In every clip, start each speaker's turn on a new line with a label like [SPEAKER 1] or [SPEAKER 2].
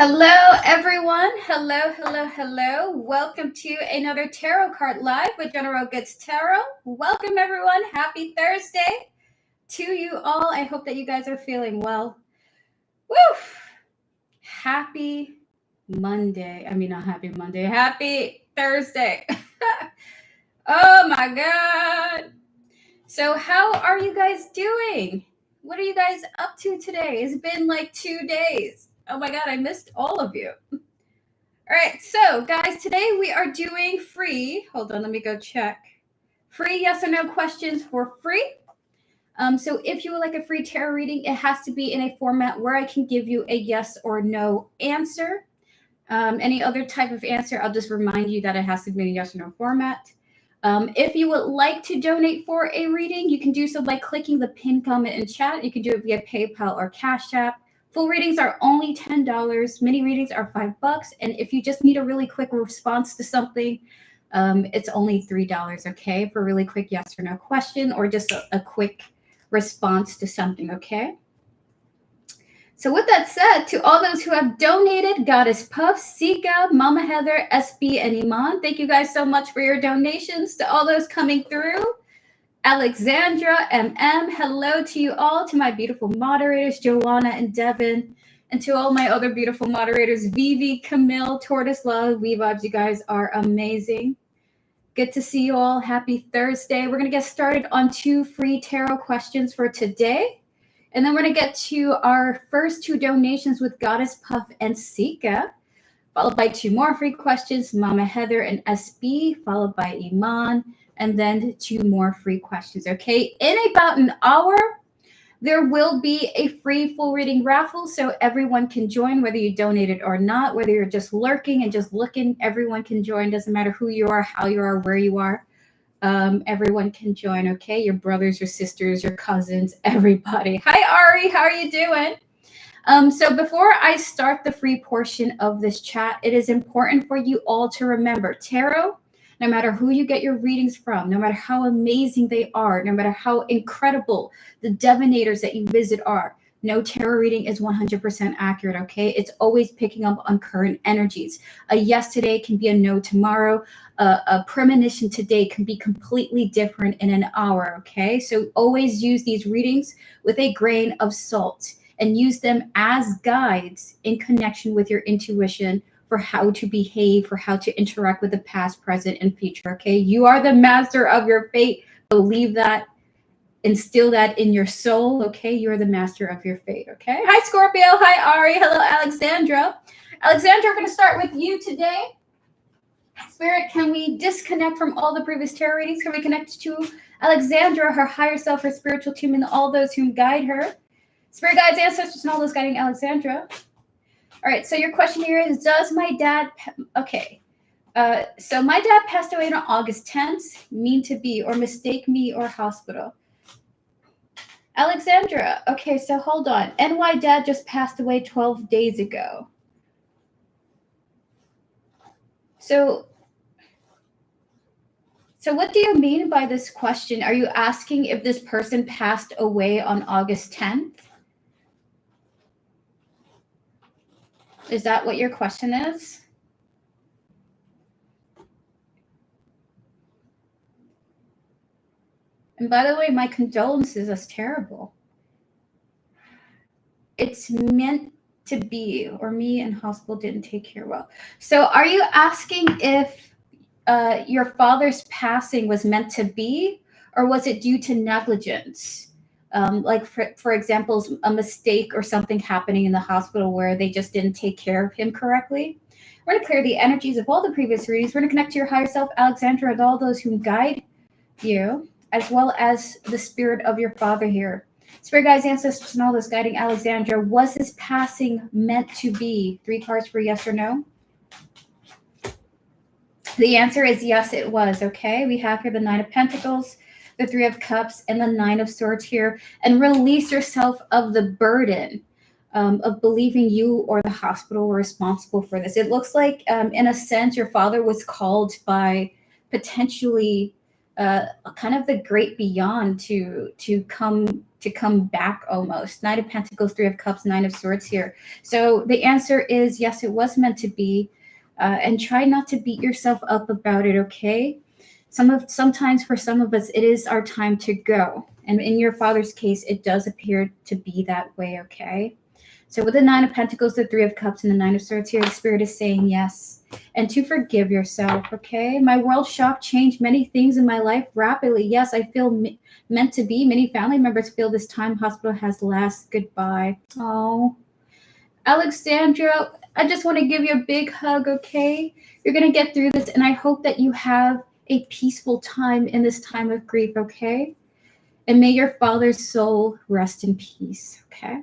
[SPEAKER 1] Hello, everyone. Hello. Welcome to another Tarot Card Live with General Goods Tarot. Welcome, everyone. Happy Thursday to you all. I hope that you guys are feeling well. Woo! Happy Monday. I mean, not happy Monday. Happy Thursday. Oh, my God. So how are you guys doing? What are you guys up to today? It's been like 2 days. Oh my God, I missed all of you. All right, so guys, today we are doing free, hold on, let me go check. Free yes or no questions for free. So if you would like a free tarot reading, it has to be in a format where I can give you a yes or no answer. Any other type of answer, I'll just remind you that it has to be in a yes or no format. If you would like to donate for a reading, you can do so by clicking the pinned comment in chat. You can do it via PayPal or Cash App. Full readings are only $10. Mini readings are $5. And if you just need a really quick response to something, it's only $3, okay? For a really quick yes or no question or just a quick response to something, okay? So with that said, to all those who have donated, Goddess Puff, Sika, Mama Heather, SB, and Iman, thank you guys so much for your donations. To all those coming through, Alexandra, MM, hello to you all. To my beautiful moderators, Joanna and Devin, and to all my other beautiful moderators, Vivi, Camille, Tortoise Love, We Vibes, you guys are amazing. Good to see you all. Happy Thursday. We're going to get started on 2 free tarot questions for today. And then we're going to get to our first 2 donations with Goddess Puff and Sika, followed by 2 more free questions, Mama Heather and SB, followed by Iman, and then 2 more free questions, okay? In about an hour, there will be a free full reading raffle, so everyone can join, whether you donated or not, whether you're just lurking and just looking, everyone can join. Doesn't matter who you are, how you are, where you are. Everyone can join, okay? Your brothers, your sisters, your cousins, everybody. Hi, Ari. How are you doing? So before I start the free portion of this chat, it is important for you all to remember tarot, no matter who you get your readings from, no matter how amazing they are, no matter how incredible the divinators that you visit are, no tarot reading is 100% accurate, okay? It's always picking up on current energies. A yes today can be a no tomorrow. A premonition today can be completely different in an hour, okay? So always use these readings with a grain of salt and use them as guides in connection with your intuition for how to behave, for how to interact with the past, present, and future, okay? You are the master of your fate. Believe that. Instill that in your soul, okay? You're the master of your fate, okay? Hi, Scorpio. Hi, Ari. Hello, Alexandra. Alexandra, we're going to start with you today. Spirit, can we disconnect from all the previous tarot readings? Can we connect to Alexandra, her higher self, her spiritual team, and all those who guide her? Spirit guides, ancestors, and all those guiding Alexandra. All right, so your question here is, does my dad... Okay. So my dad passed away on August 10th. Mean to be or mistake me or hospital. Alexandra, okay, so hold on. NY dad just passed away 12 days ago. So what do you mean by this question? Are you asking if this person passed away on August 10th? Is that what your question is? And by the way, my condolences, that's terrible. It's meant to be, or me and hospital didn't take care well. So are you asking if your father's passing was meant to be, or was it due to negligence? Like for example, a mistake or something happening in the hospital where they just didn't take care of him correctly? We're going to clear the energies of all the previous readings. We're going to connect to your higher self, Alexandra, and all those who guide you, as well as the spirit of your father here. Spirit guides, ancestors, and all those guiding Alexandra. Was his passing meant to be? 3 cards for yes or no. The answer is yes, it was. Okay, we have here the 9 of Pentacles, the 3 of Cups, and the 9 of Swords here. And release yourself of the burden of believing you or the hospital were responsible for this. It looks like, in a sense, your father was called by potentially kind of the great beyond to come to come back almost. Knight of Pentacles, Three of Cups, Nine of Swords here. So the answer is yes, it was meant to be. And try not to beat yourself up about it, okay? Sometimes for some of us, it is our time to go. And in your father's case, it does appear to be that way, okay? So with the Nine of Pentacles, the Three of Cups, and the Nine of Swords here, the Spirit is saying yes. And to forgive yourself, okay? My world shock changed many things in my life rapidly. Yes, I feel meant to be. Many family members feel this time hospital has last. Goodbye. Oh, Alexandra, I just want to give you a big hug, okay? You're going to get through this, and I hope that you have a peaceful time in this time of grief, okay? And may your father's soul rest in peace, okay?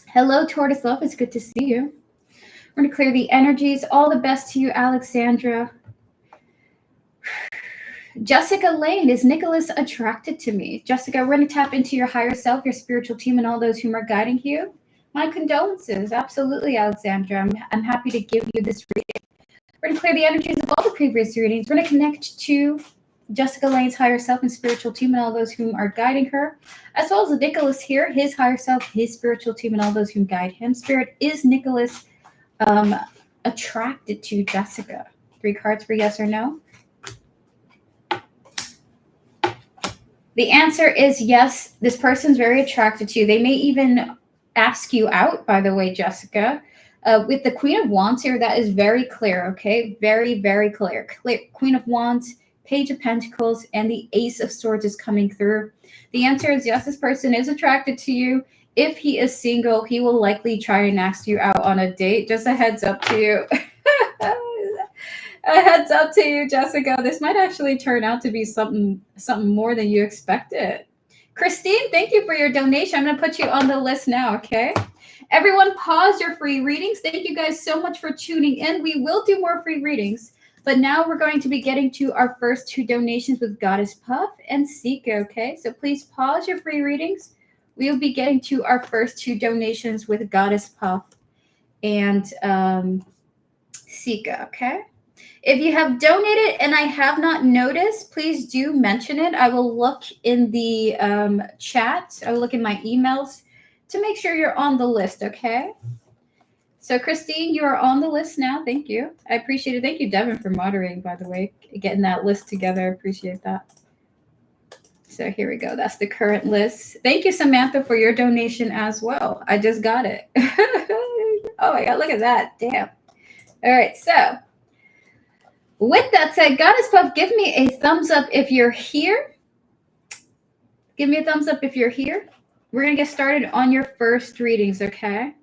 [SPEAKER 1] Hello, Tortoise Love. It's good to see you. We're going to clear the energies. All the best to you, Alexandra. Jessica Lane, is Nicholas attracted to me? Jessica, we're going to tap into your higher self, your spiritual team, and all those whom are guiding you. My condolences. Absolutely, Alexandra. I'm happy to give you this reading. We're going to clear the energies of all the previous readings. We're going to connect to Jessica Lane's higher self and spiritual team and all those whom are guiding her, as well as Nicholas here, his higher self, his spiritual team, and all those whom guide him. Spirit, is Nicholas attracted to Jessica? 3 cards for yes or no. The answer is yes. This person's very attracted to you. They may even ask you out, by the way, Jessica. With the Queen of Wands here, that is very clear, okay? Very, very clear. Queen of Wands, Page of Pentacles, and the Ace of Swords is coming through. The answer is yes, this person is attracted to you. If he is single, he will likely try and ask you out on a date. Just a heads up to you. A heads up to you, Jessica. This might actually turn out to be something more than you expected. Christine, thank you for your donation. I'm going to put you on the list now, okay? Everyone, pause your free readings. Thank you guys so much for tuning in. We will do more free readings, but now we're going to be getting to our first 2 donations with Goddess Puff and Sika, okay? So please pause your free readings. We will be getting to our first 2 donations with Goddess Puff and Sika, okay? If you have donated and I have not noticed, please do mention it. I will look in the chat. I will look in my emails to make sure you're on the list, okay? So, Christine, you are on the list now. Thank you. I appreciate it. Thank you, Devin, for moderating, by the way, getting that list together. I appreciate that. So here we go. That's the current list. Thank you, Samantha, for your donation as well. I just got it. Oh, my God. Look at that. Damn. All right. So, with that said, Goddess Puff, give me a thumbs up if you're here. Give me a thumbs up if you're here. We're going to get started on your first readings, okay?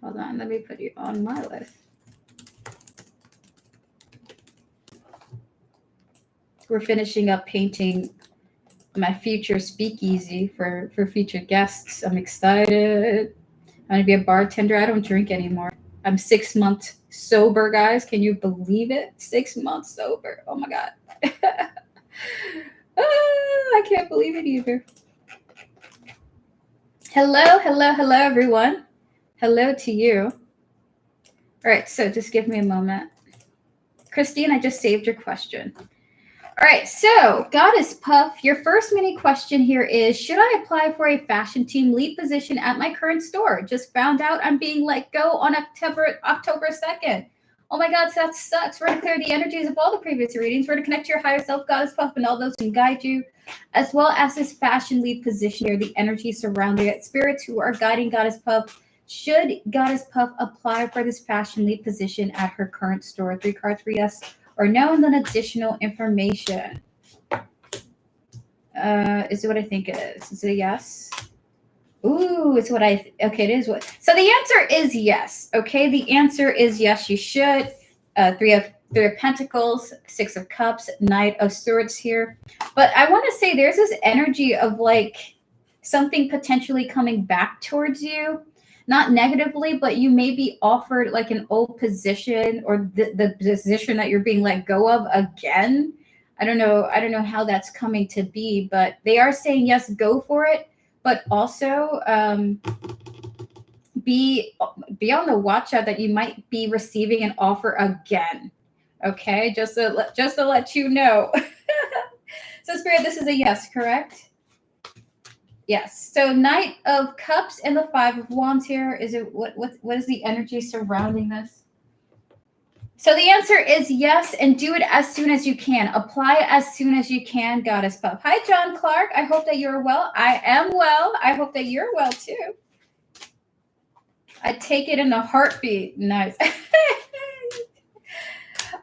[SPEAKER 1] Hold on. Let me put you on my list. We're finishing up painting my future speakeasy for future guests. I'm excited. I'm going to be a bartender. I don't drink anymore. I'm 6 months sober, guys. Can you believe it? 6 months sober. Oh, my God. I can't believe it either. Hello, everyone. Hello to you. All right, so just give me a moment. Christine, I just saved your question. All right, so Goddess Puff, your first mini question here is, should I apply for a fashion team lead position at my current store? Just found out I'm being let go on October 2nd. Oh my God, that sucks. We're going to clear the energies of all the previous readings. We're going to connect to your higher self, Goddess Puff, and all those who guide you, as well as this fashion lead position here, the energy surrounding it. Spirits who are guiding Goddess Puff, should Goddess Puff apply for this fashion lead position at her current store? 3 cards for yes or no, and then additional information. Is it what I think it is? Is it a yes? Ooh, it's what okay, it is what. So the answer is yes. Okay, the answer is yes, you should. Three of Pentacles, 6 of Cups, Knight of Swords here. But I want to say there's this energy of like something potentially coming back towards you. Not negatively, but you may be offered like an old position or the position that you're being let go of again. I don't know how that's coming to be, but they are saying yes, go for it. But also be on the watch out that you might be receiving an offer again. Okay, just to let you know. So Spirit, this is a yes, correct? Yes. So Knight of Cups and the Five of Wands here. Is it what is the energy surrounding this? So the answer is yes, and do it as soon as you can. Apply it as soon as you can, Goddess Puff. Hi, John Clark. I hope that you're well. I am well. I hope that you're well too. I take it in a heartbeat. Nice.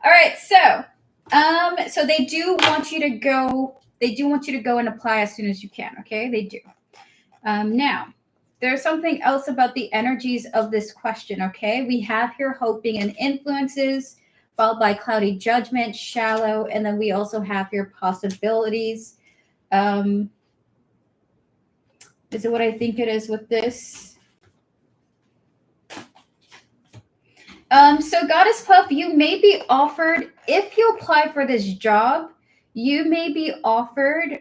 [SPEAKER 1] All right, so they do want you to go. They do want you to go and apply as soon as you can. Okay, they do. Now, there's something else about the energies of this question. Okay, we have here hoping and influences, followed by cloudy judgment, shallow, and then we also have here possibilities. Is it what I think it is with this? So Goddess Puff, you may be offered, if you apply for this job, you may be offered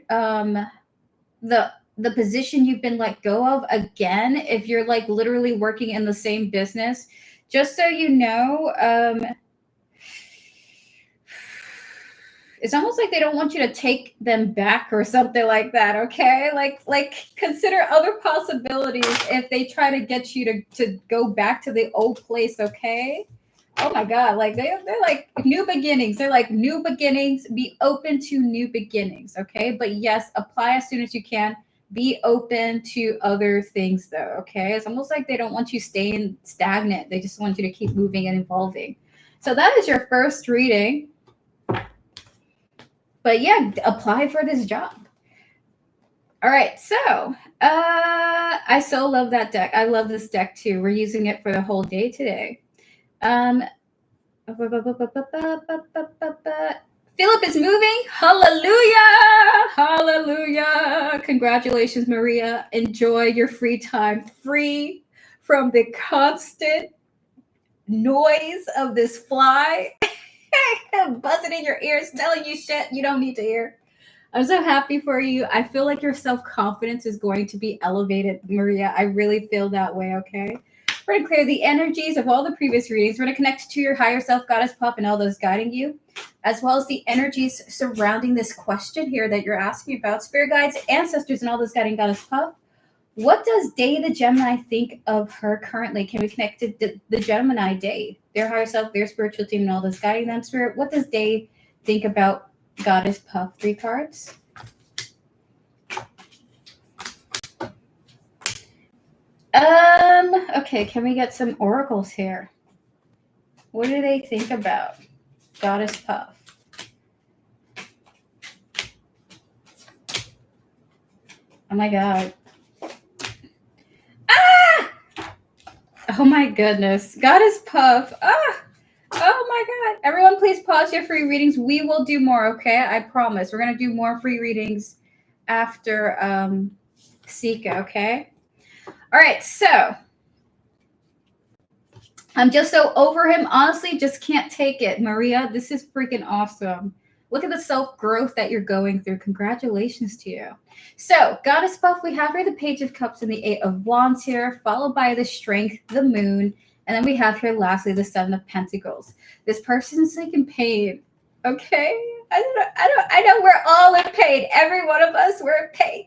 [SPEAKER 1] the position you've been let go of again if you're like literally working in the same business. Just so you know, it's almost like they don't want you to take them back or something like that. Okay, like consider other possibilities if they try to get you to go back to the old place. Okay. Oh my God, like they're like new beginnings. They're like new beginnings. Be open to new beginnings. Okay, but yes, apply as soon as you can. Be open to other things though. Okay, it's almost like they don't want you staying stagnant. They just want you to keep moving and evolving. So that is your first reading. But yeah, apply for this job. All right, so I so love that deck. I love this deck too. We're using it for the whole day today. Philip is moving. Hallelujah! Hallelujah! Congratulations, Maria. Enjoy your free time, free from the constant noise of this fly buzzing in your ears, telling you shit you don't need to hear. I'm so happy for you. I feel like your self-confidence is going to be elevated, Maria. I really feel that way, okay? We're going to clear the energies of all the previous readings. We're going to connect to your higher self, Goddess Puff, and all those guiding you, as well as the energies surrounding this question here that you're asking about. Spirit guides, ancestors, and all those guiding Goddess Puff. What does Day the Gemini think of her currently? Can we connect to the Gemini Day, their higher self, their spiritual team, and all those guiding them? Spirit, what does Day think about Goddess Puff? 3 cards. Okay, can we get some oracles here? What do they think about Goddess Puff? Oh my God. Ah! Oh my goodness. Goddess Puff. Ah! Oh my God. Everyone, please pause your free readings. We will do more, okay? I promise. We're going to do more free readings after Sika, okay? All right, so I'm just so over him. Honestly, just can't take it. Maria, this is freaking awesome. Look at the self-growth that you're going through. Congratulations to you. So, Goddess Puff, we have here the Page of Cups and the 8 of Wands here, followed by the Strength, the Moon, and then we have here lastly the 7 of Pentacles. This person's like in pain. Okay? I know we're all in pain. Every one of us, we're in pain.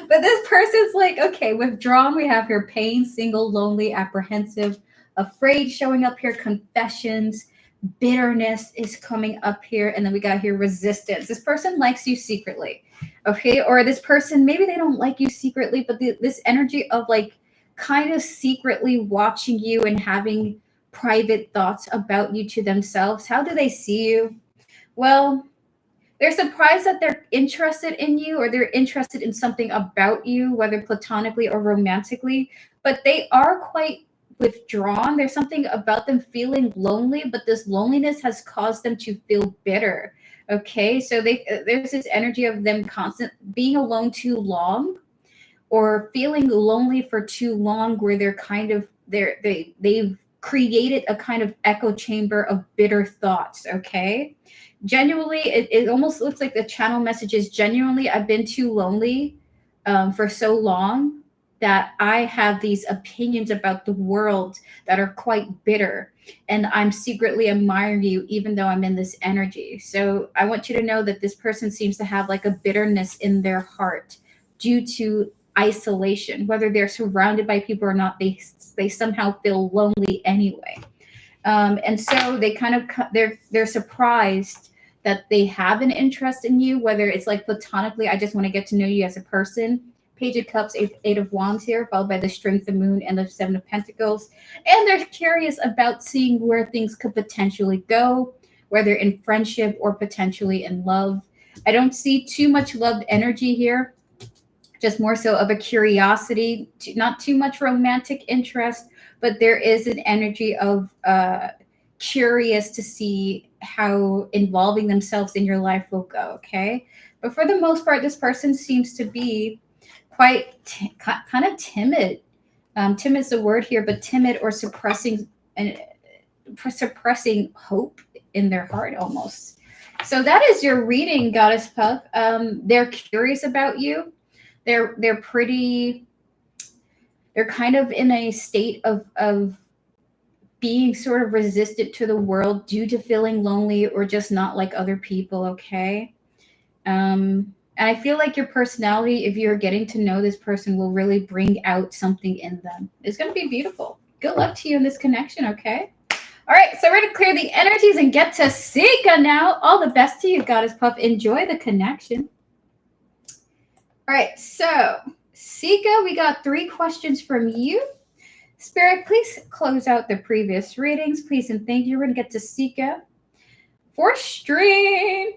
[SPEAKER 1] But this person's like, okay, withdrawn. We have here pain, single, lonely, apprehensive, afraid showing up here, confessions, bitterness is coming up here. And then we got here resistance. This person likes you secretly. Okay. Or this person, maybe they don't like you secretly, but this energy of like kind of secretly watching you and having private thoughts about you to themselves. How do they see you? Well, they're surprised that they're interested in you or they're interested in something about you, whether platonically or romantically, but they are quite withdrawn. There's something about them feeling lonely, but this loneliness has caused them to feel bitter. Okay, so there's this energy of them constant being alone too long or feeling lonely for too long where they're kind of they've created a kind of echo chamber of bitter thoughts. Okay, genuinely it almost looks like the channel message is genuinely I've been too lonely for so long that I have these opinions about the world that are quite bitter, and I'm secretly admiring you even though I'm in this energy. So I want you to know that this person seems to have like a bitterness in their heart due to isolation. Whether they're surrounded by people or not, they somehow feel lonely anyway. And so they kind of they're surprised that they have an interest in you, whether it's like platonically, I just want to get to know you as a person. Page of Cups, Eight of Wands here, followed by the Strength of the Moon and the Seven of Pentacles. And they're curious about seeing where things could potentially go, whether in friendship or potentially in love. I don't see too much love energy here, just more so of a curiosity, not too much romantic interest, but there is an energy of curious to see how involving themselves in your life will go. Okay. But for the most part, this person seems to be quite kind of timid. Timid is the word here, but timid or suppressing and suppressing hope in their heart almost. So that is your reading, Goddess Puff. They're curious about you. They're pretty. They're kind of in a state of being sort of resistant to the world due to feeling lonely or just not like other people. Okay. And I feel like your personality, if you're getting to know this person, will really bring out something in them. It's going to be beautiful. Good luck to you in this connection, okay? All right, so we're going to clear the energies and get to Sika now. All the best to you, Goddess Puff. Enjoy the connection. All right, so Sika, we got 3 questions from you. Spirit, please close out the previous readings, please and thank you. We're going to get to Sika. For stream.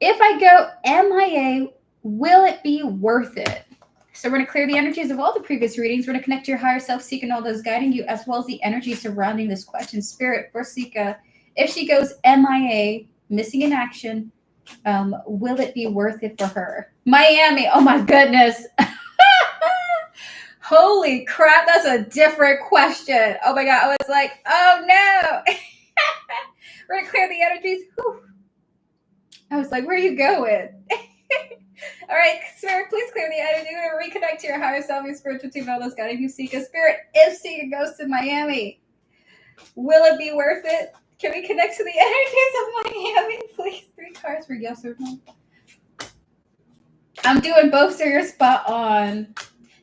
[SPEAKER 1] If I go MIA, will it be worth it? So we're going to clear the energies of all the previous readings. We're going to connect to your higher self, Sika, and all those guiding you, as well as the energy surrounding this question. Spirit, for Sika, if she goes MIA, missing in action, will it be worth it for her? Miami, oh my goodness. Holy crap, that's a different question. Oh my God, I was like, oh no. We're going to clear the energies. Whew. I was like, where are you going? All right, Spirit, please clear the energy. We're going to reconnect to your higher self, your spiritual team, all those guiding you, Sika. Spirit, if Sika goes to Miami, will it be worth it? Can we connect to the energies of Miami, please? 3 cards for yes or no. I'm doing both, so you're spot on.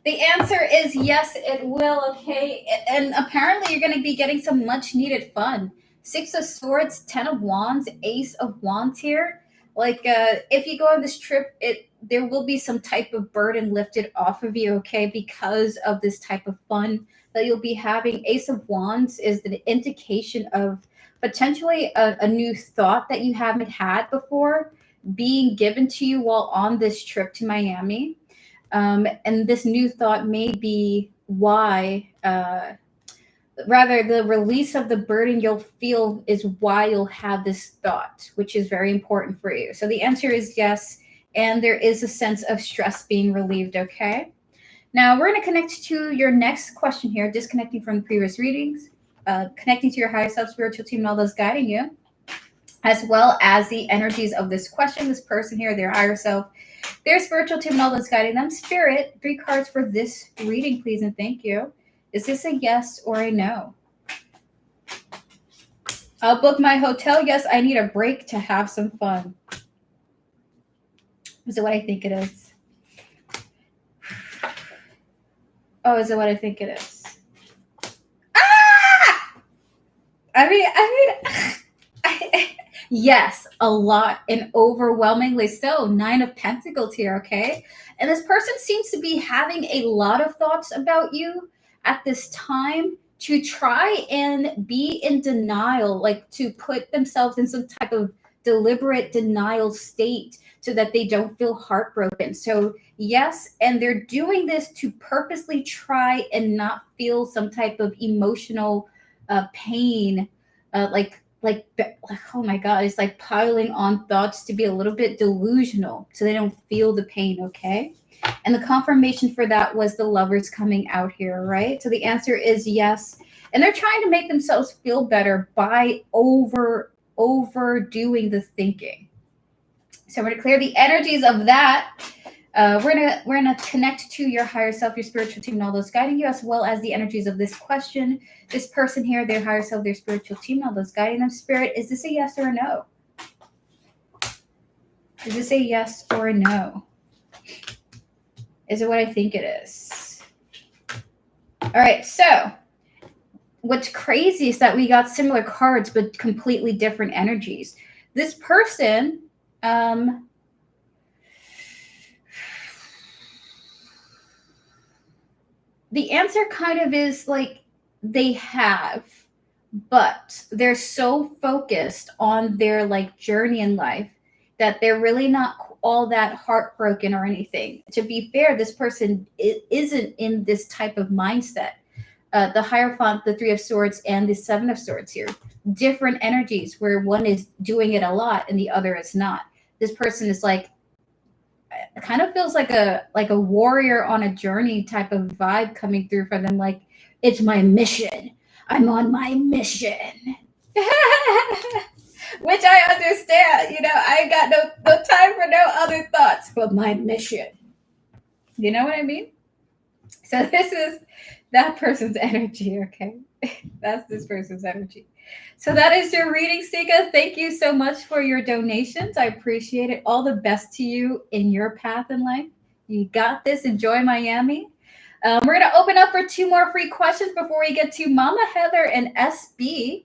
[SPEAKER 1] The answer is yes, it will, okay? And apparently you're going to be getting some much needed fun. 6 of Swords, 10 of Wands, Ace of Wands here. Like, if you go on this trip, there will be some type of burden lifted off of you, okay, because of this type of fun that you'll be having. Ace of Wands is the indication of potentially a new thought that you haven't had before being given to you while on this trip to Miami. And this new thought may be why, rather the release of the burden you'll feel is why you'll have this thought, which is very important for you. So the answer is yes. And there is a sense of stress being relieved, okay? Now we're going to connect to your next question here, disconnecting from the previous readings, connecting to your higher self, spiritual team, and all those guiding you, as well as the energies of this question, this person here, their higher self, their spiritual team, and all those guiding them. Spirit, 3 cards for this reading, please, and thank you. Is this a yes or a no? I'll book my hotel. Yes, I need a break to have some fun. Is it what I think it is? Oh, is it what I think it is? Ah! Yes, a lot, and overwhelmingly so. 9 of Pentacles here, okay? And this person seems to be having a lot of thoughts about you at this time to try and be in denial, like to put themselves in some type of deliberate denial state so that they don't feel heartbroken. So yes, and they're doing this to purposely try and not feel some type of emotional pain, like oh my God, it's like piling on thoughts to be a little bit delusional so they don't feel the pain, okay? And the confirmation for that was the Lovers coming out here, right? So the answer is yes. And they're trying to make themselves feel better by overdoing the thinking. So we're going to clear the energies of that. We're gonna connect to your higher self, your spiritual team, and all those guiding you, as well as the energies of this question. This person here, their higher self, their spiritual team, and all those guiding them. Spirit, is this a yes or a no? Is this a yes or a no? Is it what I think it is? All right, so what's crazy is that we got similar cards but completely different energies. This person, the answer kind of is like they have, but they're so focused on their like journey in life that they're really not all that heartbroken or anything. To be fair, this person isn't in this type of mindset. The Hierophant, the Three of Swords, and the Seven of Swords here. Different energies where one is doing it a lot and the other is not. This person is like, it kind of feels like a warrior on a journey type of vibe coming through for them. Like, it's my mission. I'm on my mission. Which I understand. You know, I ain't got no time for no other thoughts but my mission. You know what I mean? So this is that person's energy, okay? That's this person's energy. So that is your reading, Sika. Thank you so much for your donations. I appreciate it. All the best to you in your path in life. You got this. Enjoy Miami. We're going to open up for 2 more free questions before we get to Mama Heather and SB.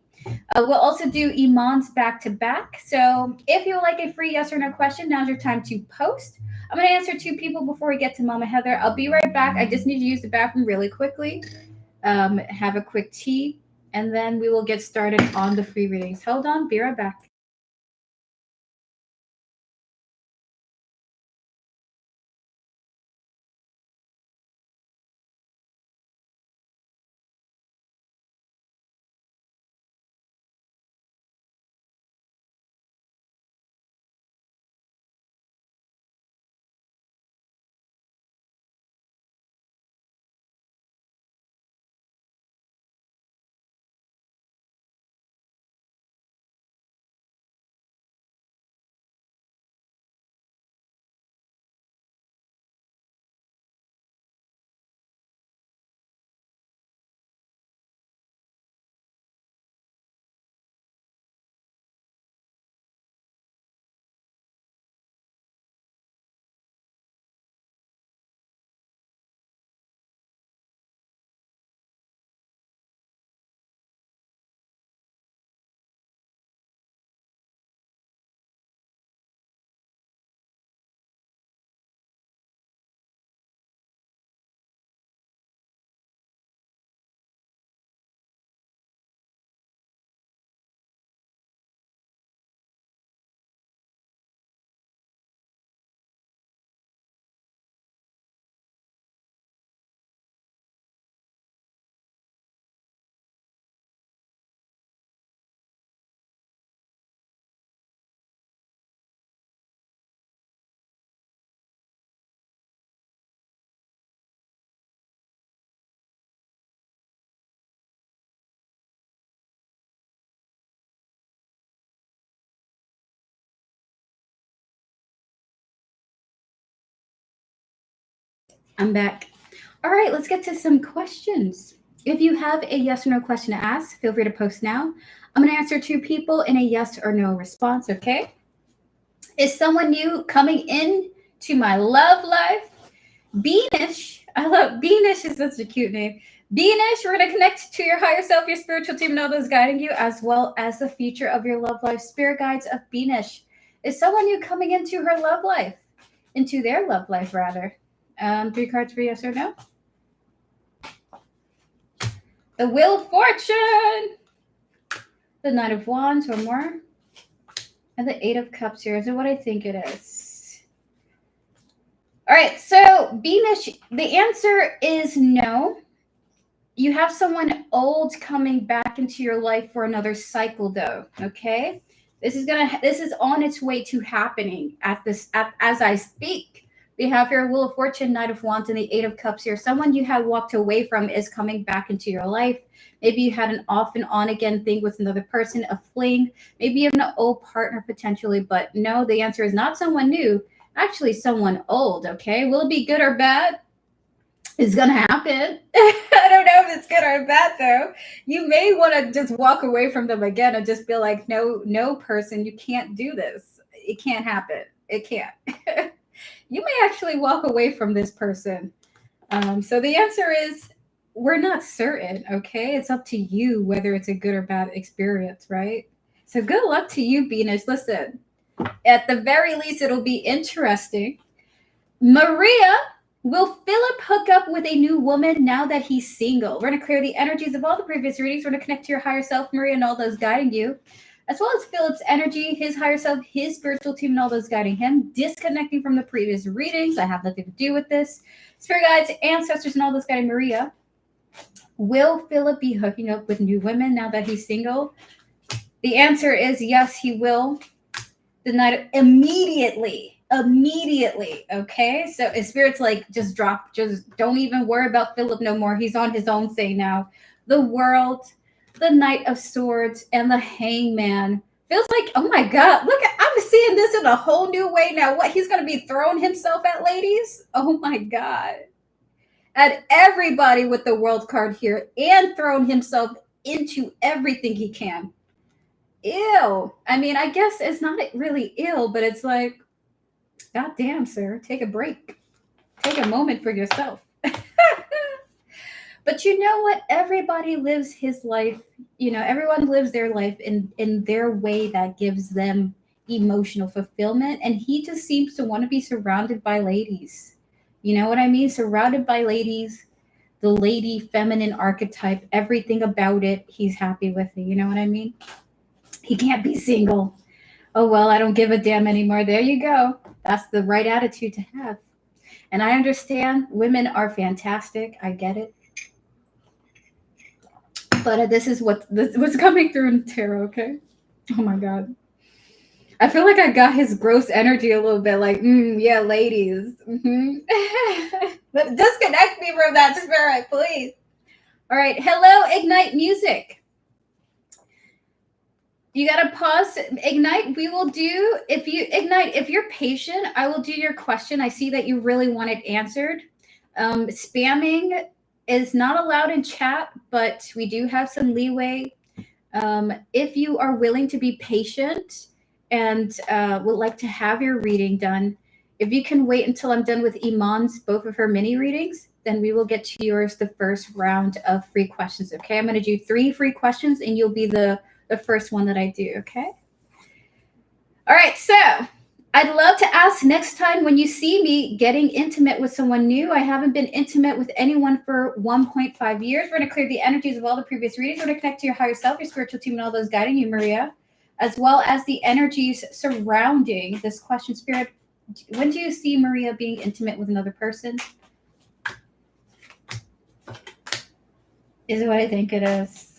[SPEAKER 1] We'll also do Iman's back to back. So if you would like a free yes or no question, now's your time to post. I'm going to answer 2 people before we get to Mama Heather. I'll be right back. I just need to use the bathroom really quickly. Have a quick tea, and then we will get started on the free readings. Hold on, be right back. I'm back. All right, let's get to some questions. If you have a yes or no question to ask, feel free to post now. I'm going to answer 2 people in a yes or no response, okay? Is someone new coming in to my love life? Beanish. I love Beanish is such a cute name. Beanish, we're going to connect to your higher self, your spiritual team, and all those guiding you, as well as the future of your love life. Spirit guides of Beanish. Is someone new coming into her love life? Into their love life, rather. 3 cards for yes or no. The Wheel of Fortune. The Knight of Wands or more. And the 8 of Cups here. Is it what I think it is? All right, so Beanish, the answer is no. You have someone old coming back into your life for another cycle, though. Okay, this is on its way to happening as I speak. We have here Wheel of Fortune, Knight of Wands, and the 8 of Cups here. Someone you had walked away from is coming back into your life. Maybe you had an off and on again thing with another person, a fling. Maybe you have an old partner potentially, but no, the answer is not someone new. Actually, someone old, okay? Will it be good or bad? It's gonna happen. I don't know if it's good or bad though. You may want to just walk away from them again and just be like, no, no, person, you can't do this. It can't happen. It can't. You may actually walk away from this person. So the answer is we're not certain, okay? It's up to you whether it's a good or bad experience, right? So good luck to you, Venus. Listen, at the very least, it'll be interesting. Maria, will Philip hook up with a new woman now that he's single? We're going to clear the energies of all the previous readings. We're going to connect to your higher self, Maria, and all those guiding you, as well as Philip's energy, his higher self, his spiritual team, and all those guiding him, disconnecting from the previous readings. I have nothing to do with this. Spirit guides, ancestors, and all those guiding Maria. Will Philip be hooking up with new women now that he's single? The answer is yes, he will. The night immediately. Okay, so his spirit's like, just drop, just don't even worry about Philip no more. He's on his own say now. The World, the Knight of Swords, and the Hangman. Feels like, oh my god, look, I'm seeing this in a whole new way now. What, he's gonna be throwing himself at ladies? Oh my god. At everybody with the World card here, and throwing himself into everything he can. Ew. I mean, I guess it's not really ill, but it's like, God damn, sir, take a break. Take a moment for yourself. But you know what? Everybody lives his life. You know, everyone lives their life in their way that gives them emotional fulfillment. And he just seems to want to be surrounded by ladies. You know what I mean? Surrounded by ladies, the lady feminine archetype, everything about it, he's happy with it. You know what I mean? He can't be single. Oh, well, I don't give a damn anymore. There you go. That's the right attitude to have. And I understand women are fantastic. I get it. But this is what's coming through in tarot, okay? Oh my God. I feel like I got his gross energy a little bit like, yeah, ladies. But disconnect me from that spirit, please. All right. Hello, Ignite Music. You gotta pause. Ignite, we will do, if you're patient, I will do your question. I see that you really want it answered. Spamming is not allowed in chat, but we do have some leeway. If you are willing to be patient and would like to have your reading done, if you can wait until I'm done with Iman's, both of her mini readings, then we will get to yours the first round of free questions, okay? I'm gonna do 3 free questions and you'll be the first one that I do, okay? All right, so I'd love to ask next time when you see me getting intimate with someone new. I haven't been intimate with anyone for 1.5 years. We're going to clear the energies of all the previous readings. We're going to connect to your higher self, your spiritual team, and all those guiding you, Maria, as well as the energies surrounding this question. Spirit, when do you see Maria being intimate with another person? Is it what I think it is?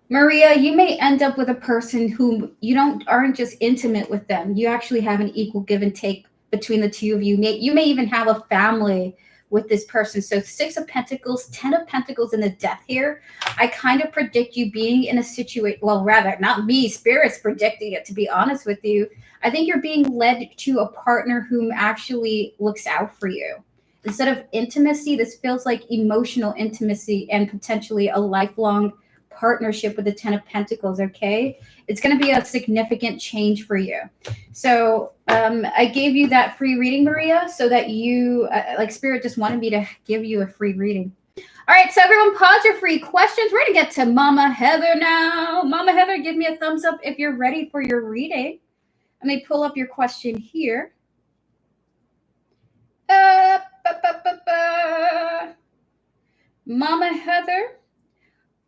[SPEAKER 1] Maria, you may end up with a person whom you aren't just intimate with them. You actually have an equal give and take between the two of you. You may even have a family with this person. So 6 of Pentacles, 10 of Pentacles, and the Death here. I kind of predict you being in a situation, well, rather, not me, Spirit's predicting it, to be honest with you. I think you're being led to a partner whom actually looks out for you. Instead of intimacy, this feels like emotional intimacy and potentially a lifelong partnership with the 10 of Pentacles, okay? It's going to be a significant change for you. So I gave you that free reading, Maria, so that you, like Spirit just wanted me to give you a free reading. All right, so everyone pause your free questions. We're going to get to Mama Heather now. Mama Heather, give me a thumbs up if you're ready for your reading. Let me pull up your question here. Mama Heather,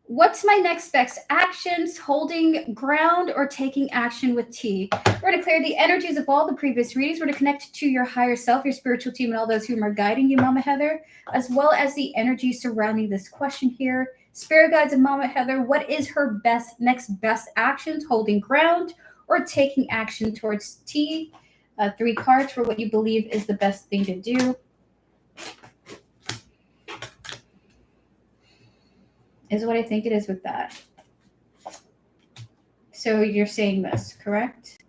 [SPEAKER 1] what's my next best actions? Holding ground or taking action with T? We're going to clear the energies of all the previous readings. We're going to connect to your higher self, your spiritual team, and all those who are guiding you, Mama Heather, as well as the energy surrounding this question here. Spirit guides of Mama Heather, what is her next best actions? Holding ground or taking action towards T? 3 cards for what you believe is the best thing to do. Is what I think it is with that. So you're saying this, correct?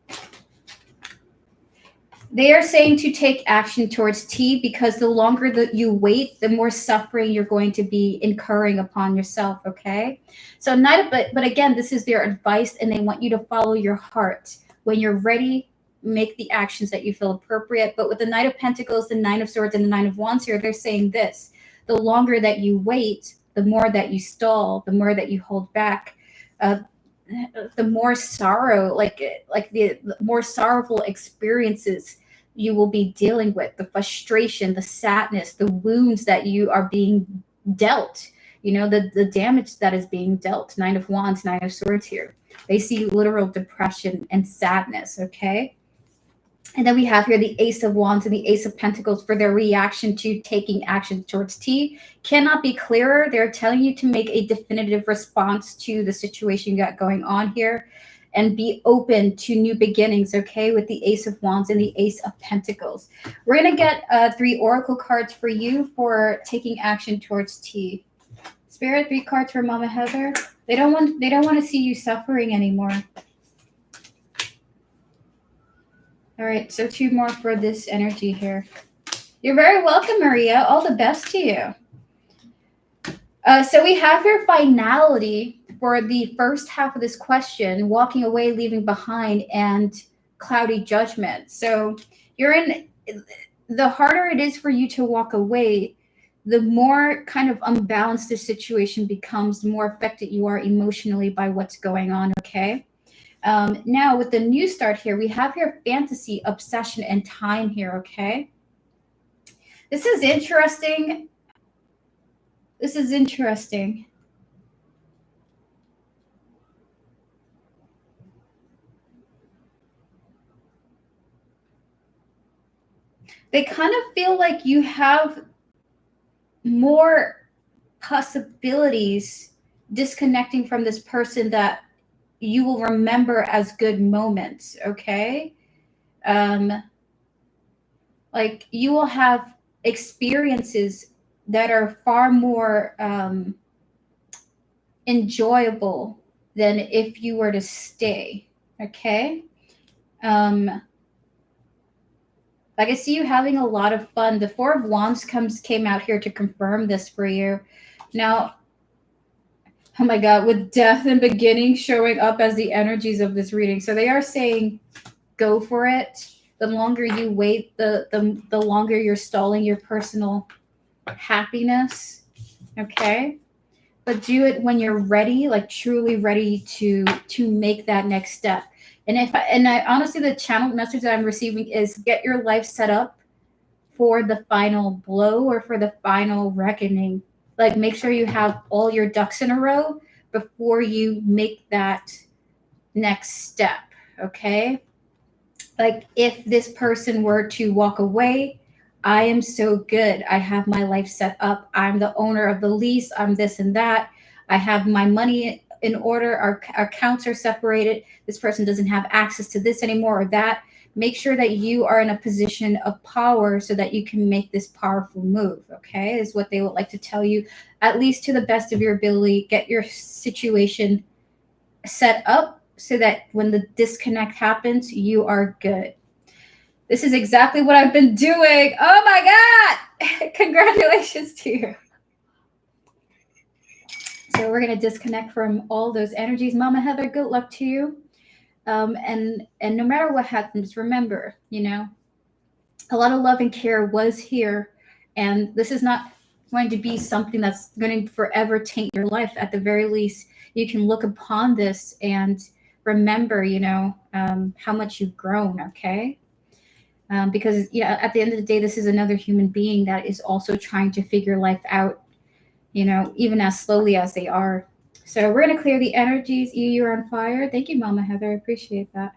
[SPEAKER 1] They are saying to take action towards T, because the longer that you wait, the more suffering you're going to be incurring upon yourself. Okay, so not, but again, this is their advice, and they want you to follow your heart. When you're ready, make the actions that you feel appropriate. But with the Knight of Pentacles, the Nine of Swords, and the Nine of Wands here, they're saying this: the longer that you wait, the more that you stall, the more that you hold back. The more sorrow, like the more sorrowful experiences you will be dealing with, the frustration, the sadness, the wounds that you are being dealt, the damage that is being dealt. Nine of Wands, Nine of Swords here. They see literal depression and sadness. Okay, and then we have here the Ace of Wands and the Ace of Pentacles for their reaction to taking action towards T. Cannot be clearer. They're telling you to make a definitive response to the situation you got going on here, and be open to new beginnings, okay, with the Ace of Wands and the Ace of Pentacles. We're going to get 3 oracle cards for you for taking action towards T. Spirit, 3 cards for Mama Heather. They don't want to see you suffering anymore. All right, so 2 more for this energy here. You're very welcome, Maria. All the best to you. So we have your finality for the first half of this question: walking away, leaving behind, and cloudy judgment. So you're in, the harder it is for you to walk away, the more kind of unbalanced the situation becomes, the more affected you are emotionally by what's going on, okay? Now, with the new start here, we have your fantasy, obsession, and time here, okay? This is interesting. This is interesting. They kind of feel like you have more possibilities disconnecting from this person that you will remember as good moments, okay? Like, you will have experiences that are far more enjoyable than if you were to stay, okay? Like, I see you having a lot of fun. The 4 of Wands came out here to confirm this for you. Now, oh my God, with death and beginning showing up as the energies of this reading. So they are saying, go for it. The longer you wait, the longer you're stalling your personal happiness. Okay? But do it when you're ready, like truly ready to make that next step. And I honestly, the channel message that I'm receiving is, get your life set up for the final blow or for the final reckoning. Like, make sure you have all your ducks in a row before you make that next step. Okay? Like, if this person were to walk away, I am so good. I have my life set up. I'm the owner of the lease. I'm this and that. I have my money in order. Our accounts are separated. This person doesn't have access to this anymore or that. Make sure that you are in a position of power so that you can make this powerful move, okay? Is what they would like to tell you, at least to the best of your ability. Get your situation set up so that when the disconnect happens, you are good. This is exactly what I've been doing. Oh my God! Congratulations to you. So we're going to disconnect from all those energies. Mama Heather, good luck to you. And no matter what happens, remember, a lot of love and care was here. And this is not going to be something that's going to forever taint your life. At the very least, you can look upon this and remember, how much you've grown, okay? Because, at the end of the day, this is another human being that is also trying to figure life out, even as slowly as they are. So we're going to clear the energies. You're on fire. Thank you, Mama Heather. I appreciate that.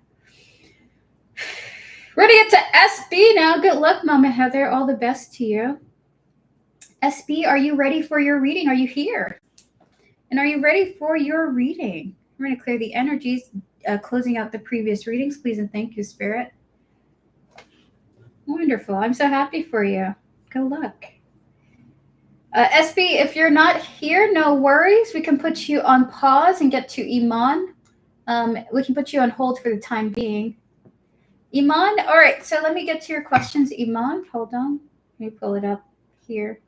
[SPEAKER 1] We're going to get to SB now. Good luck, Mama Heather. All the best to you. SB, are you ready for your reading? Are you here? And are you ready for your reading? We're going to clear the energies, closing out the previous readings. Please and thank you, Spirit. Wonderful. I'm so happy for you. Good luck. SB, if you're not here, no worries. We can put you on pause and get to Iman. We can put you on hold for the time being. Iman, all right, so let me get to your questions, Iman. Hold on. Let me pull it up here.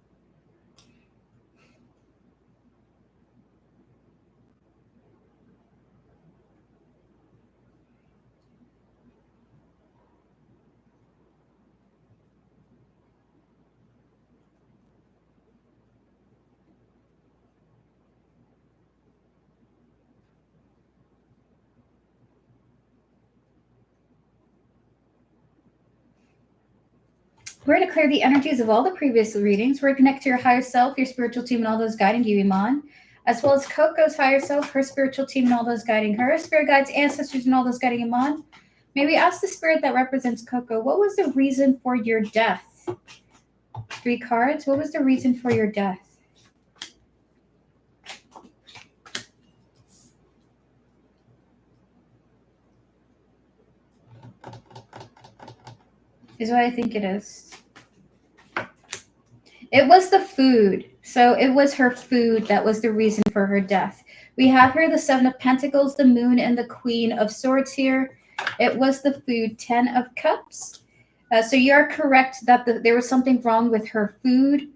[SPEAKER 1] We're going to clear the energies of all the previous readings. We're going to connect to your higher self, your spiritual team, and all those guiding you, Iman, as well as Coco's higher self, her spiritual team, and all those guiding her, spirit guides, ancestors, and all those guiding Iman. May we ask the spirit that represents Coco, what was the reason for your death? 3 cards. What was the reason for your death? Is what I think it is. It was the food. So it was her food that was the reason for her death. We have here the 7 of Pentacles, the Moon, and the Queen of Swords here. It was the food, 10 of Cups. So you are correct that there was something wrong with her food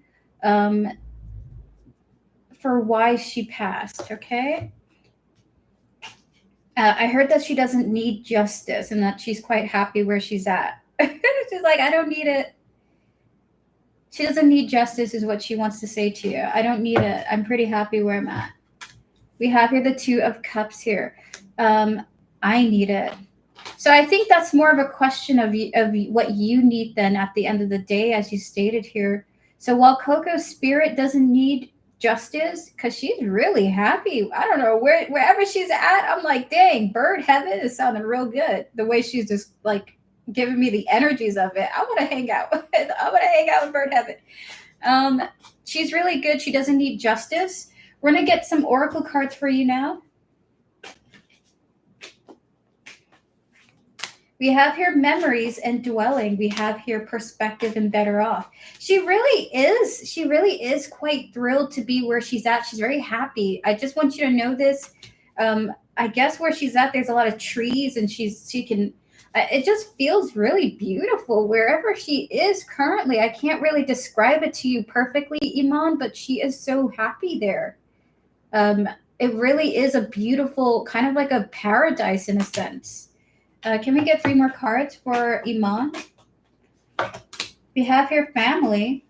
[SPEAKER 1] for why she passed, okay? I heard that she doesn't need justice and that she's quite happy where she's at. She's like, I don't need it. She doesn't need justice is what she wants to say to you. I don't need it. I'm pretty happy where I'm at. We have here the 2 of Cups here. I need it. So I think that's more of a question of what you need then at the end of the day, as you stated here. So while Coco's spirit doesn't need justice, because she's really happy. I don't know, wherever she's at, I'm like, dang, bird heaven is sounding real good. The way she's just like giving me the energies of it. I want to hang out. I want to hang out with bird heaven. She's really good. She doesn't need justice. We're going to get some oracle cards for you now. We have here memories and dwelling. We have here perspective and better off. She really is quite thrilled to be where she's at. She's very happy. I just want you to know this. I guess where she's at, there's a lot of trees and it just feels really beautiful wherever she is currently. I can't really describe it to you perfectly, Iman, but she is so happy there. It really is a beautiful, kind of like a paradise in a sense. Can we get 3 more cards for Iman? We have here family.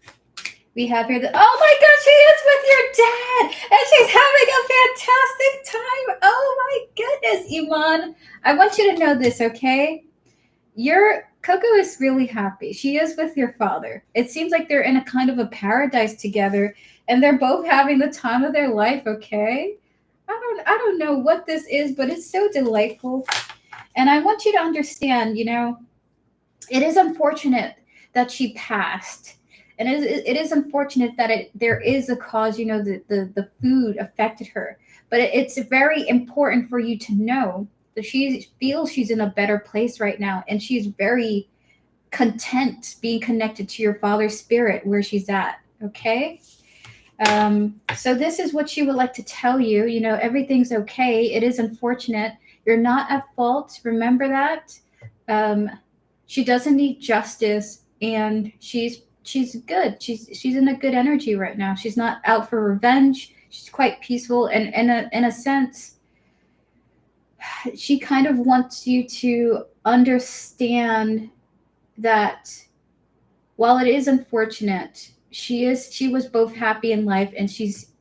[SPEAKER 1] We have here oh my God, she is with your dad, and she's having a fantastic time. Oh my goodness, Iman. I want you to know this, okay? Your Coco is really happy. She is with your father. It seems like they're in a kind of a paradise together, and they're both having the time of their life, okay? I don't know what this is, but it's so delightful. And I want you to understand, it is unfortunate that she passed. And it is unfortunate that there is a cause, the food affected her. But it's very important for you to know that she feels she's in a better place right now. And she's very content being connected to your father's spirit where she's at. Okay? So this is what she would like to tell you. Everything's okay. It is unfortunate. You're not at fault. Remember that. She doesn't need justice, and she's good. She's in a good energy right now. She's not out for revenge. She's quite peaceful, and in a sense, she kind of wants you to understand that while it is unfortunate, she was both happy in life, and she's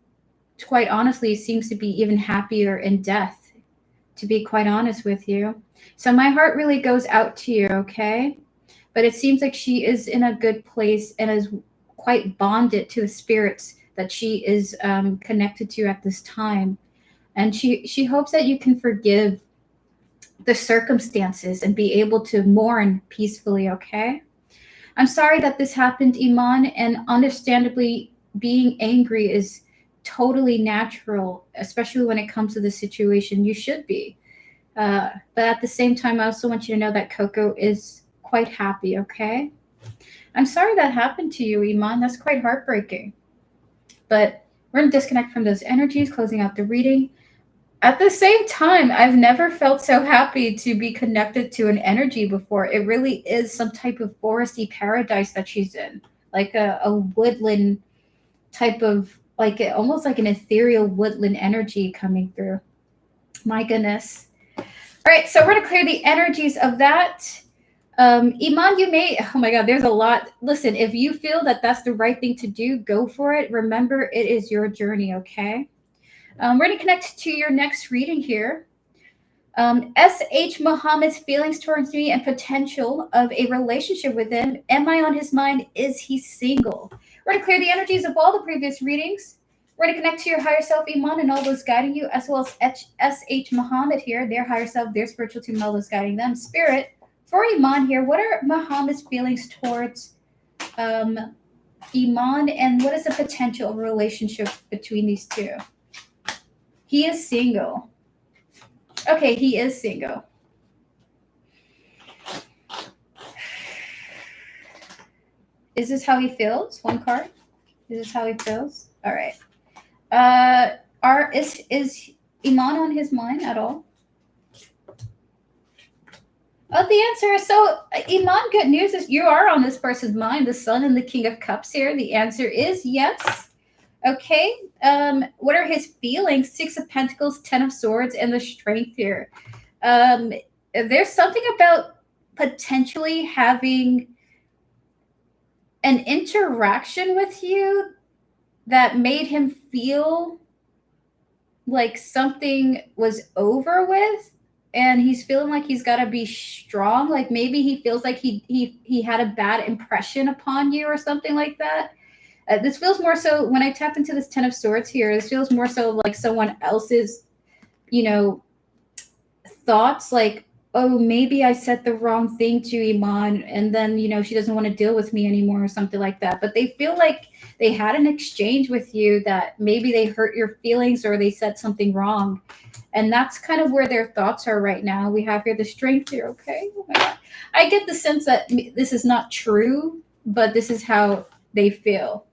[SPEAKER 1] quite honestly seems to be even happier in death, to be quite honest with you. So my heart really goes out to you, okay? But it seems like she is in a good place and is quite bonded to the spirits that she is connected to at this time. And she hopes that you can forgive the circumstances and be able to mourn peacefully, okay? I'm sorry that this happened, Iman, and understandably, being angry is totally natural, especially when it comes to the situation. You should be. But at the same time, I also want you to know that Coco is quite happy, okay? I'm sorry that happened to you, Iman. That's quite heartbreaking. But we're going to disconnect from those energies, closing out the reading. At the same time, I've never felt so happy to be connected to an energy before. It really is some type of foresty paradise that she's in, like a woodland type of, like almost like an ethereal woodland energy coming through. My goodness. All right, so we're gonna clear the energies of that. Iman, you may, oh my God, there's a lot. Listen, if you feel that that's the right thing to do, go for it. Remember, it is your journey, okay? We're going to connect to your next reading here. S.H. Muhammad's feelings towards me and potential of a relationship with him. Am I on his mind? Is he single? We're going to clear the energies of all the previous readings. We're going to connect to your higher self, Iman, and all those guiding you, as well as S.H. Muhammad here, their higher self, their spiritual team, and all those guiding them. Spirit, for Iman here, what are Muhammad's feelings towards Iman, and what is the potential of a relationship between these two? He is single. Okay, he is single. Is this how he feels? One card. Is this how he feels? All right. Is Iman on his mind at all? Oh, the answer is so, Iman, good news is you are on this person's mind. The Sun and the King of Cups here. The answer is yes. Okay. What are his feelings? Six of Pentacles, Ten of Swords, and the Strength here. There's something about potentially having an interaction with you that made him feel like something was over with, and he's feeling like he's got to be strong. Like maybe he feels like he had a bad impression upon you or something like that. This feels more so, when I tap into this Ten of Swords here, this feels more so like someone else's, thoughts, like, oh, maybe I said the wrong thing to Iman, and then, she doesn't want to deal with me anymore or something like that. But they feel like they had an exchange with you that maybe they hurt your feelings or they said something wrong. And that's kind of where their thoughts are right now. We have here the Strength here, okay? Oh my God. I get the sense that this is not true, but this is how they feel.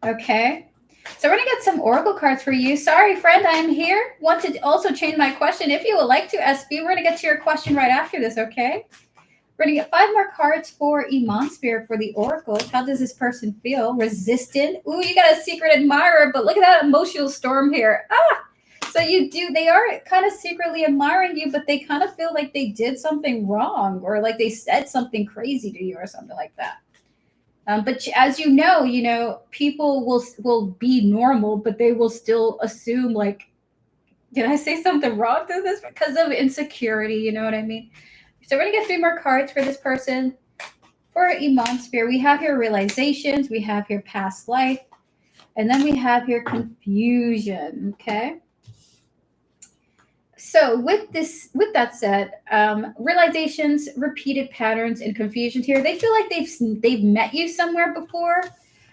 [SPEAKER 1] Okay, so we're going to get some oracle cards for you. Sorry, friend, I'm here. Want to also change my question. If you would like to, SB, we're going to get to your question right after this, okay? We're going to get 5 more cards for Iman Spirit for the oracles. How does this person feel? Resistant. Ooh, you got a secret admirer, but look at that emotional storm here. So they are kind of secretly admiring you, but they kind of feel like they did something wrong, or like they said something crazy to you or something like that. But as you know, people will be normal, but they will still assume, like, did I say something wrong to this? Because of insecurity, you know what I mean? So we're going to get 3 more cards for this person. For Iman Spirit, we have here realizations, we have here past life, and then we have here confusion, okay? So with that said, realizations, repeated patterns, and confusion here, they feel like they've met you somewhere before.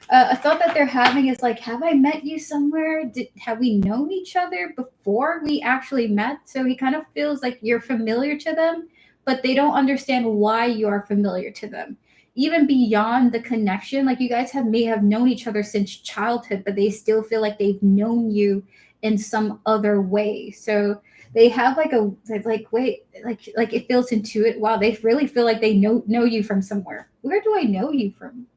[SPEAKER 1] A thought that they're having is like, have I met you somewhere? Have we known each other before we actually met? So he kind of feels like you're familiar to them, but they don't understand why you are familiar to them. Even beyond the connection, like you guys may have known each other since childhood, but they still feel like they've known you in some other way. So they have like it feels intuitive. Wow, they really feel like they know you from somewhere. Where do I know you from?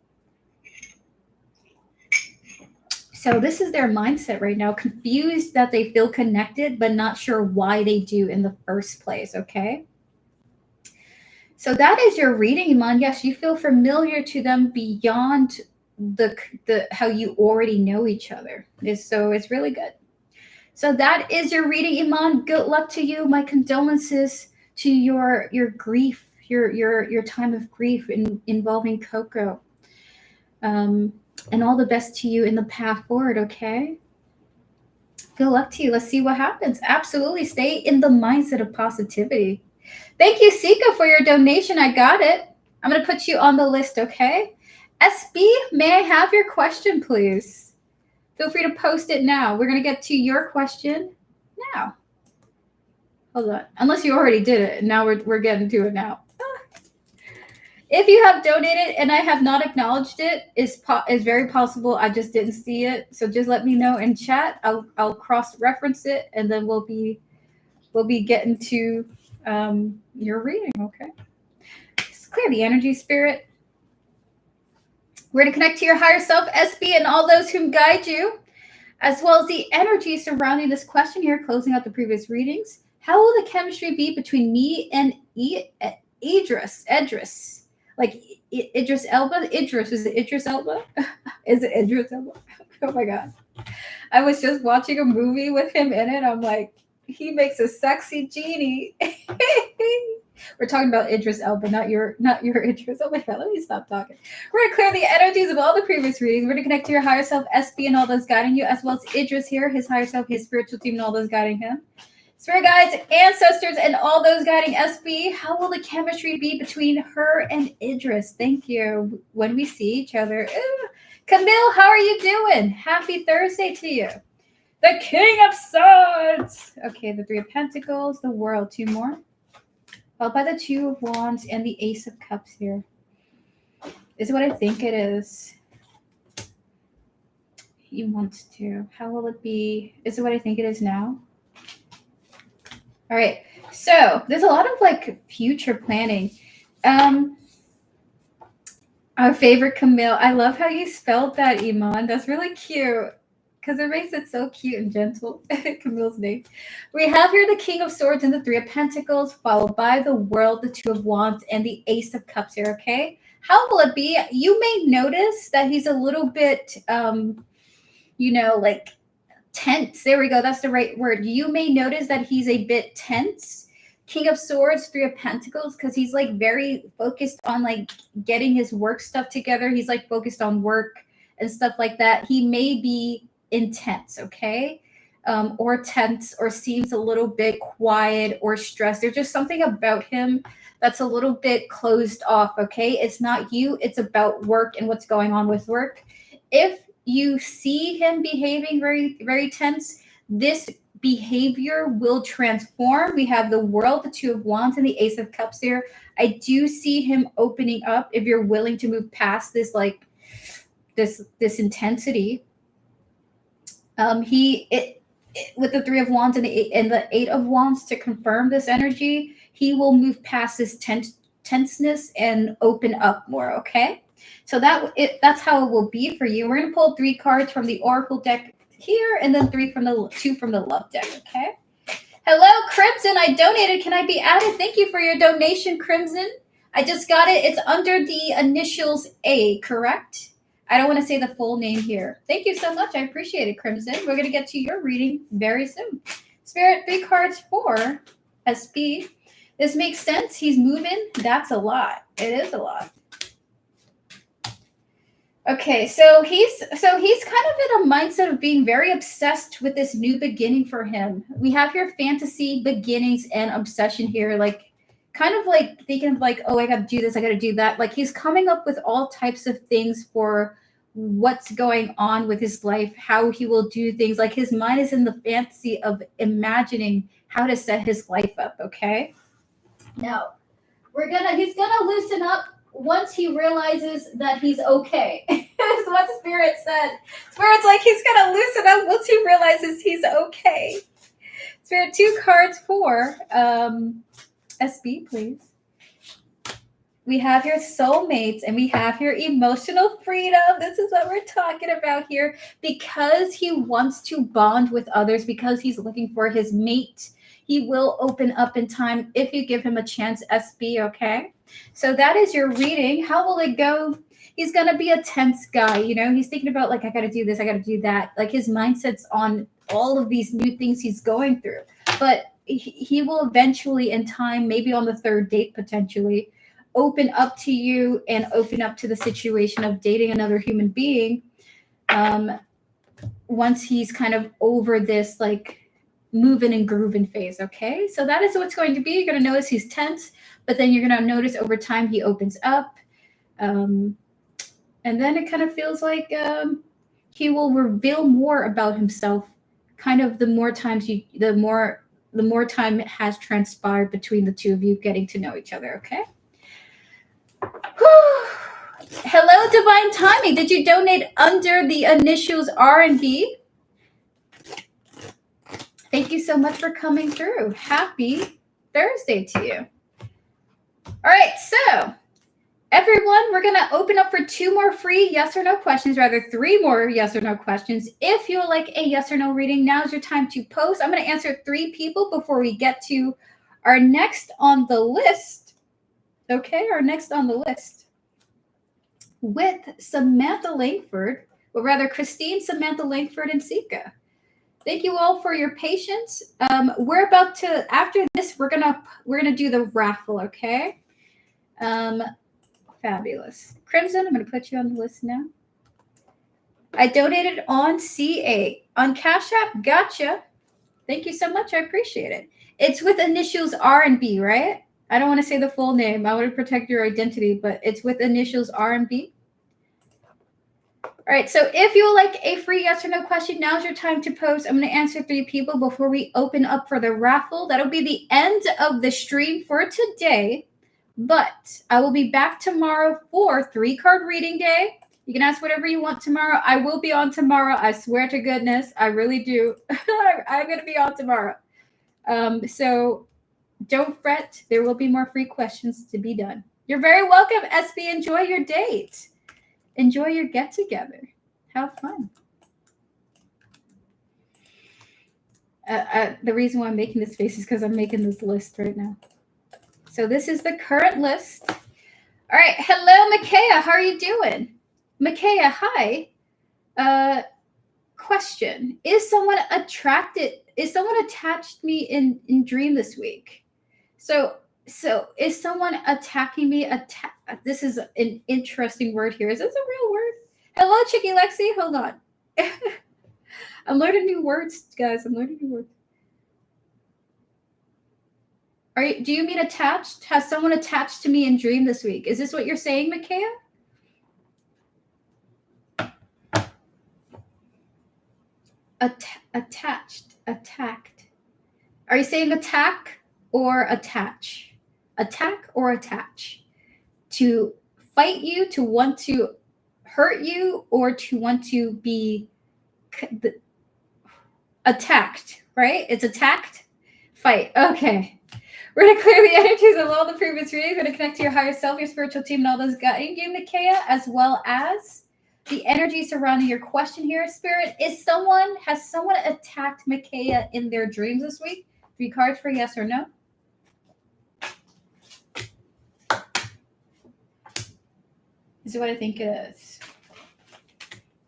[SPEAKER 1] So this is their mindset right now, confused that they feel connected, but not sure why they do in the first place, okay? So that is your reading, Iman. Yes, you feel familiar to them beyond the how you already know each other. So it's really good. So that is your reading, Iman. Good luck to you. My condolences to your grief, your time of grief involving Coco. And all the best to you in the path forward, okay? Good luck to you. Let's see what happens. Absolutely. Stay in the mindset of positivity. Thank you, Sika, for your donation. I got it. I'm going to put you on the list, okay? SB, may I have your question, please? Feel free to post it now. We're going to get to your question now. Hold on. Unless you already did it. Now we're getting to it now. If you have donated and I have not acknowledged it, is very possible I just didn't see it. So just let me know in chat. I'll cross reference it, and then we'll be getting to your reading. Okay. Just clear the energy, spirit. We're going to connect to your higher self, SB, and all those whom guide you, as well as the energy surrounding this question here, closing out the previous readings. How will the chemistry be between me and Idris? Like Idris Elba? Idris, is it Idris Elba? Is it Idris Elba? Oh my God. I was just watching a movie with him in it. I'm like, he makes a sexy genie. We're talking about Idris Elba, not your Idris. Oh my God, let me stop talking. We're gonna clear the energies of all the previous readings. We're gonna connect to your higher self, SB, and all those guiding you, as well as Idris here, his higher self, his spiritual team, and all those guiding him. Spirit guides, ancestors, and all those guiding SB. How will the chemistry be between her and Idris? Thank you. When we see each other. Ooh. Camille, how are you doing? Happy Thursday to you. The King of Swords. Okay, the Three of Pentacles, the World, two more. Followed by the Two of Wands and the Ace of Cups here. Is what I think it is. He wants to. How will it be? Is it what I think it is now? All right. So there's a lot of like future planning. Our favorite Camille. I love how you spelled that, Iman. That's really cute. Because it makes it so cute and gentle. Camille's name. We have here the King of Swords and the Three of Pentacles, followed by the World, the Two of Wands, and the Ace of Cups here, okay? How will it be? You may notice that he's a little bit, like tense. There we go. That's the right word. You may notice that he's a bit tense. King of Swords, Three of Pentacles, because he's like very focused on like getting his work stuff together. He's like focused on work and stuff like that. He may be intense, okay? Or tense, or seems a little bit quiet or stressed. There's just something about him that's a little bit closed off, okay? It's not you, it's about work and what's going on with work. If you see him behaving very, very tense, this behavior will transform. We have the World, the Two of Wands, and the Ace of Cups here. I do see him opening up if you're willing to move past this, like this intensity. With the Three of Wands and the Eight of Wands to confirm this energy, he will move past this tenseness and open up more. Okay, so that's how it will be for you. We're gonna pull 3 cards from the Oracle deck here, and then 2 from the Love deck. Okay. Hello, Crimson. I donated. Can I be added? Thank you for your donation, Crimson. I just got it. It's under the initials A, correct? I don't want to say the full name here. Thank you so much. I appreciate it, Crimson. We're going to get to your reading very soon. Spirit, 3 cards for SB. This makes sense. He's moving. That's a lot. It is a lot. Okay, so he's kind of in a mindset of being very obsessed with this new beginning for him. We have here fantasy, beginnings, and obsession here, like kind of like thinking of like, oh, I got to do this, I got to do that. Like he's coming up with all types of things for what's going on with his life, how he will do things. Like his mind is in the fantasy of imagining how to set his life up. Okay. Now he's gonna loosen up once he realizes that he's okay. That's what Spirit said. Spirit's like he's gonna loosen up once he realizes he's okay. Spirit, 2 cards for SB, please. We have your soulmates and we have your emotional freedom. This is what we're talking about here. Because he wants to bond with others, because he's looking for his mate, he will open up in time if you give him a chance, SB, okay? So that is your reading. How will it go? He's going to be a tense guy, you know? He's thinking about, like, I got to do this, I got to do that. Like, his mindset's on all of these new things he's going through. But he will eventually, in time, maybe on the 3rd date potentially, open up to you and open up to the situation of dating another human being once he's kind of over this, like, moving and grooving phase, okay? So that is what's going to be. You're going to notice he's tense, but then you're going to notice over time he opens up. And then it kind of feels like he will reveal more about himself, kind of the more time has transpired between the two of you getting to know each other, okay? Hello, Divine Timing. Did you donate under the initials R&B? Thank you so much for coming through. Happy Thursday to you. All right, so everyone, we're going to open up for 2 more free yes or no questions, rather 3 more yes or no questions. If you would like a yes or no reading, now's your time to post. I'm going to answer 3 people before we get to our next on the list. Okay, our next on the list with Samantha Langford, or rather Christine, Samantha Langford, and Sika. Thank you all for your patience. We're about to, after this, we're gonna do the raffle, okay? Fabulous. Crimson, I'm gonna put you on the list now. I donated on CA. On Cash App, gotcha. Thank you so much, I appreciate it. It's with initials R and B, right? I don't want to say the full name. I want to protect your identity, but it's with initials R and B. All right, so if you would like a free yes or no question, now's your time to post. I'm going to answer 3 people before we open up for the raffle. That'll be the end of the stream for today, but I will be back tomorrow for 3-card reading day. You can ask whatever you want tomorrow. I will be on tomorrow. I swear to goodness, I really do. I'm going to be on tomorrow. So don't fret. There will be more free questions to be done. You're very welcome, SB. Enjoy your date. Enjoy your get-together. Have fun. The reason why I'm making this face is because I'm making this list right now. So this is the current list. All right. Hello, Micaiah. How are you doing? Micaiah, hi. Question. Is someone attached me in dream this week? So is someone attacking me? This is an interesting word here. Is this a real word? Hello, Chicky Lexi. Hold on. I'm learning new words, guys. I'm learning new words. Do you mean attached? Has someone attached to me in dream this week? Is this what you're saying, Micaiah? Attached. Attacked. Are you saying attack or attach? Attack or attach? To fight you, to want to hurt you, or to want to be attacked, right? It's attacked, fight. Okay. We're going to clear the energies of all the previous readings. We're going to connect to your higher self, your spiritual team, and all those guiding you, Micaiah, as well as the energy surrounding your question here, Spirit. Has someone attacked Micaiah in their dreams this week? 3 cards for yes or no. This is what I think it is.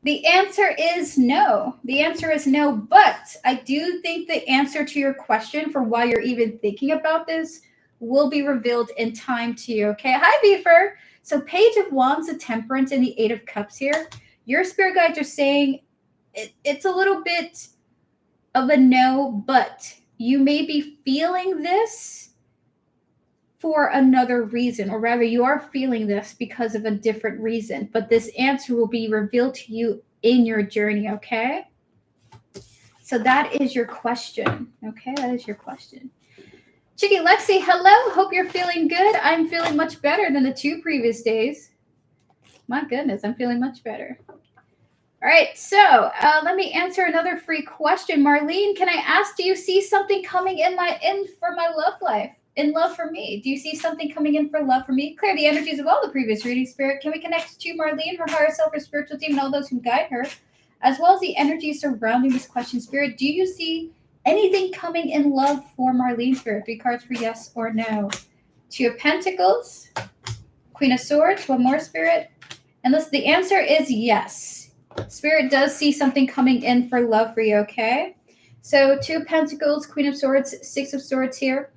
[SPEAKER 1] The answer is no. The answer is no, but I do think the answer to your question for why you're even thinking about this will be revealed in time to you, okay? Hi, Beefer. So Page of Wands, the Temperance, and the 8 of Cups here. Your spirit guides are saying it's a little bit of a no, but you may be feeling this for another reason, or rather you are feeling this because of a different reason, but this answer will be revealed to you in your journey, okay? So that is your question, okay? That is your question. Chicky Lexi, hello. Hope you're feeling good. I'm feeling much better than the 2 previous days. My goodness, I'm feeling much better. All right, so let me answer another free question. Marlene, can I ask, do you see something coming in for my love life? In love for me? Do you see something coming in for love for me? Clear the energies of all the previous readings, Spirit. Can we connect to Marlene, her higher self, her spiritual team, and all those who guide her, as well as the energy surrounding this question, Spirit? Do you see anything coming in love for Marlene, Spirit? 3 cards for yes or no. 2 of Pentacles, Queen of Swords, 1 more, Spirit. And the answer is yes. Spirit does see something coming in for love for you, okay? So 2 of Pentacles, Queen of Swords, 6 of Swords here.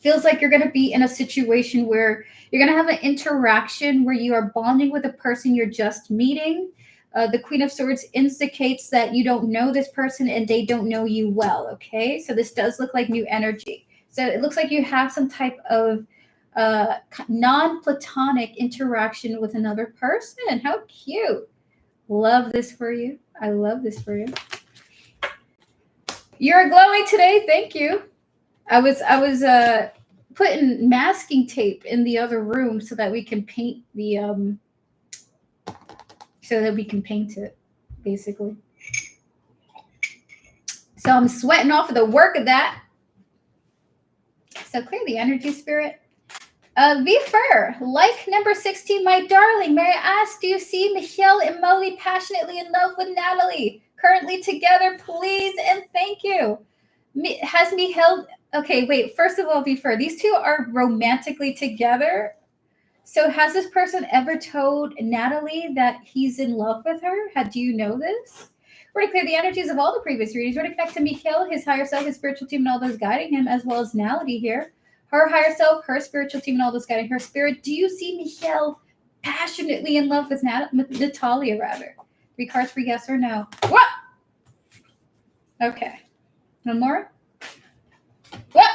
[SPEAKER 1] Feels like you're going to be in a situation where you're going to have an interaction where you are bonding with a person you're just meeting. The Queen of Swords indicates that you don't know this person and they don't know you well, okay? So this does look like new energy. So it looks like you have some type of non-platonic interaction with another person. How cute. Love this for you. I love this for you. You're glowing today. Thank you. I was putting masking tape in the other room so that we can paint the it, basically. So I'm sweating off of the work of that. So clear the energy, spirit. V-Fur, like number 16, my darling, may I ask, do you see Michelle and Molly passionately in love with Natalie? Currently together, please, and thank you. Has Michelle... Okay, wait, first of all, V-Fur, these two are romantically together. So has this person ever told Natalie that he's in love with her? Do you know this? We're going to clear the energies of all the previous readings. We're going to connect to Michelle, his higher self, his spiritual team, and all those guiding him, as well as Natalie here. Her higher self, her spiritual team, and all those guiding her spirit. Do you see Michelle passionately in love with Natalia, rather? 3 cards for yes or no. What? Okay. One more? What?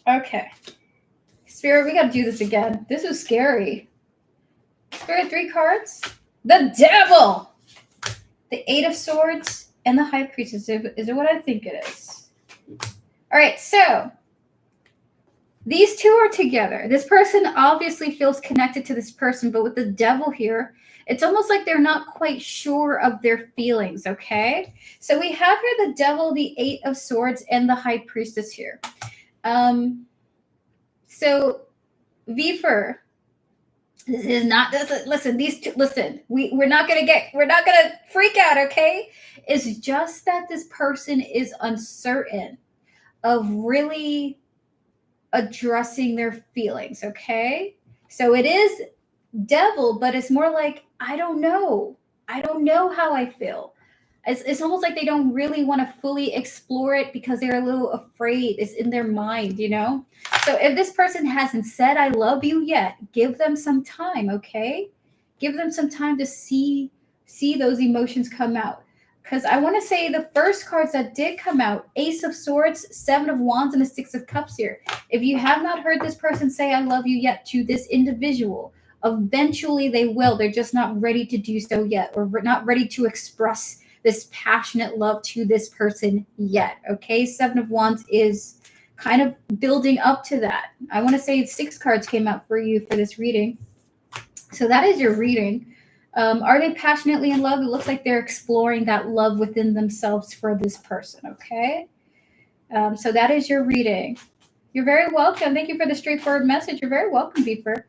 [SPEAKER 1] Okay. Spirit, we got to do this again. This is scary. Spirit, 3 cards. The Devil. The 8 of Swords and the High Priestess. Is it what I think it is? All right, so these two are together. This person obviously feels connected to this person, but with the Devil here, it's almost like they're not quite sure of their feelings, okay? So we have here the Devil, the 8 of Swords, and the High Priestess here. So V-Fur, this is not this. Listen, these two. Listen, we're not gonna freak out, okay? It's just that this person is uncertain of really addressing their feelings, okay? So it is Devil, but it's more like I don't know how I feel. It's almost like they don't really want to fully explore it because they're a little afraid. It's in their mind, you know? So if this person hasn't said I love you yet, give them some time, okay? Give them some time to see those emotions come out. Because I want to say the first cards that did come out, Ace of Swords, 7 of Wands, and a 6 of Cups here. If you have not heard this person say I love you yet to this individual, eventually they will. They're just not ready to do so yet, or not ready to express this passionate love to this person yet, okay? 7 of Wands is kind of building up to that. I want to say 6 cards came out for you for this reading. So that is your reading. Are they passionately in love? It looks like they're exploring that love within themselves for this person, okay? So that is your reading. You're very welcome. Thank you for the straightforward message. You're very welcome, Beeper.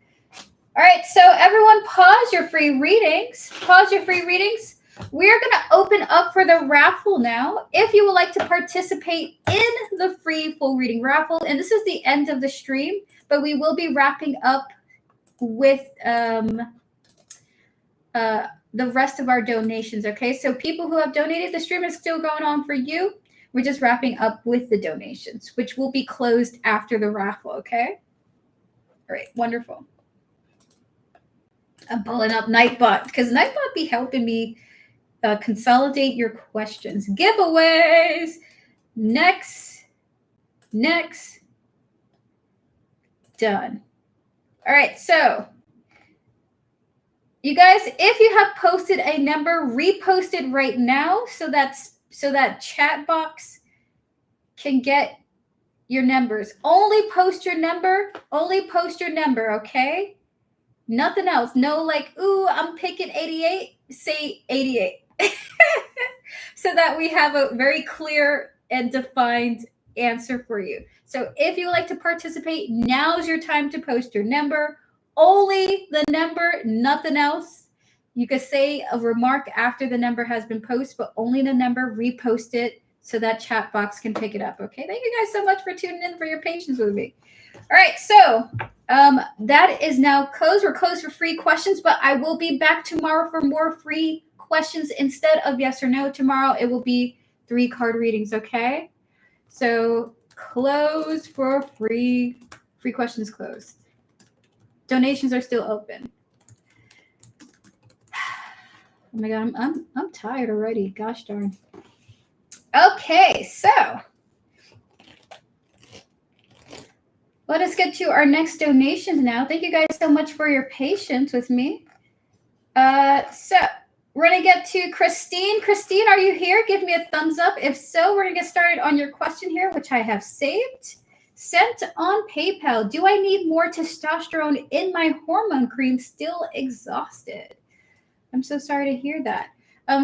[SPEAKER 1] All right, so everyone pause your free readings. Pause your free readings. We're going to open up for the raffle now. If you would like to participate in the free full reading raffle, and this is the end of the stream, but we will be wrapping up with the rest of our donations, okay? So people who have donated, the stream is still going on for you. We're just wrapping up with the donations, which will be closed after the raffle, okay? All right, wonderful. I'm pulling up Nightbot because Nightbot be helping me consolidate your questions. Giveaways. Next. Done. All right, so you guys, if you have posted a number, repost it right now so that chat box can get your numbers. Only post your number, okay? Nothing else. No like, ooh, I'm picking 88. Say 88. So that we have a very clear and defined answer for you. So if you would like to participate, now's your time to post your number. Only the number, nothing else. You could say a remark after the number has been posted, but only the number, repost it so that chat box can pick it up. Okay, thank you guys so much for tuning in, for your patience with me. All right, so that is now closed. We're closed for free questions, but I will be back tomorrow for more free questions. Instead of yes or no tomorrow, it will be 3 card readings, okay? So closed for free questions closed. Donations are still open. Oh my God, I'm tired already. Gosh darn. Okay, so let us get to our next donations now. Thank you guys so much for your patience with me. So we're going to get to Christine. Christine, are you here? Give me a thumbs up. If so, we're going to get started on your question here, which I have saved. Sent on PayPal. Do I need more testosterone in my hormone cream? Still exhausted. I'm so sorry to hear that.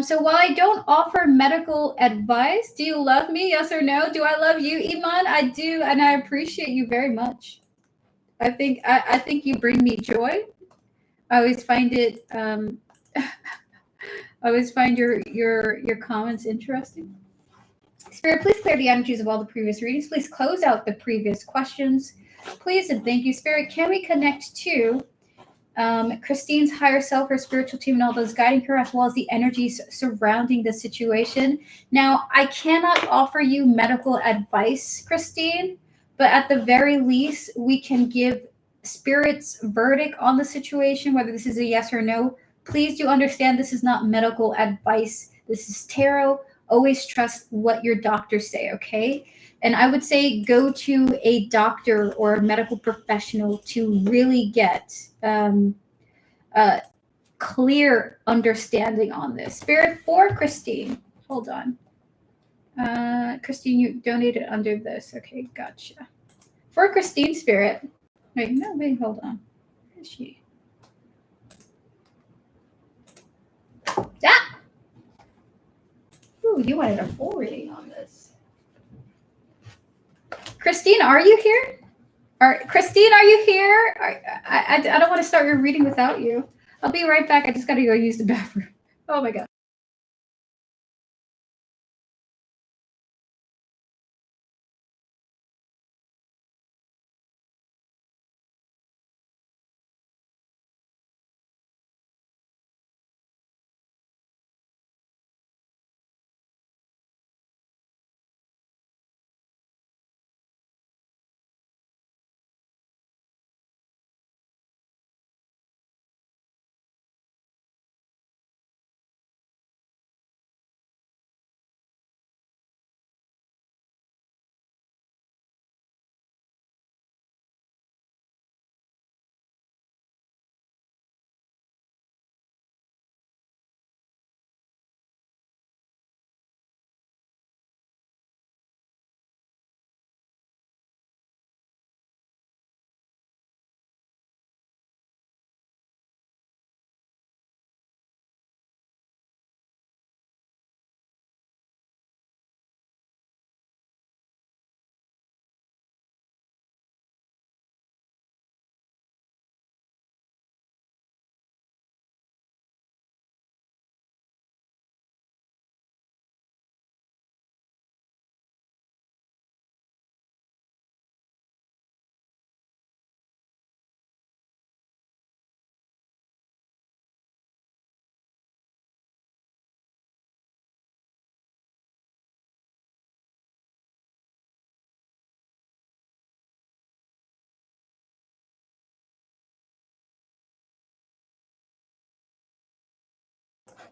[SPEAKER 1] So while I don't offer medical advice, do you love me? Yes or no? Do I love you, Iman? I do, and I appreciate you very much. I think you bring me joy. I always find it. I always find your comments interesting. Spirit, please clear the energies of all the previous readings. Please close out the previous questions. Please and thank you, Spirit. Can we connect to Christine's higher self, her spiritual team, and all those guiding her, as well as the energies surrounding the situation? Now, I cannot offer you medical advice, Christine, but at the very least, we can give Spirit's verdict on the situation, whether this is a yes or no. Please do understand this is not medical advice. This is tarot. Always trust what your doctors say, okay? And I would say go to a doctor or a medical professional to really get a clear understanding on this. Spirit for Christine. Hold on. Christine, you donated under this. Okay, gotcha. For Christine, Spirit. Wait, no, wait, hold on. Where is she? Ah! Ooh, you wanted a full reading on this. Christine, are you here? Christine, are you here? I don't want to start your reading without you. I'll be right back. I just got to go use the bathroom. Oh my God.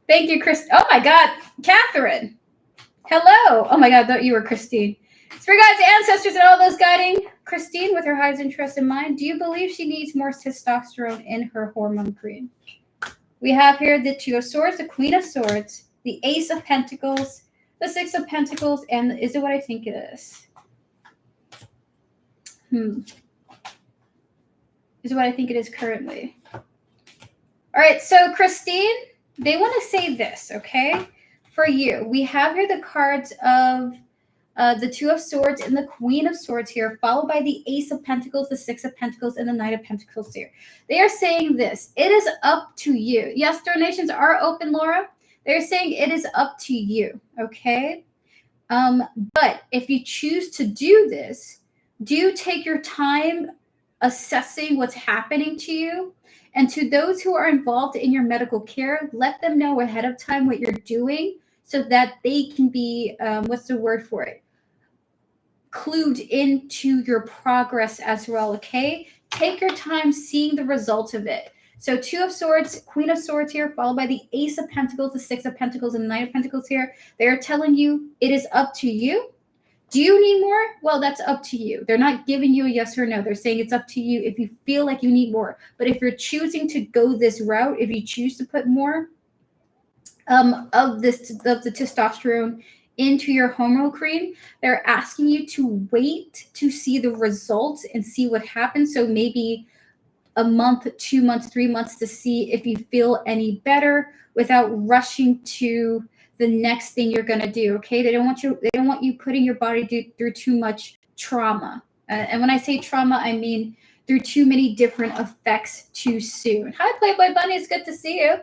[SPEAKER 1] Thank you, Chris. Oh my God, Catherine. Hello. Oh my God, thought you were Christine. Spirit guides, ancestors, and all those guiding Christine with her highest interest in mind. Do you believe she needs more testosterone in her hormone cream? We have here the Two of Swords, the Queen of Swords, the Ace of Pentacles, the Six of Pentacles, and is it what I think it is? Is what I think it is currently. All right, so Christine, they want to say this, okay? For you, we have here the cards of the Two of Swords and the Queen of Swords here, followed by the Ace of Pentacles, the Six of Pentacles, and the Knight of Pentacles here. They are saying this. It is up to you. Yes, donations are open, Laura. They're saying it is up to you, okay? But if you choose to do this, do take your time assessing what's happening to you. And to those who are involved in your medical care, let them know ahead of time what you're doing so that they can be, what's the word for it? Clued into your progress as well, okay? Take your time seeing the result of it. So Two of Swords, Queen of Swords here, followed by the Ace of Pentacles, the Six of Pentacles, and the Knight of Pentacles here. They're telling you it is up to you. Do you need more? Well, that's up to you. They're not giving you a yes or no. They're saying it's up to you if you feel like you need more. But if you're choosing to go this route, if you choose to put more of the testosterone into your hormone cream, they're asking you to wait to see the results and see what happens. So maybe a month, 2 months, 3 months to see if you feel any better without rushing to the next thing you're going to do. Okay, they don't want you putting your body through too much trauma. And when I say trauma, I mean through too many different effects too soon. Hi, Playboy Bunny. It's good to see you.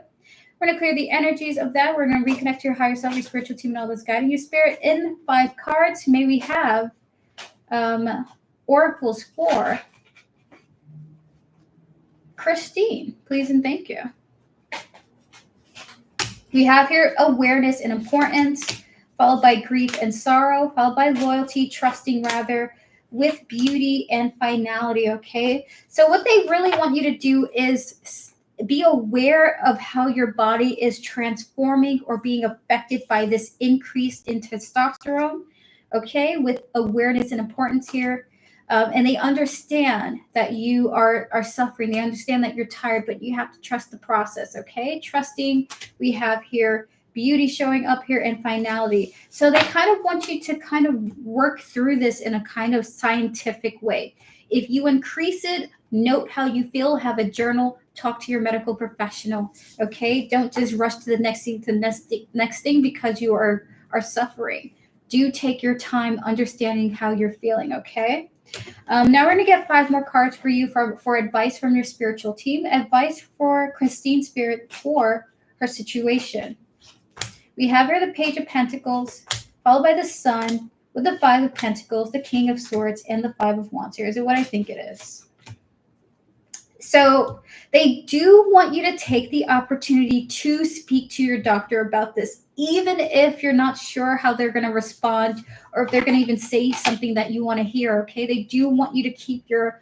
[SPEAKER 1] We're going to clear the energies of that. We're going to reconnect to your higher self, your spiritual team, and all those guiding you. Spirit, in 5 cards, may we have oracles for Christine, please and thank you. We have here awareness and importance, followed by grief and sorrow, followed by loyalty, trusting rather, with beauty and finality, okay? So what they really want you to do is be aware of how your body is transforming or being affected by this increase in testosterone, okay? With awareness and importance here. And they understand that you are suffering. They understand that you're tired, but you have to trust the process, okay? Trusting, we have here beauty showing up here and finality. So they kind of want you to kind of work through this in a kind of scientific way. If you increase it, note how you feel, have a journal, talk to your medical professional, okay? Don't just rush to the next thing because you are suffering. Do take your time understanding how you're feeling, okay? Now we're going to get 5 more cards for you for advice from your spiritual team. Advice for Christine Spirit for her situation. We have here the Page of Pentacles, followed by the Sun, with the 5 of Pentacles, the King of Swords, and the 5 of Wands. Here's what I think it is. So they do want you to take the opportunity to speak to your doctor about this, even if you're not sure how they're going to respond or if they're going to even say something that you want to hear, okay? They do want you to keep your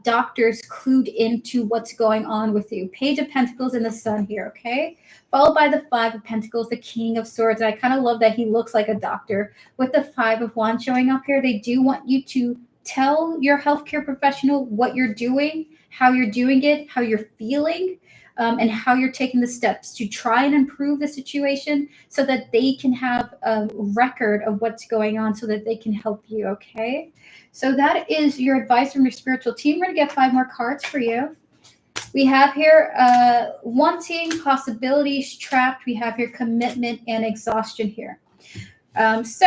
[SPEAKER 1] doctors clued into what's going on with you. Page of Pentacles and the Sun here, okay? Followed by the 5 of Pentacles, the King of Swords. I kind of love that he looks like a doctor. With the 5 of Wands showing up here, they do want you to tell your healthcare professional what you're doing, how you're doing it, how you're feeling, and how you're taking the steps to try and improve the situation so that they can have a record of what's going on so that they can help you, okay? So that is your advice from your spiritual team. We're going to get 5 more cards for you. We have here wanting, possibilities, trapped. We have here commitment and exhaustion here. So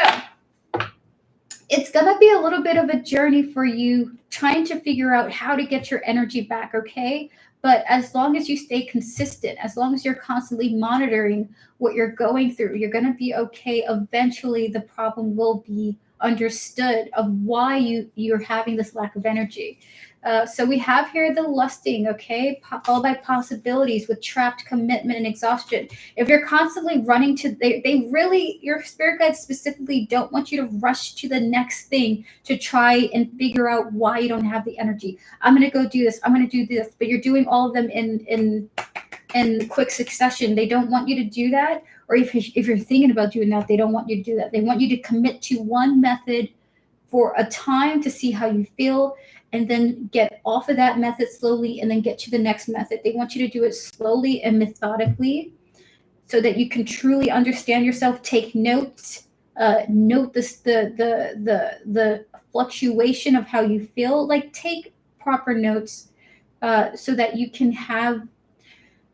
[SPEAKER 1] it's going to be a little bit of a journey for you trying to figure out how to get your energy back, okay? But as long as you stay consistent, as long as you're constantly monitoring what you're going through, you're going to be okay. Eventually, the problem will be understood of why you're having this lack of energy. So we have here the lusting, okay, followed by possibilities with trapped, commitment, and exhaustion. If you're constantly running to, they really, your spirit guides specifically don't want you to rush to the next thing to try and figure out why you don't have the energy. I'm going to go do this. I'm going to do this. But you're doing all of them in quick succession. They don't want you to do that. Or if you're thinking about doing that, they don't want you to do that. They want you to commit to one method for a time to see how you feel, and then get off of that method slowly and then get to the next method. They want you to do it slowly and methodically so that you can truly understand yourself. Take notes, note the fluctuation of how you feel. Like take proper notes so that you can have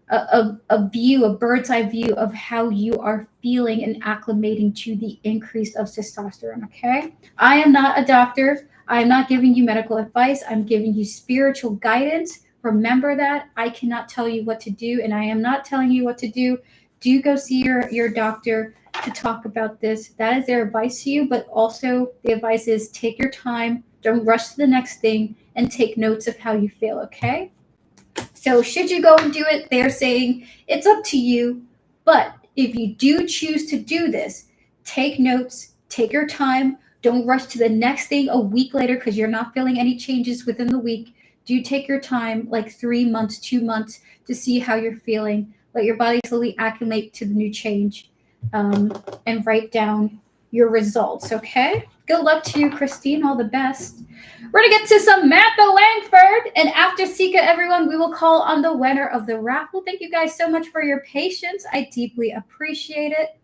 [SPEAKER 1] a view, a bird's eye view of how you are feeling and acclimating to the increase of testosterone, okay? I am not a doctor. I am not giving you medical advice. I'm giving you spiritual guidance. Remember that. I cannot tell you what to do, and I am not telling you what to do. Do go see your doctor to talk about this. That is their advice to you, but also the advice is take your time, don't rush to the next thing, and take notes of how you feel, okay? So should you go and do it, they're saying it's up to you. But if you do choose to do this, take notes, take your time. Don't rush to the next thing a week later because you're not feeling any changes within the week. Do take your time, like 3 months, 2 months, to see how you're feeling. Let your body slowly acclimate to the new change, and write down your results, okay? Good luck to you, Christine. All the best. We're going to get to Samantha Langford. And after Sika, everyone, we will call on the winner of the raffle. Thank you guys so much for your patience. I deeply appreciate it.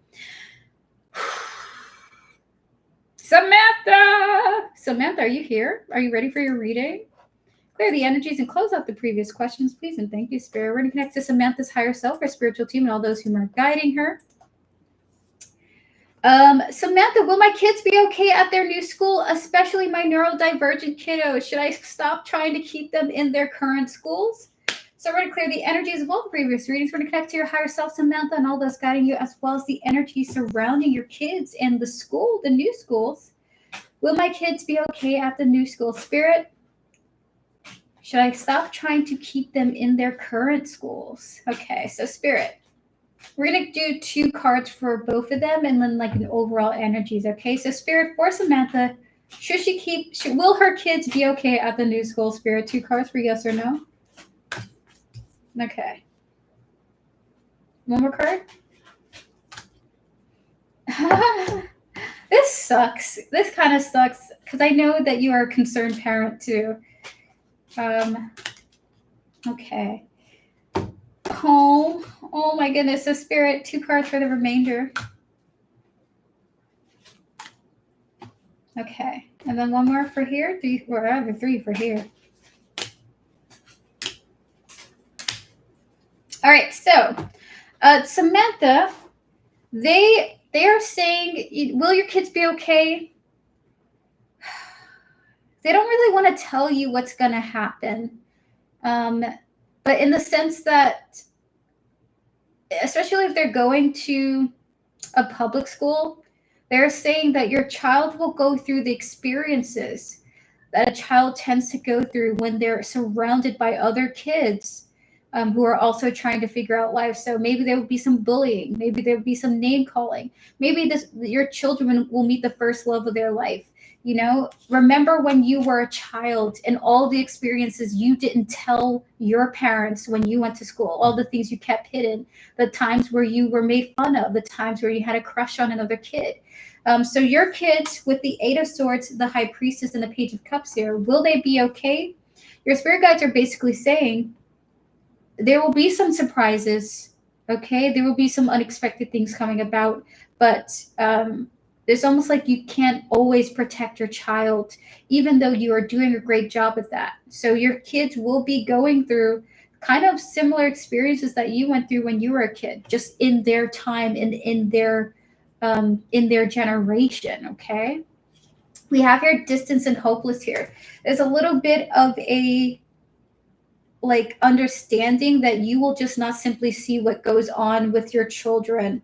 [SPEAKER 1] Samantha! Samantha, are you here? Are you ready for your reading? Clear the energies and close out the previous questions, please, and thank you, Spirit. We're going to connect to Samantha's higher self, her spiritual team, and all those who are guiding her. Samantha, will my kids be okay at their new school, especially my neurodivergent kiddos? Should I stop trying to keep them in their current schools? So we're going to clear the energies of all the previous readings. We're going to connect to your higher self, Samantha, and all those guiding you, as well as the energy surrounding your kids and the school, the new schools. Will my kids be okay at the new school? Spirit, should I stop trying to keep them in their current schools? Okay, so Spirit, we're going to do 2 cards for both of them and then like an overall energies, okay? So Spirit, for Samantha, will her kids be okay at the new school? Spirit, 2 cards for yes or no? Okay. One more card. This sucks. This kind of sucks because I know that you are a concerned parent too. Okay. Oh my goodness. So Spirit, 2 cards for the remainder. Okay. And then one more for here. 3 for here. All right. So Samantha, they are saying, will your kids be okay? They don't really want to tell you what's going to happen. But in the sense that, especially if they're going to a public school, they're saying that your child will go through the experiences that a child tends to go through when they're surrounded by other kids who are also trying to figure out life. So maybe there would be some bullying. Maybe there would be some name calling. Maybe your children will meet the first love of their life. You know, remember when you were a child and all the experiences you didn't tell your parents when you went to school, all the things you kept hidden, the times where you were made fun of, the times where you had a crush on another kid. So your kids with the 8 of Swords, the High Priestess, and the Page of Cups here, will they be okay? Your spirit guides are basically saying there will be some surprises, okay? There will be some unexpected things coming about, but it's almost like you can't always protect your child, even though you are doing a great job at that. So your kids will be going through kind of similar experiences that you went through when you were a kid, just in their time and in their generation, okay? We have your distance and hopeless here. There's a little bit of a like understanding that you will just not simply see what goes on with your children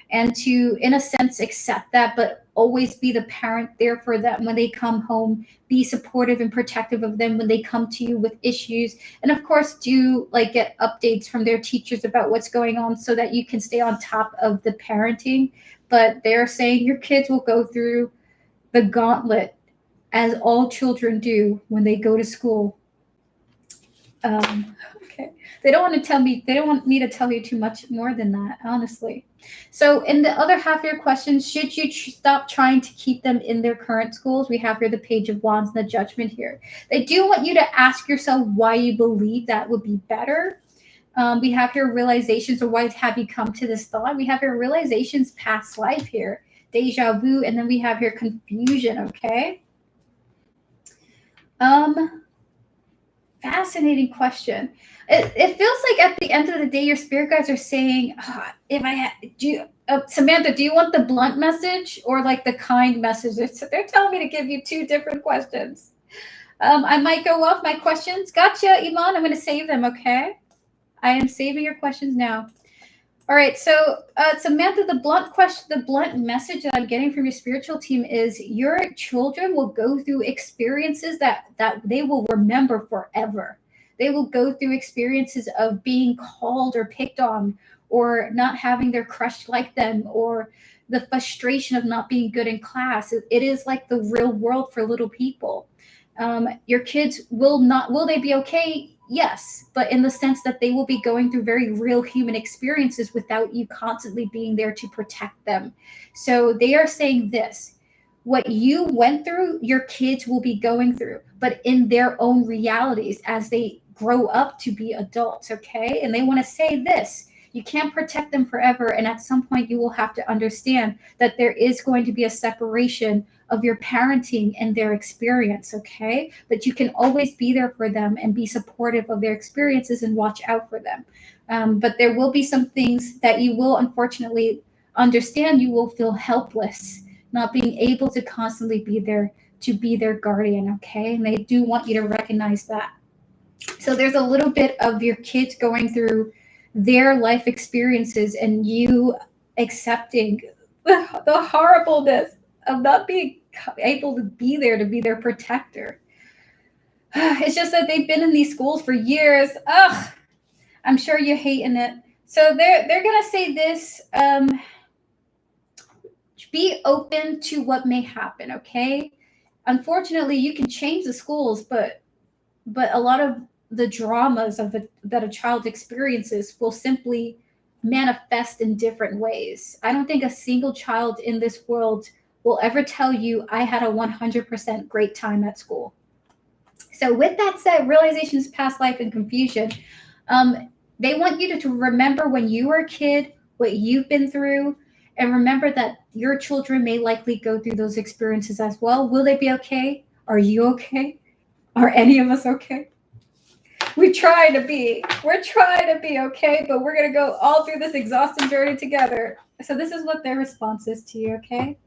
[SPEAKER 1] and to, in a sense, accept that, but always be the parent there for them when they come home, be supportive and protective of them when they come to you with issues. And of course, do like get updates from their teachers about what's going on so that you can stay on top of the parenting. But they're saying your kids will go through the gauntlet as all children do when they go to school. Okay. They don't want me to tell you too much more than that, honestly. So in the other half of your question, should you stop trying to keep them in their current schools? We have here the Page of Wands and the Judgment here. They do want you to ask yourself why you believe that would be better. We have here realizations, or why have you come to this thought? We have here realizations, past life here, deja vu, and then we have here confusion, okay? Fascinating question. It feels like at the end of the day, your spirit guides are saying, Samantha, do you want the blunt message or like the kind message? They're telling me to give you 2 different questions. I might go off my questions. Gotcha, Iman. I'm going to save them, okay? I am saving your questions now. All right, so Samantha, the blunt message that I'm getting from your spiritual team is your children will go through experiences that they will remember forever. They will go through experiences of being called or picked on, or not having their crush like them, or the frustration of not being good in class. It is like the real world for little people. Your kids will they be okay? Yes, but in the sense that they will be going through very real human experiences without you constantly being there to protect them. So they are saying this: what you went through, your kids will be going through, but in their own realities as they grow up to be adults, okay? And they want to say this: you can't protect them forever, and at some point you will have to understand that there is going to be a separation of your parenting and their experience, okay? But you can always be there for them and be supportive of their experiences and watch out for them. But there will be some things that you will unfortunately understand. You will feel helpless, not being able to constantly be there to be their guardian, okay? And they do want you to recognize that. So there's a little bit of your kids going through their life experiences and you accepting the horribleness of not being able to be there to be their protector. It's just that they've been in these schools for years. Ugh, I'm sure you're hating it. So they're gonna say this. Be open to what may happen. Okay. Unfortunately, you can change the schools, but a lot of the dramas that a child experiences will simply manifest in different ways. I don't think a single child in this world will ever tell you, I had a 100% great time at school. So with that said, realizations, past life, and confusion, they want you to remember when you were a kid, what you've been through, and remember that your children may likely go through those experiences as well. Will they be okay? Are you okay? Are any of us okay? We're trying to be okay, but we're going to go all through this exhausting journey together. So this is what their response is to you, okay?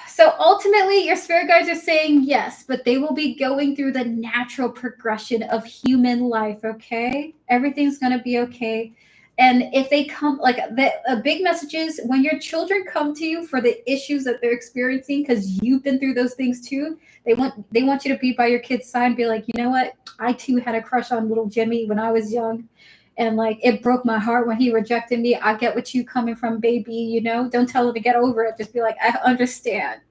[SPEAKER 1] So ultimately, your spirit guides are saying yes, but they will be going through the natural progression of human life, okay? Everything's going to be okay. And if they come, like a big message is when your children come to you for the issues that they're experiencing, because you've been through those things too, they want you to be by your kid's side and be like, you know what? I too had a crush on little Jimmy when I was young. And like, it broke my heart when he rejected me. I get what you coming from, baby. You know, don't tell him to get over it. Just be like, I understand.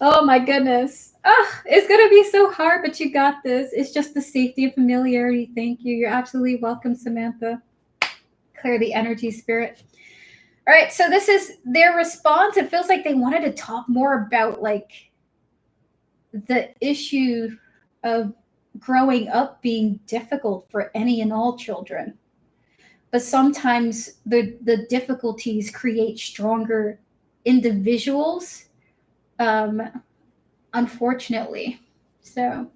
[SPEAKER 1] Oh my goodness. Oh, it's going to be so hard, but you got this. It's just the safety and familiarity. Thank you. You're absolutely welcome, Samantha. Clear the energy, spirit. All right. So this is their response. It feels like they wanted to talk more about like the issue of growing up being difficult for any and all children. But sometimes the difficulties create stronger individuals, unfortunately. So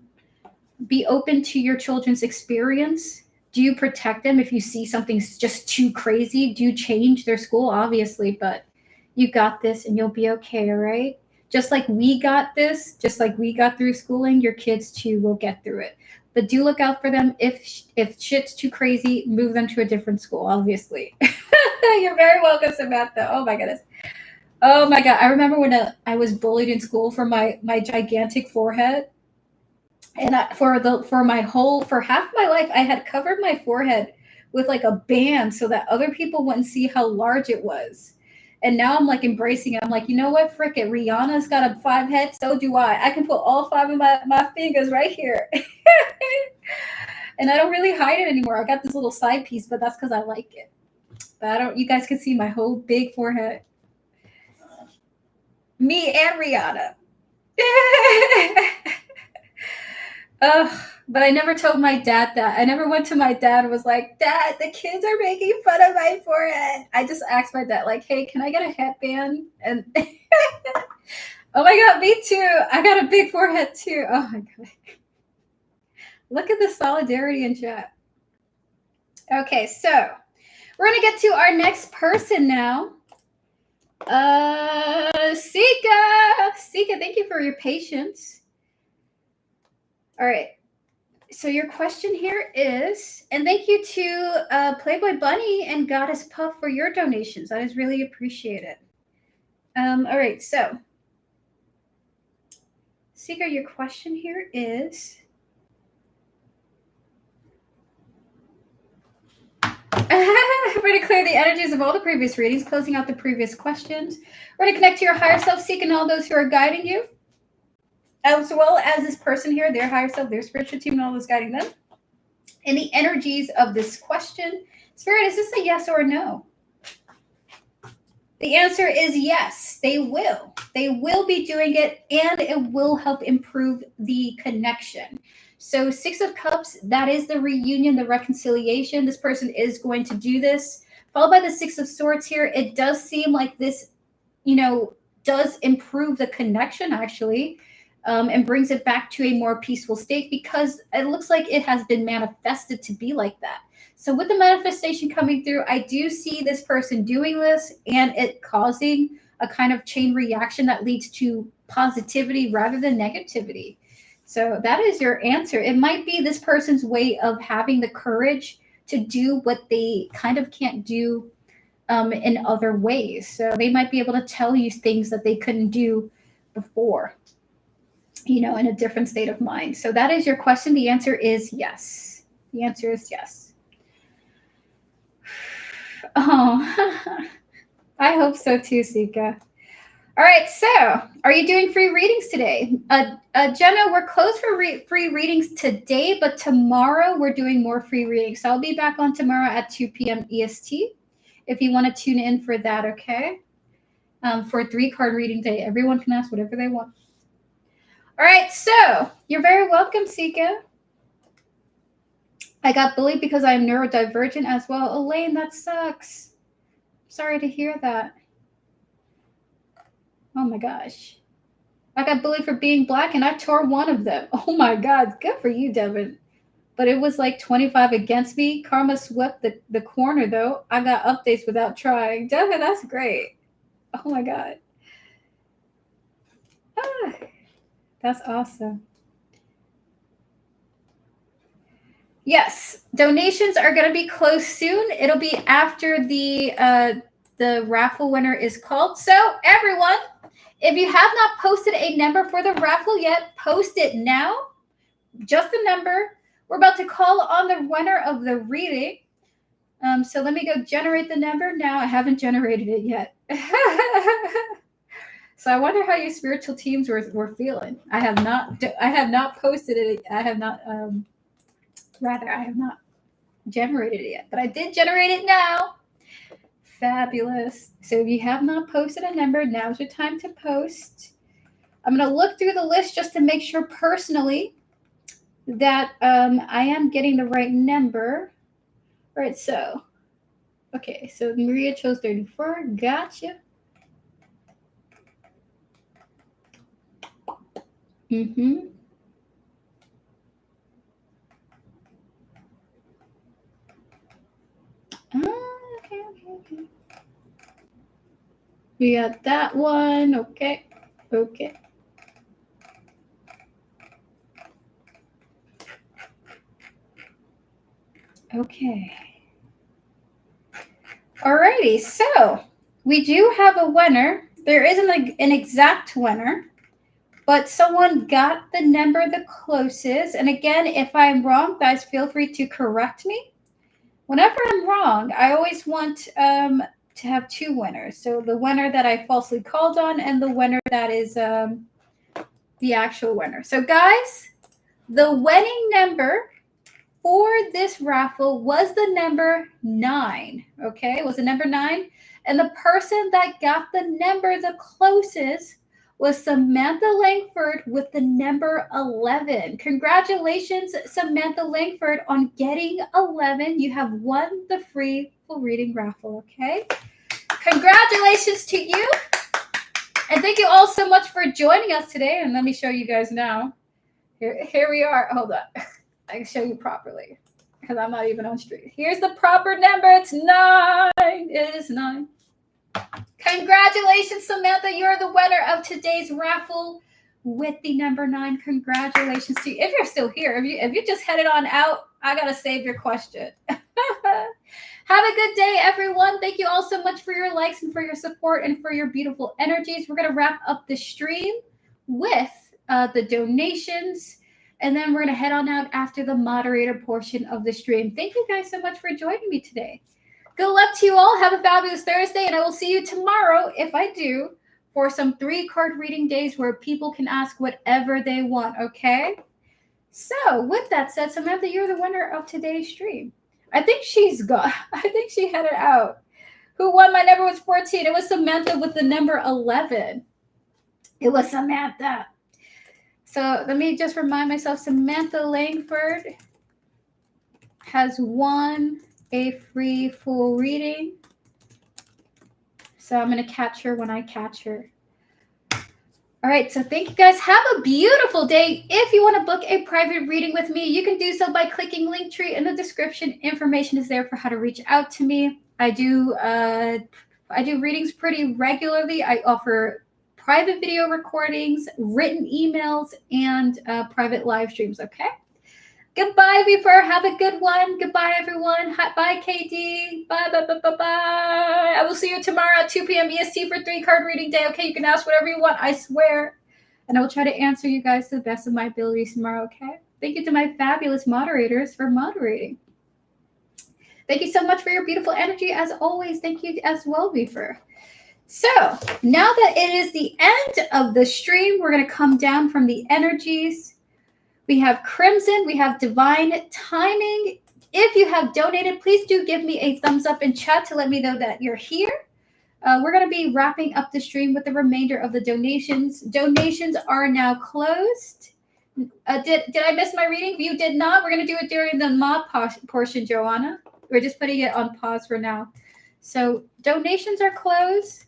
[SPEAKER 1] be open to your children's experience. Do you protect them if you see something's just too crazy? Do you change their school? Obviously, but you got this and you'll be okay, all right? Just like we got this, just like we got through schooling, your kids too will get through it. But do look out for them. If shit's too crazy, move them to a different school, obviously. You're very welcome, Samantha. Oh my goodness. Oh my God. I remember when I was bullied in school for my gigantic forehead. And for half my life, I had covered my forehead with like a band so that other people wouldn't see how large it was. And now I'm like embracing it. I'm like, you know what? Frick it. Rihanna's got a 5 head. So do I. I can put all 5 of my fingers right here. And I don't really hide it anymore. I got this little side piece, but that's because I like it. But you guys can see my whole big forehead. Me and Rihanna. But I never told my dad that. I never went to my dad and was like, Dad, the kids are making fun of my forehead. I just asked my dad, like, hey, can I get a headband? And oh my God, me too. I got a big forehead too. Oh my God. Look at the solidarity in chat. Okay, so we're going to get to our next person now. Sika, thank you for your patience. All right. So your question here is, and thank you to Playboy Bunny and Goddess Puff for your donations. That is really appreciated. All right. So, Sika, your question here is, we're going to clear the energies of all the previous readings, closing out the previous questions. We're going to connect to your higher self, Sika, and all those who are guiding you, as well as this person here, their higher self, their spiritual team, and all those guiding them. And the energies of this question. Spirit, is this a yes or a no? The answer is yes, they will. They will be doing it, and it will help improve the connection. So 6 of Cups, that is the reunion, the reconciliation. This person is going to do this followed by the Six of Swords here. It does seem like this, does improve the connection actually, and brings it back to a more peaceful state because it looks like it has been manifested to be like that. So with the manifestation coming through, I do see this person doing this and it causing a kind of chain reaction that leads to positivity rather than negativity. So that is your answer. It might be this person's way of having the courage to do what they kind of can't do in other ways. So they might be able to tell you things that they couldn't do before, in a different state of mind. So that is your question. The answer is yes. The answer is yes. Oh, I hope so too, Sika. All right, so are you doing free readings today? Jenna, we're closed for free readings today, but tomorrow we're doing more free readings. So I'll be back on tomorrow at 2 p.m. EST if you want to tune in for that, okay? For a 3-card reading day. Everyone can ask whatever they want. All right, so you're very welcome, Sika. I got bullied because I'm neurodivergent as well. Elaine, that sucks. Sorry to hear that. Oh my gosh. I got bullied for being Black and I tore one of them. Oh my God. Good for you, Devin. But it was like 25 against me. Karma swept the corner though. I got updates without trying. Devin, that's great. Oh my God. Ah, that's awesome. Yes, donations are going to be closed soon. It'll be after the raffle winner is called. So everyone, if you have not posted a number for the raffle yet, post it now. Just the number. We're about to call on the winner of the reading. So let me go generate the number now. I haven't generated it yet. So I wonder how your spiritual teams were feeling. I have not posted it. I have not generated it yet, but I did generate it now. Fabulous. So if you have not posted a number, now's your time to post. I'm going to look through the list just to make sure personally that I am getting the right number. All right, so, okay, so Maria chose 34. Gotcha. Mm-hmm. Oh, okay. We got that one. Okay. Alrighty, so we do have a winner. There isn't an exact winner, but someone got the number the closest. And again, if I'm wrong, guys, feel free to correct me. Whenever I'm wrong, I always want to have 2 winners. So the winner that I falsely called on and the winner that is the actual winner. So guys, the winning number for this raffle was the number 9. Okay, it was the number 9. And the person that got the number the closest was Samantha Langford with the number 11. Congratulations, Samantha Langford, on getting 11. You have won the free full reading raffle, okay? Congratulations to you. And thank you all so much for joining us today. And let me show you guys now. Here we are. Hold on. I can show you properly because I'm not even on stream. Here's the proper number. It's 9. It is 9. Congratulations, Samantha. You're the winner of today's raffle with the number 9. Congratulations to you. If you're still here, if you just headed on out, I got to save your question. Have a good day, everyone. Thank you all so much for your likes and for your support and for your beautiful energies. We're going to wrap up the stream with the donations. And then we're going to head on out after the moderator portion of the stream. Thank you guys so much for joining me today. Good luck to you all. Have a fabulous Thursday. And I will see you tomorrow, if I do, for some 3-card reading days where people can ask whatever they want, okay? So with that said, Samantha, you're the winner of today's stream. I think she's gone. I think she headed out. Who won? My number was 14. It was Samantha with the number 11. It was Samantha. So let me just remind myself, Samantha Langford has won a free full reading. So I'm going to catch her when I catch her. All right, so thank you guys. Have a beautiful day. If you want to book a private reading with me, you can do so by clicking Linktree in the description. Information is there for how to reach out to me. I do readings pretty regularly. I offer private video recordings, written emails, and private live streams, okay? Goodbye, Reaper. Have a good one. Goodbye, everyone. Bye, KD. Bye, bye, bye, bye, bye. I will see you tomorrow at 2 p.m. EST for 3-card reading day. Okay, you can ask whatever you want, I swear. And I will try to answer you guys to the best of my abilities tomorrow, okay? Thank you to my fabulous moderators for moderating. Thank you so much for your beautiful energy, as always. Thank you as well, Reaper. So, now that it is the end of the stream, we're going to come down from the energies. We have Crimson, we have Divine Timing. If you have donated, please do give me a thumbs up in chat to let me know that you're here. We're going to be wrapping up the stream with the remainder of the donations. Donations are now closed. Did I miss my reading? If you did not, we're going to do it during the mod portion, Joanna. We're just putting it on pause for now. So donations are closed.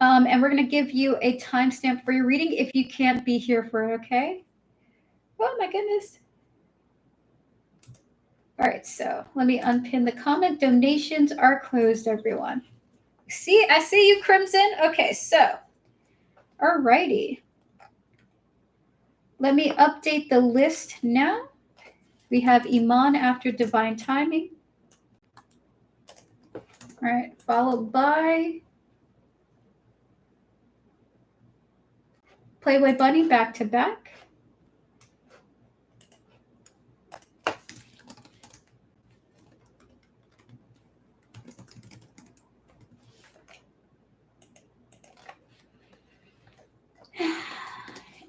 [SPEAKER 1] And we're going to give you a timestamp for your reading if you can't be here for it, okay? Oh, my goodness. All right, so let me unpin the comment. Donations are closed, everyone. I see you, Crimson. Okay, so, all righty. Let me update the list now. We have Iman after Divine Timing. All right, followed by Playboy Bunny back to back.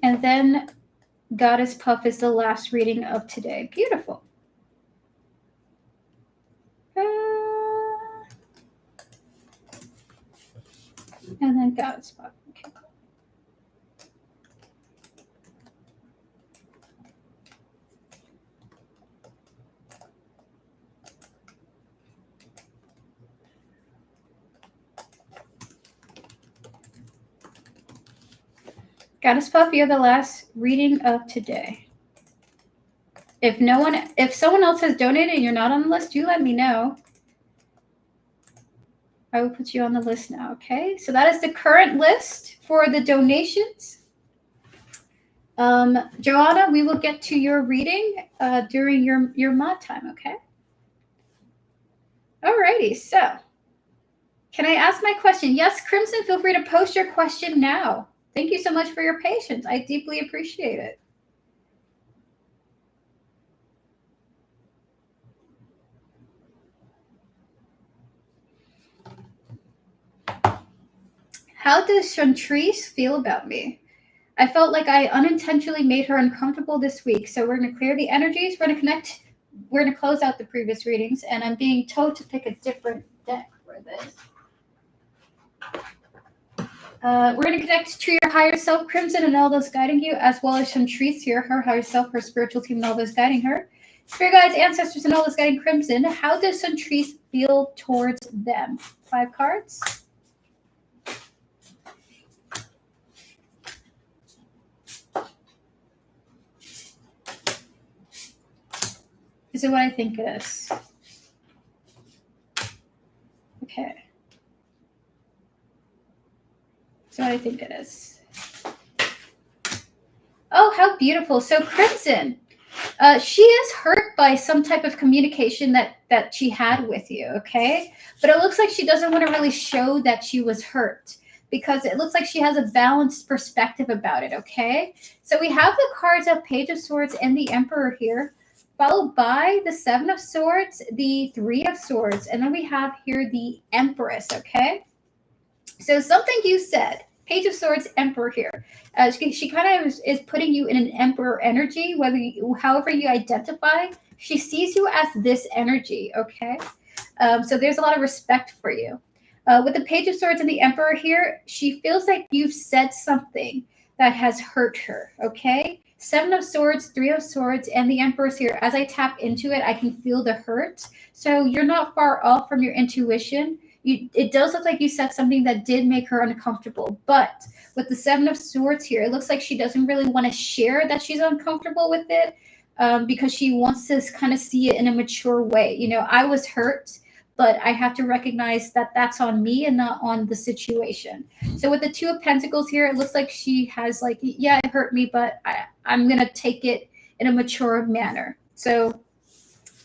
[SPEAKER 1] And then Goddess Puff is the last reading of today. Beautiful. And then Goddess Puff. Okay. Goddess Puff, you're the last reading of today. If someone else has donated and you're not on the list, do let me know. I will put you on the list now, okay? So that is the current list for the donations. Joanna, we will get to your reading during your mod time, okay? Alrighty, so can I ask my question? Yes, Crimson, feel free to post your question now. Thank you so much for your patience. I deeply appreciate it. How does Chantrice feel about me? I felt like I unintentionally made her uncomfortable this week. So we're going to clear the energies. We're going to connect. We're going to close out the previous readings. And I'm being told to pick a different deck for this. We're going to connect to your higher self, Crimson, and all those guiding you, as well as Chantrice here, her higher self, her spiritual team, and all those guiding her. Spirit guides, ancestors, and all those guiding Crimson. How does Chantrice feel towards them? 5 cards. Is it what I think it is? Okay. Is what I think it is. Oh, how beautiful. So Crimson, she is hurt by some type of communication that she had with you, okay? But it looks like she doesn't want to really show that she was hurt because it looks like she has a balanced perspective about it, okay? So we have the cards of Page of Swords and the Emperor here, followed by the 7 of Swords, the 3 of Swords, and then we have here the Empress, okay? So something you said, Page of Swords, Emperor here. She kind of is putting you in an Emperor energy, however you identify. She sees you as this energy, okay? So there's a lot of respect for you. With the Page of Swords and the Emperor here, she feels like you've said something that has hurt her, okay? Seven of Swords, Three of Swords, and the Empress here. As I tap into it, I can feel the hurt. So you're not far off from your intuition. It does look like you said something that did make her uncomfortable. But with the Seven of Swords here, it looks like she doesn't really want to share that she's uncomfortable with it, because she wants to kind of see it in a mature way. I was hurt, but I have to recognize that that's on me and not on the situation. So with the Two of Pentacles here, it looks like she has like, yeah, it hurt me, but I'm going to take it in a mature manner. So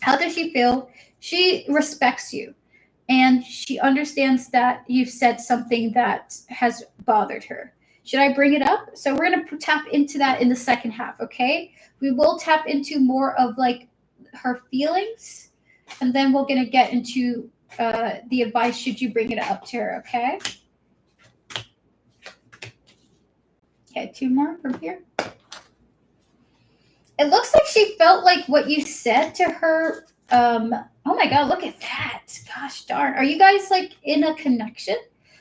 [SPEAKER 1] how does she feel? She respects you, and she understands that you've said something that has bothered her. Should I bring it up? So we're going to tap into that in the second half, okay? We will tap into more of like her feelings, and then we're going to get into the advice should you bring it up to her, okay? Okay, two more from here. It looks like she felt like what you said to her. Oh my God, look at that. Gosh darn. Are you guys like in a connection?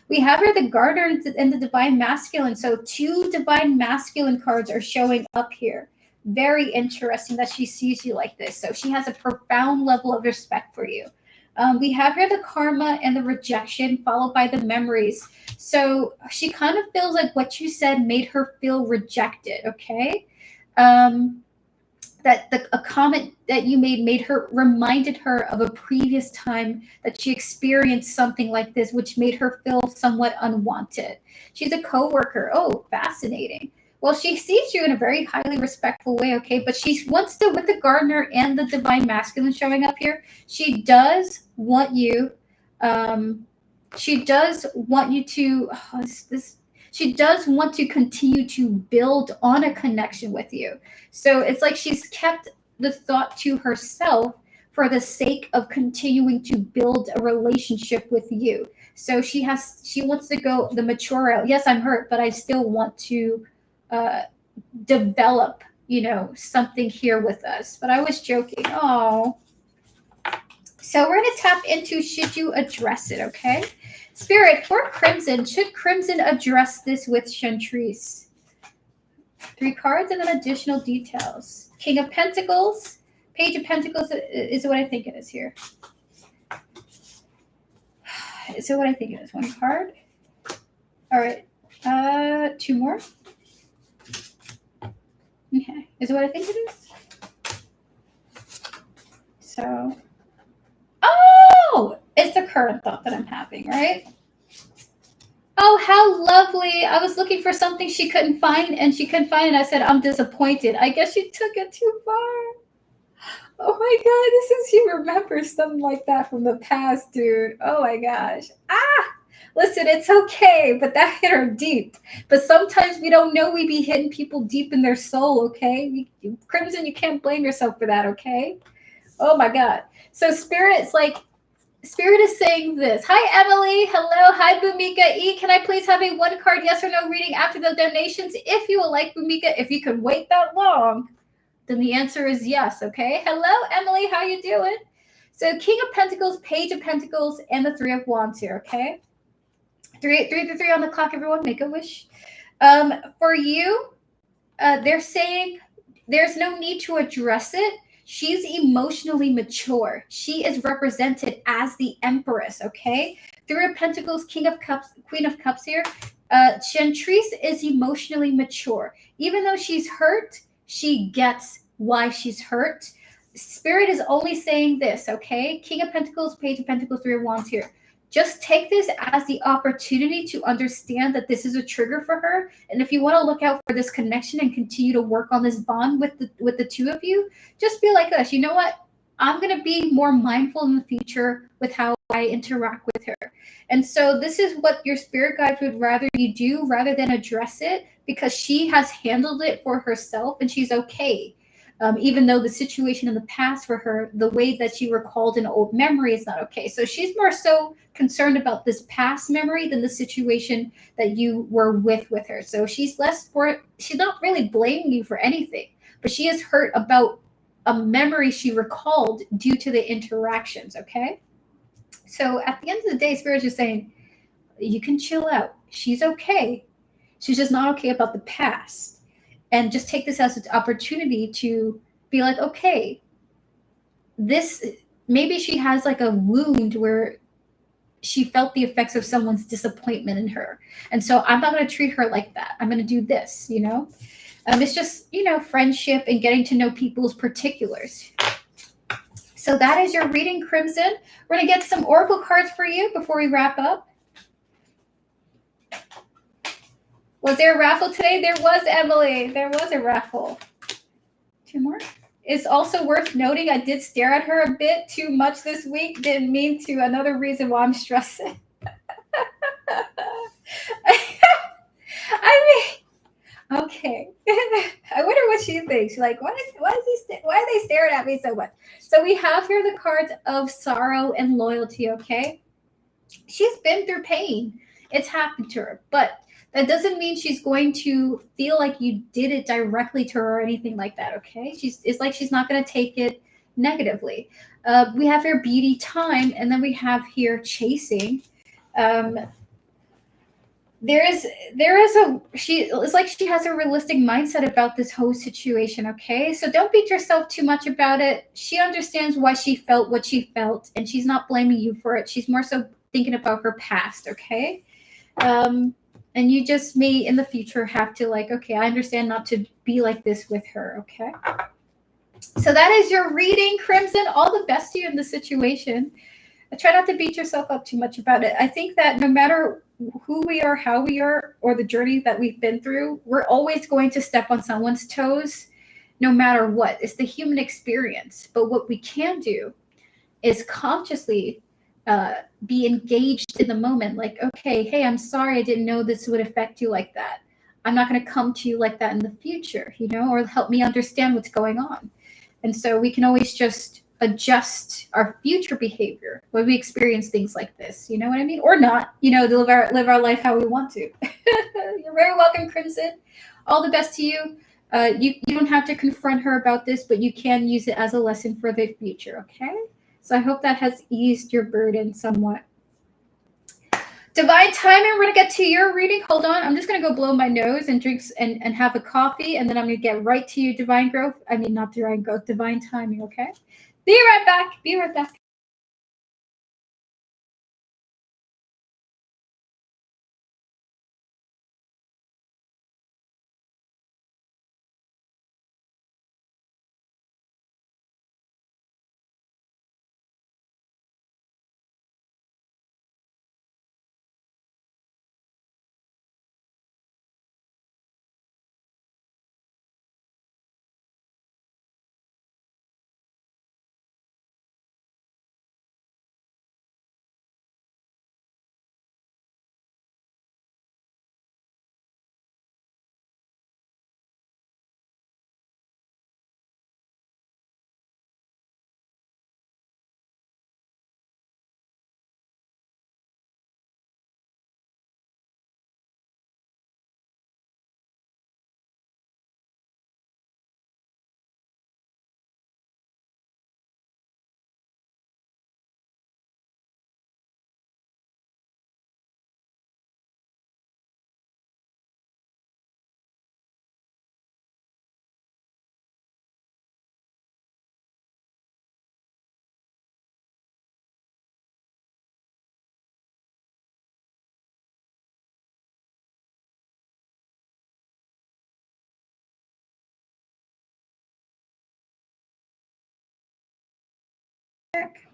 [SPEAKER 1] We have her the Gardener and the Divine Masculine. So two Divine Masculine cards are showing up here. Very interesting that she sees you like this. So she has a profound level of respect for you. We have here the Karma and the Rejection, followed by the Memories. So she kind of feels like what you said made her feel rejected, okay? That a comment that you made her, reminded her of a previous time that she experienced something like this, which made her feel somewhat unwanted. She's a coworker. Oh, fascinating. Well, she sees you in a very highly respectful way, okay? But she wants to, with the Gardener and the Divine Masculine showing up here, she does want you. She does want you to. She does want to continue to build on a connection with you. So it's like she's kept the thought to herself for the sake of continuing to build a relationship with you. So she wants to go the mature route. Yes, I'm hurt, but I still want to develop, something here with us. But I was joking. Oh. So we're going to tap into should you address it, okay? Spirit, for Crimson, should Crimson address this with Chantrice? 3 cards and then additional details. King of Pentacles, Page of Pentacles is what I think it is here. Is it what I think it is? 1 card. All right. 2 more. Okay. Is it what I think it is? So, oh, it's the current thought that I'm having, right? Oh, how lovely. I was looking for something she couldn't find, and she couldn't find it. I said, I'm disappointed. I guess she took it too far. Oh my God, this is, she remembers something like that from the past, dude. Oh my gosh. Listen, it's okay, but that hit her deep. But sometimes we don't know we be hitting people deep in their soul, okay? Crimson, you can't blame yourself for that, okay? Oh my God. So Spirit is saying this. Hi, Emily. Hello. Hi, Bumika E. Can I please have a 1 card yes or no reading after the donations? If you would like, Bumika, if you can wait that long, then the answer is yes, okay? Hello, Emily. How you doing? So King of Pentacles, Page of Pentacles, and the 3 of Wands here, okay? 3 on the clock, everyone. Make a wish. For you, they're saying there's no need to address it. She's emotionally mature. She is represented as the Empress, okay? 3 of Pentacles, King of Cups, Queen of Cups here. Chantrice is emotionally mature. Even though she's hurt, she gets why she's hurt. Spirit is only saying this, okay? King of Pentacles, Page of Pentacles, 3 of Wands here. Just take this as the opportunity to understand that this is a trigger for her. And if you want to look out for this connection and continue to work on this bond with the 2 of you, just be like this. You know what? I'm going to be more mindful in the future with how I interact with her. And so this is what your spirit guides would rather you do rather than address it, because she has handled it for herself and she's okay. Even though the situation in the past for her, the way that she recalled an old memory is not okay. So she's more so concerned about this past memory than the situation that you were with her. So she's not really blaming you for anything, but she is hurt about a memory she recalled due to the interactions, okay? So at the end of the day, Spirit's just saying, you can chill out. She's okay. She's just not okay about the past. and just take this as an opportunity to be like, okay, this, maybe she has like a wound where she felt the effects of someone's disappointment in her. And so I'm not going to treat her like that. I'm going to do this, you know? It's just, you know, friendship and getting to know people's particulars. So that is your reading, Crimson. We're going to get some oracle cards for you before we wrap up. Was there a raffle today? There was, Emily. There was a raffle. 2 more. It's also worth noting I did stare at her a bit too much this week. Didn't mean to. Another reason why I'm stressing. I mean, okay. I wonder what she thinks. She's like, why are they staring at me so much? So we have here the cards of sorrow and loyalty, okay? She's been through pain. It's happened to her, but that doesn't mean she's going to feel like you did it directly to her or anything like that, okay? It's like she's not going to take it negatively. We have here beauty time, and then we have here chasing. It's like she has a realistic mindset about this whole situation, okay? So don't beat yourself too much about it. She understands why she felt what she felt, and she's not blaming you for it. She's more so thinking about her past, okay? And you just may in the future have to like, okay, I understand not to be like this with her, okay? So that is your reading, Crimson. All the best to you in the situation. Try not to beat yourself up too much about it. I think that no matter who we are, how we are, or the journey that we've been through, we're always going to step on someone's toes, no matter what. It's the human experience. But what we can do is consciously be engaged in the moment. Like, okay, hey, I'm sorry, I didn't know this would affect you like that. I'm not going to come to you like that in the future, you know, or help me understand what's going on. And so we can always just adjust our future behavior when we experience things like this, you know what I mean? Or not, you know, to live our life how we want to. You're very welcome, Crimson. All the best to you. You don't have to confront her about this, but you can use it as a lesson for the future, okay? So I hope that has eased your burden somewhat. Divine timing, we're going to get to your reading. Hold on. I'm just going to go blow my nose and drink and have a coffee, and then I'm going to get right to you, divine growth. I mean, not divine growth, divine timing, okay? Be right back. Be right back.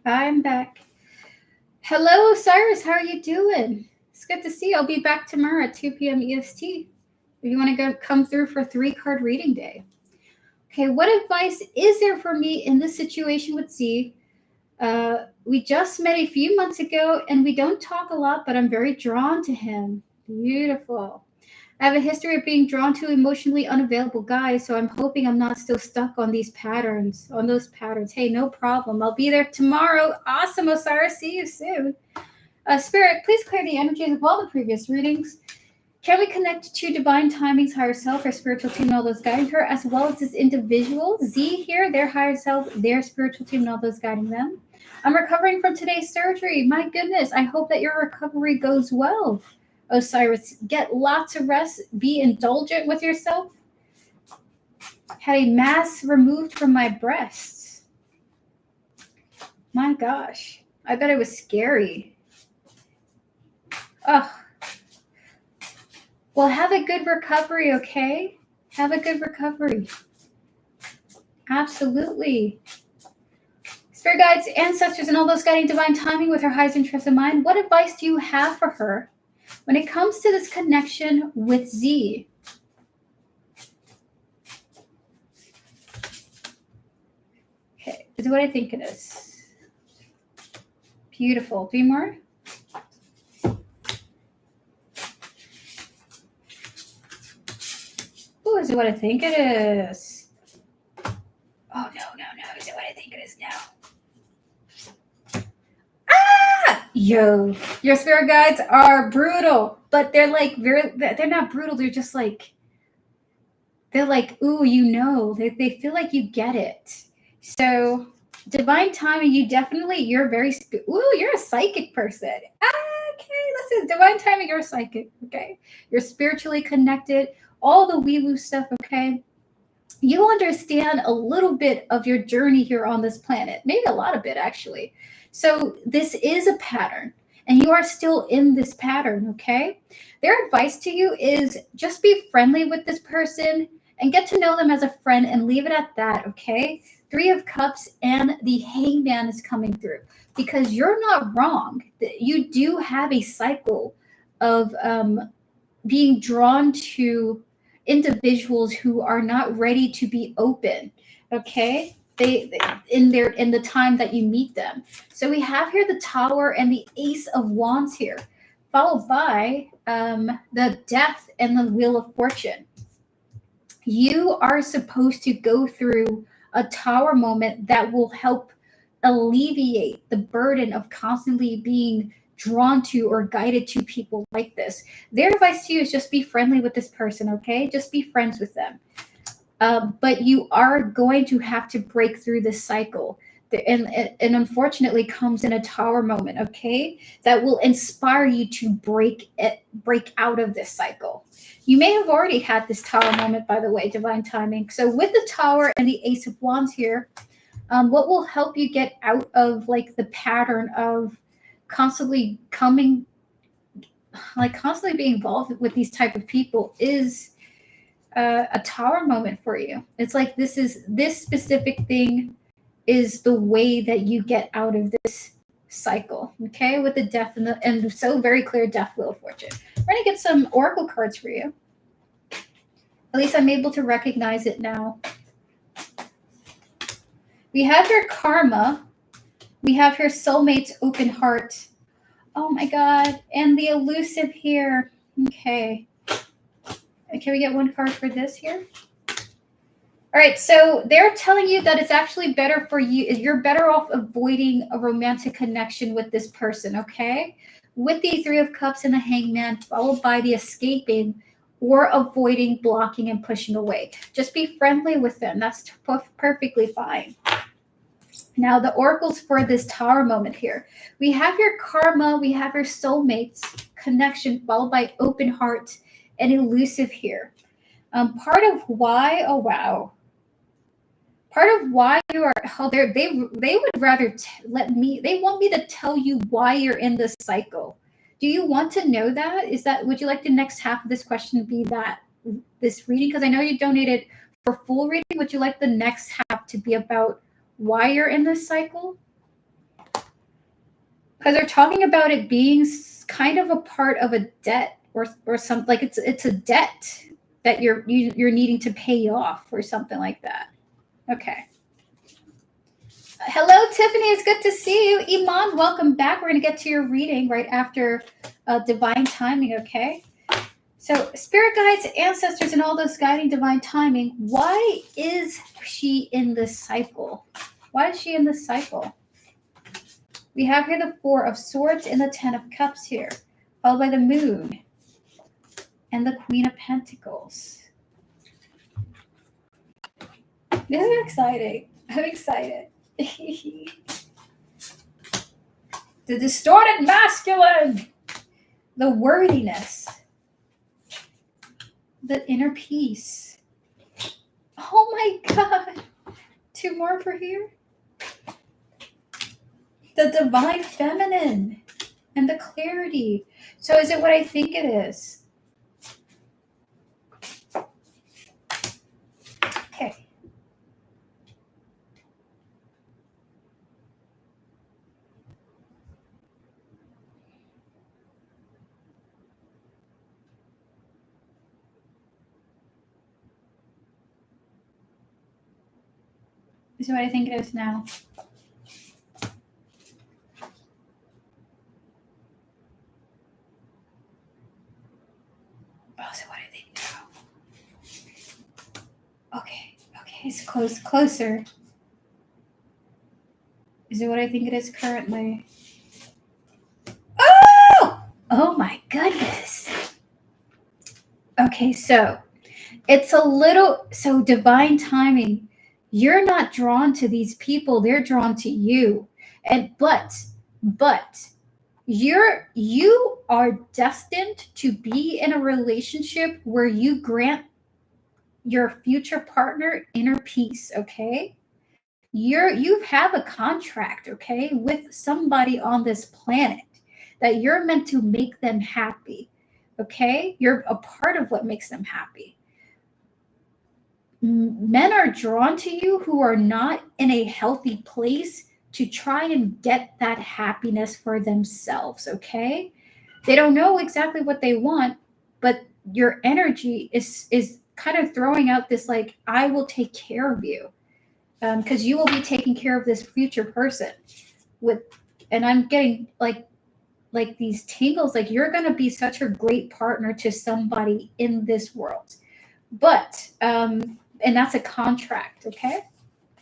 [SPEAKER 1] I'm back. Hello, Cyrus. How are you doing? It's good to see you. I'll be back tomorrow at 2 p.m. EST. If you want to come through for 3-card reading day. Okay, what advice is there for me in this situation with Z? We just met a few months ago, and we don't talk a lot, but I'm very drawn to him. Beautiful. I have a history of being drawn to emotionally unavailable guys, so I'm hoping I'm not still stuck on those patterns. Hey, no problem. I'll be there tomorrow. Awesome, Osiris. See you soon. Spirit, please clear the energies of all the previous readings. Can we connect to divine timing's higher self, her spiritual team, and all those guiding her, as well as this individual, Z here, their higher self, their spiritual team, and all those guiding them? I'm recovering from today's surgery. My goodness, I hope that your recovery goes well. Osiris, get lots of rest. Be indulgent with yourself. Had a mass removed from my breasts. My gosh. I bet it was scary. Ugh. Well, have a good recovery, okay? Have a good recovery. Absolutely. Spirit guides, ancestors, and all those guiding divine timing with her highest interest in mind, what advice do you have for her when it comes to this connection with Z? Okay, is what I think it is. Beautiful. 3 more. Oh, is it what I think it is? Oh, no. Is it what I think it is now? Ah! Yo, your spirit guides are brutal, but they're like, they're not brutal. They're just like, they're like, ooh, you know, they feel like you get it. So divine timing, you're very, you're a psychic person. Okay, listen, divine timing, you're a psychic, okay? You're spiritually connected, all the wee-woo stuff, okay? You understand a little bit of your journey here on this planet, maybe a lot of it, actually. So this is a pattern, and you are still in this pattern, okay? Their advice to you is just be friendly with this person and get to know them as a friend and leave it at that, okay? 3 of Cups and the Hangman is coming through because you're not wrong. You do have a cycle of being drawn to individuals who are not ready to be open, okay? They in the time that you meet them. So we have here the Tower and the Ace of Wands here, followed by the Death and the Wheel of Fortune. You are supposed to go through a Tower moment that will help alleviate the burden of constantly being drawn to or guided to people like this. Their advice to you is just be friendly with this person, okay? Just be friends with them. But you are going to have to break through this cycle. And unfortunately comes in a Tower moment, okay? That will inspire you to break out of this cycle. You may have already had this Tower moment, by the way, divine timing. So with the Tower and the Ace of Wands here, what will help you get out of like the pattern of constantly being involved with these type of people is a Tower moment for you. It's like this specific thing is the way that you get out of this cycle, okay? With the Death and so very clear Death, Wheel of Fortune. We're gonna get some oracle cards for you. At least I'm able to recognize it now. We have your Karma. We have your Soulmate's Open Heart. Oh my God. And the Elusive here. Okay. Can we get one card for this here? All right. So they're telling you that it's actually better for you. You're better off avoiding a romantic connection with this person, okay? With the 3 of Cups and the Hangman, followed by the escaping or avoiding, blocking, and pushing away. Just be friendly with them. That's perfectly fine. Now, the oracles for this Tower moment here. We have your Karma, we have your Soulmates connection, followed by Open Heart and Elusive here. Part of why, oh wow. Part of why you are, they would rather they want me to tell you why you're in this cycle. Do you want to know that? Would you like the next half of this question to be this reading? Because I know you donated for full reading. Would you like the next half to be about why you're in this cycle? Because they're talking about it being kind of a part of a debt or something, like it's a debt that you're needing to pay off or something like that. Okay. Hello, Tiffany. It's good to see you. Iman, welcome back. We're going to get to your reading right after divine timing, okay? So, spirit guides, ancestors, and all those guiding divine timing, why is she in this cycle? Why is she in this cycle? We have here the 4 of Swords and the 10 of Cups here, followed by the Moon and the Queen of Pentacles. This is exciting. I'm excited. The distorted masculine, the worthiness, the inner peace. Oh my God. 2 more for here. The divine feminine and the clarity. So is it what I think it is? Okay. Is it what I think it is now? Oh, is it what I think now? Okay, it's closer. Is it what I think it is currently? Oh my goodness. Okay, so it's a little, so divine timing. You're not drawn to these people, they're drawn to you. And but you are destined to be in a relationship where you grant your future partner inner peace, okay? You have a contract, okay, with somebody on this planet that you're meant to make them happy, okay? You're a part of what makes them happy. Men are drawn to you who are not in a healthy place to try and get that happiness for themselves, okay? They don't know exactly what they want, but your energy is kind of throwing out this like, I will take care of you, because you will be taking care of this future person with, and I'm getting like these tingles, like you're going to be such a great partner to somebody in this world. But and that's a contract, okay?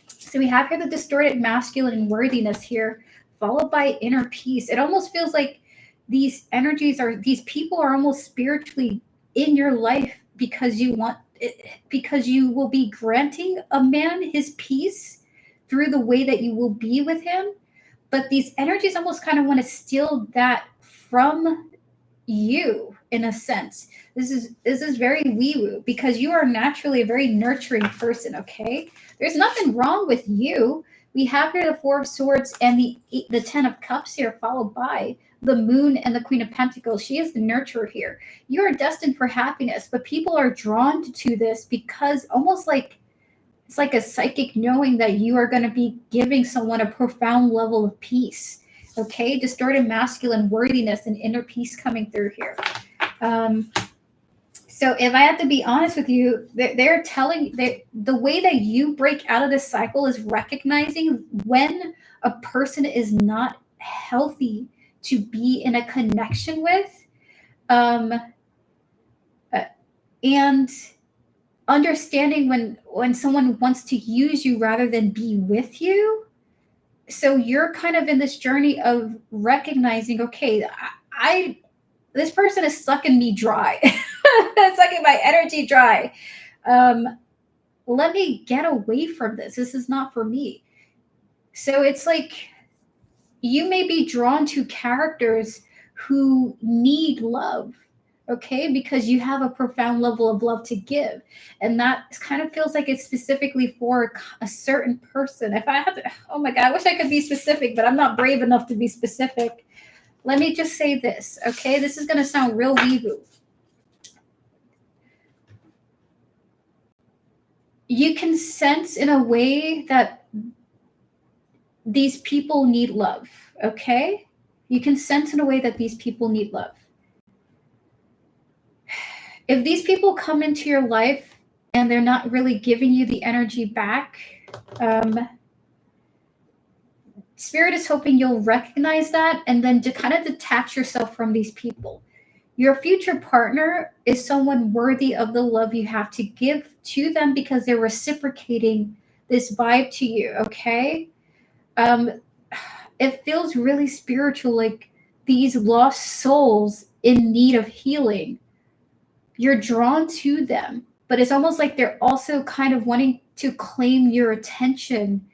[SPEAKER 1] So we have here the distorted masculine worthiness here, followed by inner peace. It almost feels like these energies are, these people are almost spiritually in your life because you want it, because you will be granting a man his peace through the way that you will be with him. But these energies almost kind of want to steal that from you in a sense. This is very wee-woo because you are naturally a very nurturing person, okay? There's nothing wrong with you. We have here the Four of Swords and the Ten of Cups here, followed by the Moon and the Queen of Pentacles. She is the nurturer here. You are destined for happiness, but people are drawn to this because almost like it's like a psychic knowing that you are going to be giving someone a profound level of peace. Okay, distorted masculine worthiness and inner peace coming through here. So if I have to be honest with you, they're telling the way that you break out of this cycle is recognizing when a person is not healthy to be in a connection with, and understanding when someone wants to use you rather than be with you. So you're kind of in this journey of recognizing, okay, I this person is sucking me dry. It's sucking my energy dry. Let me get away from this. This is not for me. So it's like you may be drawn to characters who need love, okay, because you have a profound level of love to give, and that kind of feels like it's specifically for a certain person. If I have to, oh my God, I wish I could be specific, but I'm not brave enough to be specific. Let me just say this, okay? This is going to sound real wee-woo. You can sense in a way that these people need love, okay? You can sense in a way that these people need love. If these people come into your life and they're not really giving you the energy back, Spirit is hoping you'll recognize that and then to kind of detach yourself from these people. Your future partner is someone worthy of the love you have to give to them because they're reciprocating this vibe to you, okay? It feels really spiritual, like these lost souls in need of healing. You're drawn to them, but it's almost like they're also kind of wanting to claim your attention,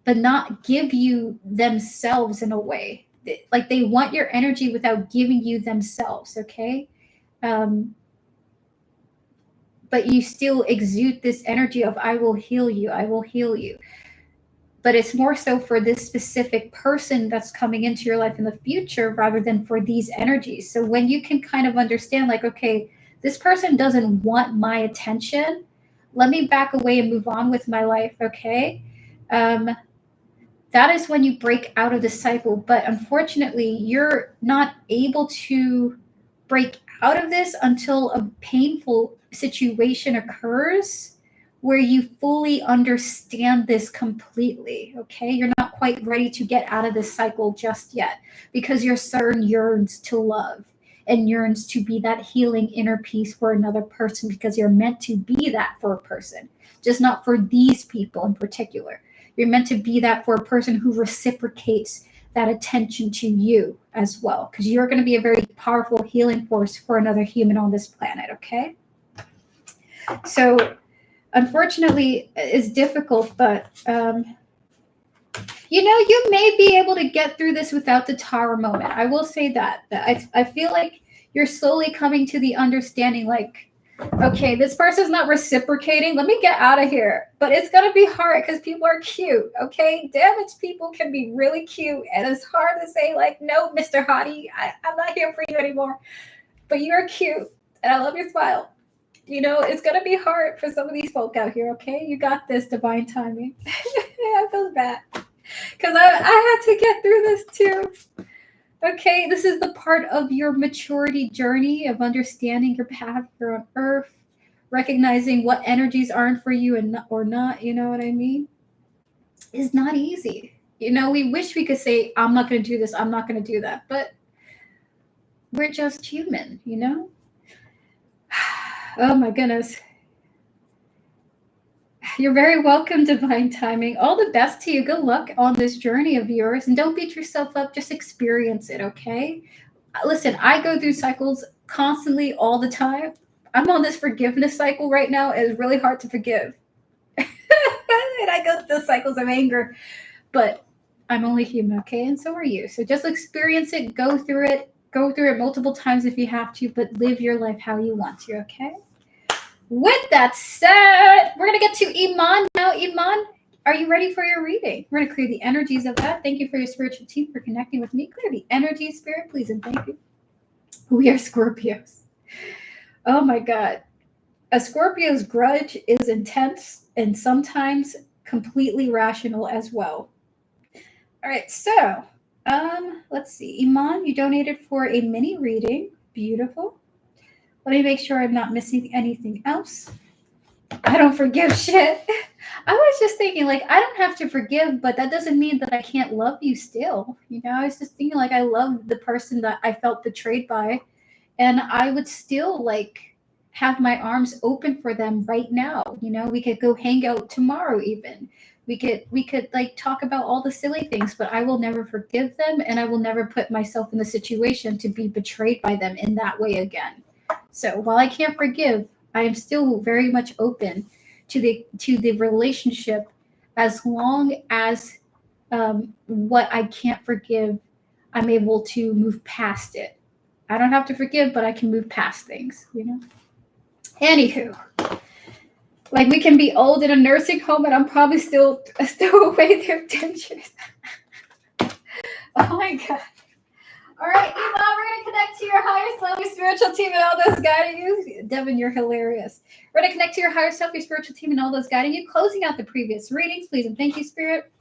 [SPEAKER 1] but not give you themselves in a way. Like they want your energy without giving you themselves, okay? But but you still exude this energy of I will heal you, I will heal you. But it's more so for this specific person that's coming into your life in the future rather than for these energies. So when you can kind of understand, like, okay, this person doesn't want my attention, let me back away and move on with my life, okay? Um, that is when you break out of the cycle. But unfortunately, you're not able to break out of this until a painful situation occurs where you fully understand this completely. Okay, you're not quite ready to get out of this cycle just yet because your soul yearns to love and yearns to be that healing inner peace for another person, because you're meant to be that for a person, just not for these people in particular. You're meant to be that for a person who reciprocates that attention to you as well, because you're going to be a very powerful healing force for another human on this planet. Okay, so unfortunately it's difficult, but you may be able to get through this without the tower moment. I will say that I feel like you're slowly coming to the understanding, like, okay, this person's not reciprocating, let me get out of here. But it's going to be hard because people are cute. Okay, damaged people can be really cute, and it's hard to say, like, no, Mr. Hottie, I'm not here for you anymore, but you're cute and I love your smile. It's going to be hard for some of these folk out here. Okay, you got this, divine timing. I feel bad because I had to get through this too. Okay, this is the part of your maturity journey of understanding your path here on earth, recognizing what energies aren't for you or not, you know what I mean? Is not easy. We wish we could say, I'm not going to do this, I'm not going to do that, but we're just human. Oh my goodness. You're very welcome, divine timing. All the best to you. Good luck on this journey of yours. And don't beat yourself up. Just experience it, okay? Listen, I go through cycles constantly all the time. I'm on this forgiveness cycle right now. It's really hard to forgive. And I go through cycles of anger. But I'm only human, okay? And so are you. So just experience it. Go through it. Go through it multiple times if you have to. But live your life how you want to, okay? With that said, we're going to get to Iman now. Iman, are you ready for your reading? We're going to clear the energies of that. Thank you for your spiritual team for connecting with me. Clear the energy, spirit, please, and thank you. We are Scorpios. Oh my God. A Scorpio's grudge is intense and sometimes completely rational as well. All right, so let's see. Iman, you donated for a mini reading. Beautiful. Let me make sure I'm not missing anything else. I don't forgive shit. I was just thinking, like, I don't have to forgive, but that doesn't mean that I can't love you still. I was just thinking, like, I love the person that I felt betrayed by, and I would still, like, have my arms open for them right now. We could go hang out tomorrow even. We could like talk about all the silly things, but I will never forgive them, and I will never put myself in the situation to be betrayed by them in that way again. So while I can't forgive, I am still very much open to the relationship, as long as what I can't forgive, I'm able to move past it. I don't have to forgive, but I can move past things. Anywho, like, we can be old in a nursing home, and I'm probably still away there dentures. Oh my God. All right, Eva, we're going to connect to your higher self, your spiritual team, and all those guiding you. Devin, you're hilarious. We're going to connect to your higher self, your spiritual team, and all those guiding you. Closing out the previous readings, please, and thank you, Spirit.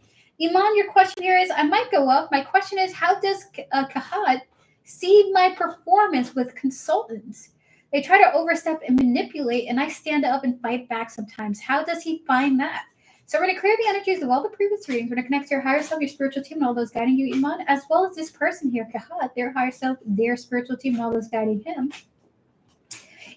[SPEAKER 1] Iman, your question here is, I might go up. My question is, how does Kahad see my performance with consultants? They try to overstep and manipulate, and I stand up and fight back sometimes. How does he find that? So we're going to clear the energies of all the previous readings. We're going to connect to your higher self, your spiritual team, and all those guiding you, Iman, as well as this person here, Kahad, their higher self, their spiritual team, and all those guiding him.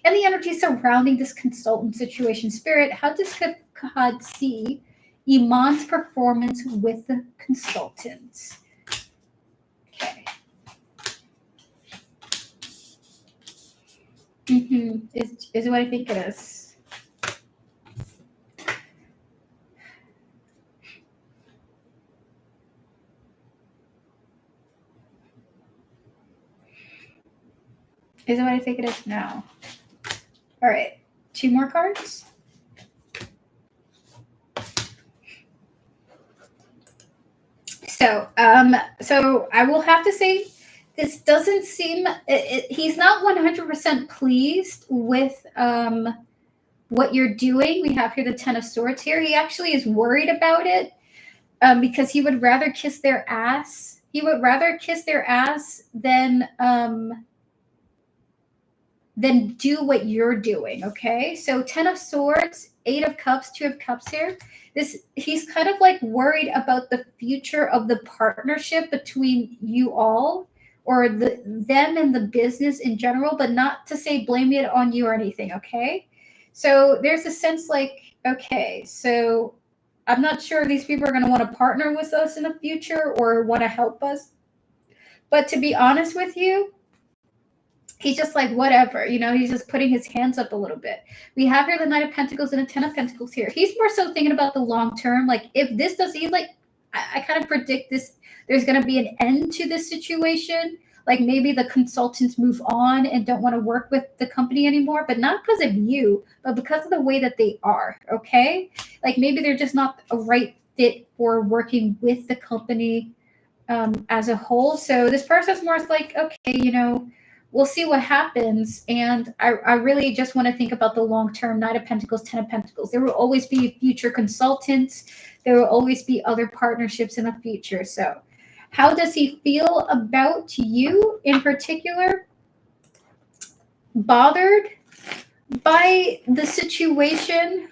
[SPEAKER 1] And the energy surrounding this consultant situation. Spirit, how does Kahad see Iman's performance with the consultants? Okay. Is what I think it is. Is it what I think it is? No. All right. 2 more cards. So I will have to say, this doesn't seem. He's not 100% pleased with what you're doing. We have here the Ten of Swords here. He actually is worried about it because he would rather kiss their ass. He would rather kiss their ass than do what you're doing. Okay, so 10 of Swords, 8 of Cups, 2 of Cups here. He's kind of like worried about the future of the partnership between you all, or them and the business in general, but not to say blame it on you or anything. Okay, so there's a sense like, okay, so I'm not sure these people are going to want to partner with us in the future or want to help us, but to be honest with you, he's just like, whatever, he's just putting his hands up a little bit. We have here the Knight of Pentacles and the Ten of Pentacles here. He's more so thinking about the long term. Like, if this does, I kind of predict this, there's going to be an end to this situation. Like, maybe the consultants move on and don't want to work with the company anymore, but not because of you, but because of the way that they are. Okay. Like, maybe they're just not a right fit for working with the company as a whole. So this person's more like, okay, we'll see what happens. And I really just want to think about the long term. Knight of Pentacles, Ten of Pentacles. There will always be future consultants. There will always be other partnerships in the future. So how does he feel about you in particular? Bothered by the situation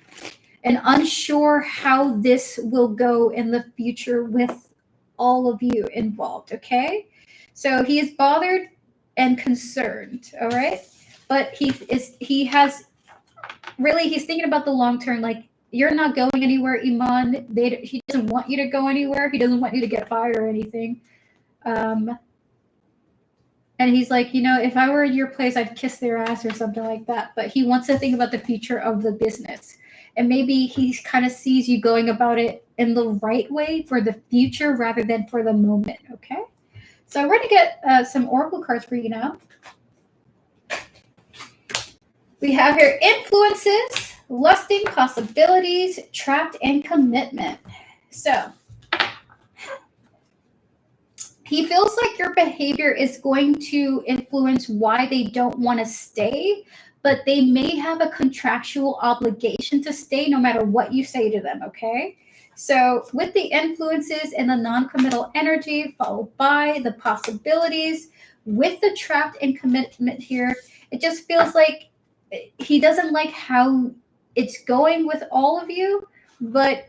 [SPEAKER 1] and unsure how this will go in the future with all of you involved. Okay, so he is bothered and concerned. All right, but he's thinking about the long term. Like, you're not going anywhere, Iman. He doesn't want you to go anywhere. He doesn't want you to get fired or anything. And he's like, if I were in your place, I'd kiss their ass or something like that. But he wants to think about the future of the business. And maybe he kind of sees you going about it in the right way for the future rather than for the moment. Okay. So we're going to get some oracle cards for you now. We have here influences, lusting, possibilities, trapped, and commitment. So he feels like your behavior is going to influence why they don't want to stay, but they may have a contractual obligation to stay no matter what you say to them, okay? So with the influences and the non-committal energy, followed by the possibilities, with the trapped and commitment here, it just feels like he doesn't like how it's going with all of you, but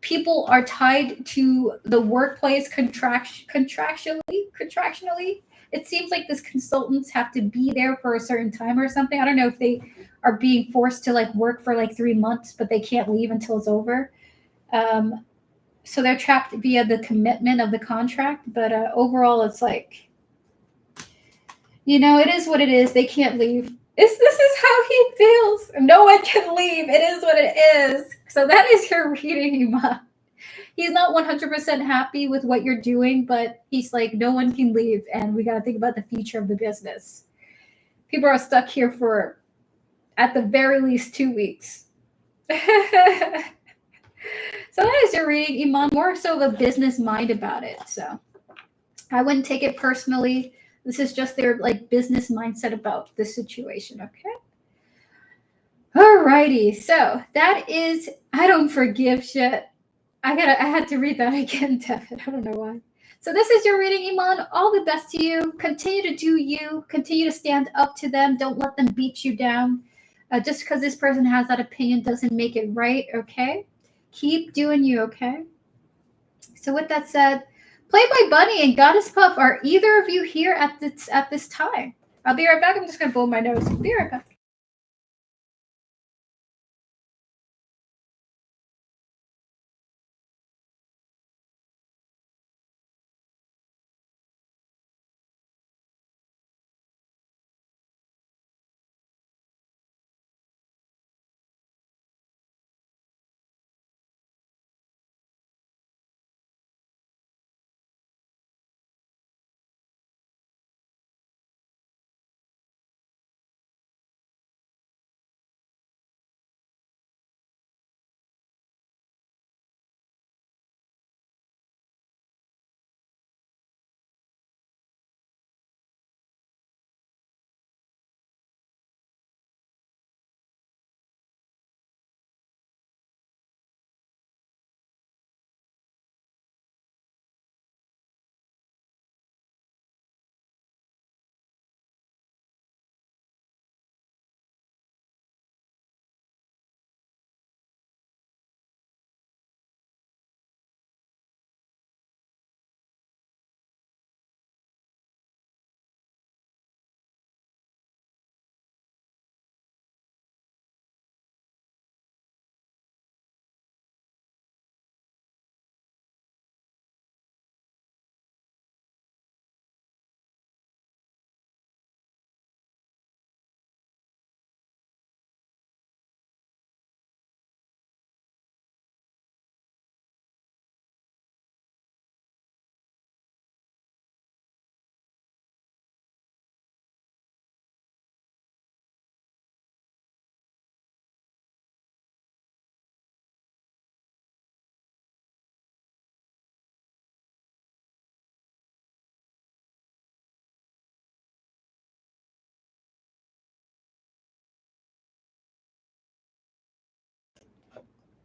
[SPEAKER 1] people are tied to the workplace contractually. It seems like these consultants have to be there for a certain time or something. I don't know if they are being forced to like work for like 3 months, but they can't leave until it's over. So they're trapped via the commitment of the contract. But overall, it's like, it is what it is. They can't leave. This is how he feels. No one can leave. It is what it is. So that is your reading, Iman. He's not 100% happy with what you're doing, but he's like, no one can leave, and we got to think about the future of the business. People are stuck here for, at the very least, 2 weeks. So that is your reading, Iman. More so of a business mind about it. So I wouldn't take it personally. This is just their like business mindset about the situation. Okay. Alrighty. So that is, I don't forgive shit. I had to read that again, Devin. I don't know why. So this is your reading, Iman. All the best to you. Continue to do you. Continue to stand up to them. Don't let them beat you down. Just because this person has that opinion doesn't make it right, okay? Keep doing you, okay? So with that said, Playboy Bunny and Goddess Puff, are either of you here at this time? I'll be right back. I'm just going to blow my nose. Be right back.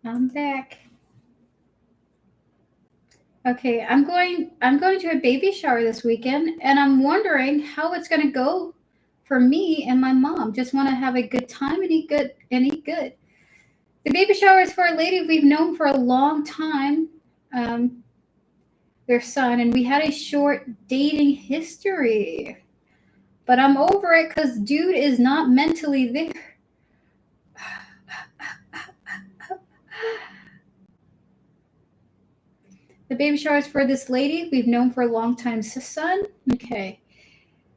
[SPEAKER 1] I'm back. Okay, I'm going to a baby shower this weekend, and I'm wondering how it's gonna go for me and my mom. Just want to have a good time and eat good and eat good. The baby shower is for a lady we've known for a long time, um, their son, and we had a short dating history. But I'm over it because dude is not mentally there. The baby shower is for this lady we've known for a long time, son. Okay.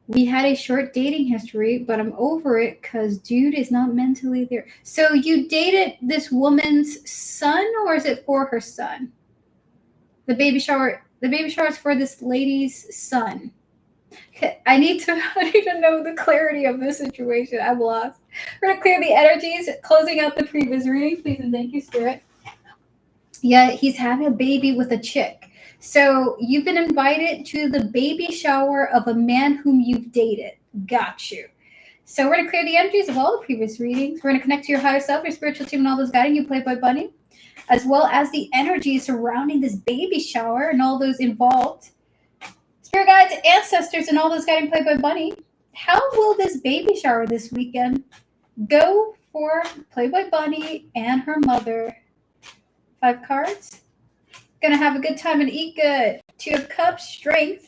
[SPEAKER 1] We had a short dating history, but I'm over it because dude is not mentally there. So you dated this woman's son, or is it for her son? The baby shower. The baby shower is for this lady's son. Okay, I need to know the clarity of this situation. I'm lost. We're gonna clear the energies, closing out the previous reading, please and thank you, Spirit. Yeah, he's having a baby with a chick. So you've been invited to the baby shower of a man whom you've dated. Got you. So we're gonna clear the energies of all the previous readings. We're gonna connect to your higher self, your spiritual team, and all those guiding you, Playboy Bunny, as well as the energy surrounding this baby shower and all those involved. Spirit guides, ancestors, and all those guiding Playboy Bunny. How will this baby shower this weekend go for Playboy Bunny and her mother? 5 cards. Gonna have a good time and eat good. 2 of Cups, strength.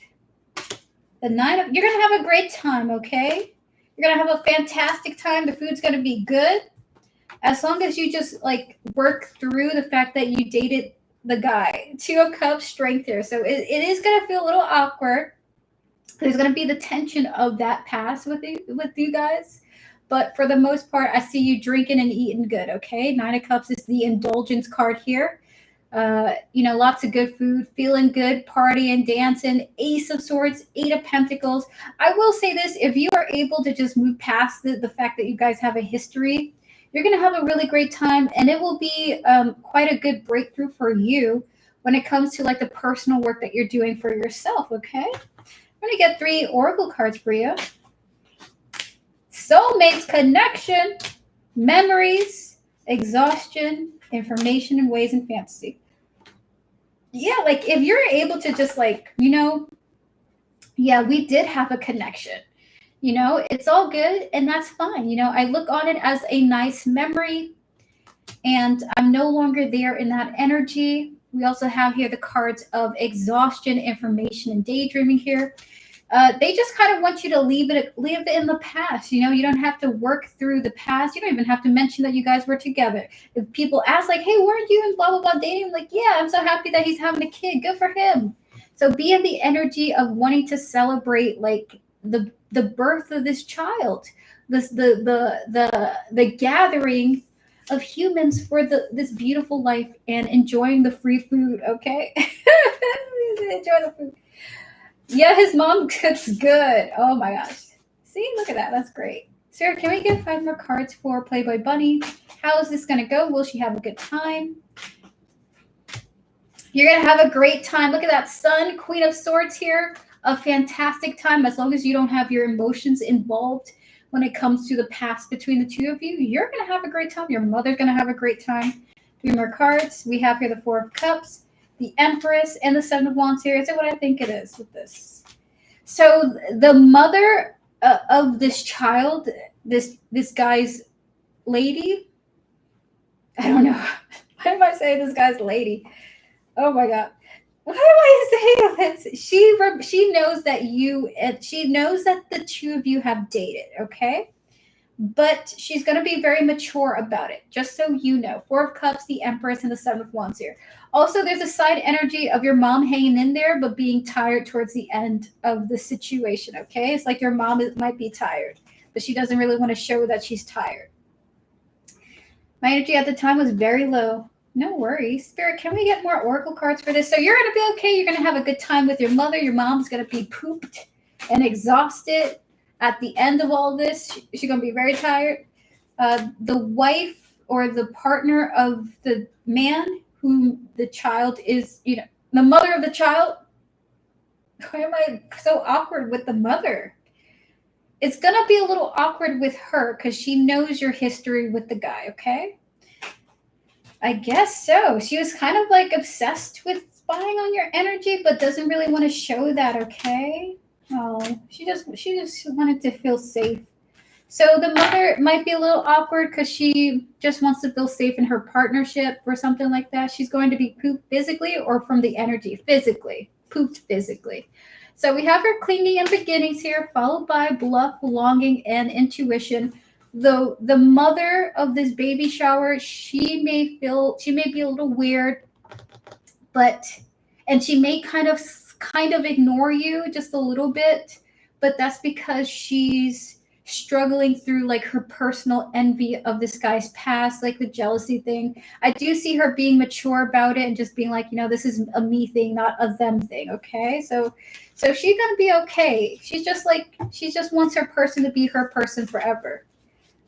[SPEAKER 1] The 9 of... You're gonna have a great time, okay? You're gonna have a fantastic time. The food's gonna be good. As long as you just, like, work through the fact that you dated the guy. 2 of Cups, strength here. So it is gonna feel a little awkward. There's gonna be the tension of that past with you guys. But for the most part, I see you drinking and eating good, okay? 9 of Cups is the indulgence card here. Lots of good food, feeling good, partying, dancing. Ace of Swords, 8 of Pentacles. I will say this, if you are able to just move past the fact that you guys have a history, you're going to have a really great time, and it will be quite a good breakthrough for you when it comes to like the personal work that you're doing for yourself, okay? I'm going to get 3 oracle cards for you. Soulmates, connection, memories, exhaustion, information, and ways and fantasy. Yeah, like if you're able to just like, yeah, we did have a connection. It's all good and that's fine. I look on it as a nice memory and I'm no longer there in that energy. We also have here the cards of exhaustion, information, and daydreaming here. They just kind of want you to leave it in the past. You don't have to work through the past. You don't even have to mention that you guys were together. If people ask like, hey, weren't you and blah, blah, blah dating? Like, yeah, I'm so happy that he's having a kid. Good for him. So be in the energy of wanting to celebrate like the birth of this child, the gathering of humans for this beautiful life and enjoying the free food, okay? Enjoy the food. Yeah, his mom cooks good. Oh my gosh. See, look at that. That's great. Sarah, can we get 5 more cards for Playboy Bunny? How is this going to go? Will she have a good time? You're going to have a great time. Look at that Sun, Queen of Swords here. A fantastic time as long as you don't have your emotions involved when it comes to the past between the two of you. You're going to have a great time. Your mother's going to have a great time. 3 more cards. We have here the 4 of Cups, the Empress, and the 7 of Wands here. Is it what I think it is with this? So the mother of this child, this guy's lady, I don't know. Why am I saying this guy's lady? Oh my God. Why am I saying this? She knows that she knows that the 2 of you have dated, okay? But she's going to be very mature about it, just so you know. 4 of Cups, the Empress, and the 7 of Wands here. Also, there's a side energy of your mom hanging in there, but being tired towards the end of the situation, okay? It's like your mom might be tired, but she doesn't really want to show that she's tired. My energy at the time was very low. No worries. Spirit, can we get more oracle cards for this? So you're going to be okay. You're going to have a good time with your mother. Your mom's going to be pooped and exhausted. At the end of all this, she's going to be very tired. The wife or the partner of the man whom the child is, the mother of the child. Why am I so awkward with the mother? It's going to be a little awkward with her because she knows your history with the guy, okay? I guess so. She was kind of like obsessed with spying on your energy, but doesn't really want to show that, okay? Oh, she just wanted to feel safe. So the mother might be a little awkward because she just wants to feel safe in her partnership or something like that. She's going to be pooped physically or from the energy physically, pooped physically. So we have her clingy and beginnings here, followed by bluff, longing, and intuition. Though the mother of this baby shower, she may be a little weird, but and she may kind of ignore you just a little bit, but that's because she's struggling through like her personal envy of this guy's past, like the jealousy thing. I do see her being mature about it and just being like, this is a me thing, not a them thing, okay? So she's gonna be okay. She just wants her person to be her person forever.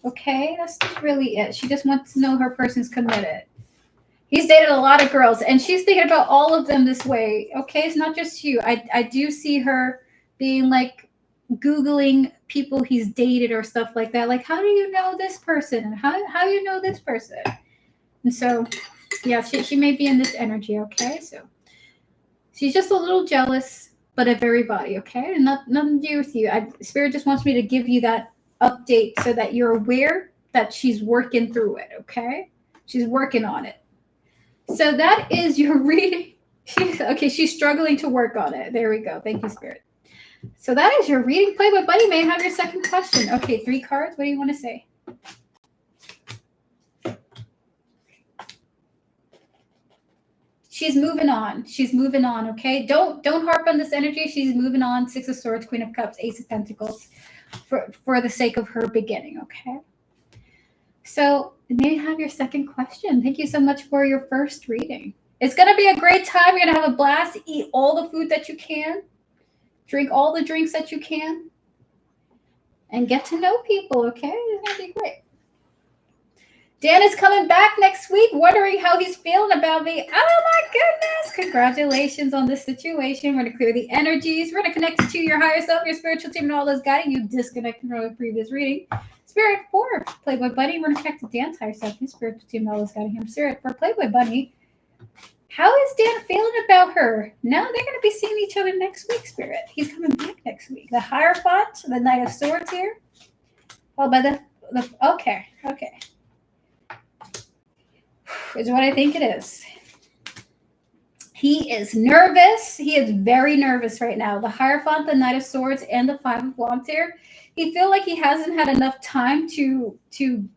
[SPEAKER 1] Okay, that's just really it. She just wants to know her person's committed. He's dated a lot of girls, and she's thinking about all of them this way. Okay, it's not just you. I do see her being like Googling people he's dated or stuff like that. Like, how do you know this person? And how do you know this person? And so, yeah, she may be in this energy. Okay, so she's just a little jealous, but of everybody. Okay, and nothing to do with you. Spirit just wants me to give you that update so that you're aware that she's working through it. Okay, she's working on it. So that is your reading. She's struggling to work on it. There we go. Thank you, Spirit. So that is your reading. Playboy Bunny, may I have your second question? Okay, 3 cards. What do you want to say? She's moving on. She's moving on, okay? Don't harp on this energy. She's moving on. 6 of Swords, Queen of Cups, Ace of Pentacles for the sake of her beginning, okay? So may I have your second question? Thank you so much for your first reading. It's going to be a great time. You're going to have a blast. Eat all the food that you can. Drink all the drinks that you can. And get to know people, okay? It's going to be great. Dan is coming back next week, wondering how he's feeling about me. Oh my goodness. Congratulations on this situation. We're going to clear the energies. We're going to connect to your higher self, your spiritual team, and all those guiding you disconnected from the previous reading. Spirit for Playboy Bunny. We're going to connect to Dan's higher self, his spiritual team, and all those guiding him. Spirit for Playboy Bunny. How is Dan feeling about her? No, they're going to be seeing each other next week, Spirit. He's coming back next week. The Hierophant, the Knight of Swords here. Followed by the okay. Is what I think it is. He is nervous. He is very nervous right now. The Hierophant, the Knight of Swords, and the 5 of Wands here. He feels like he hasn't had enough time to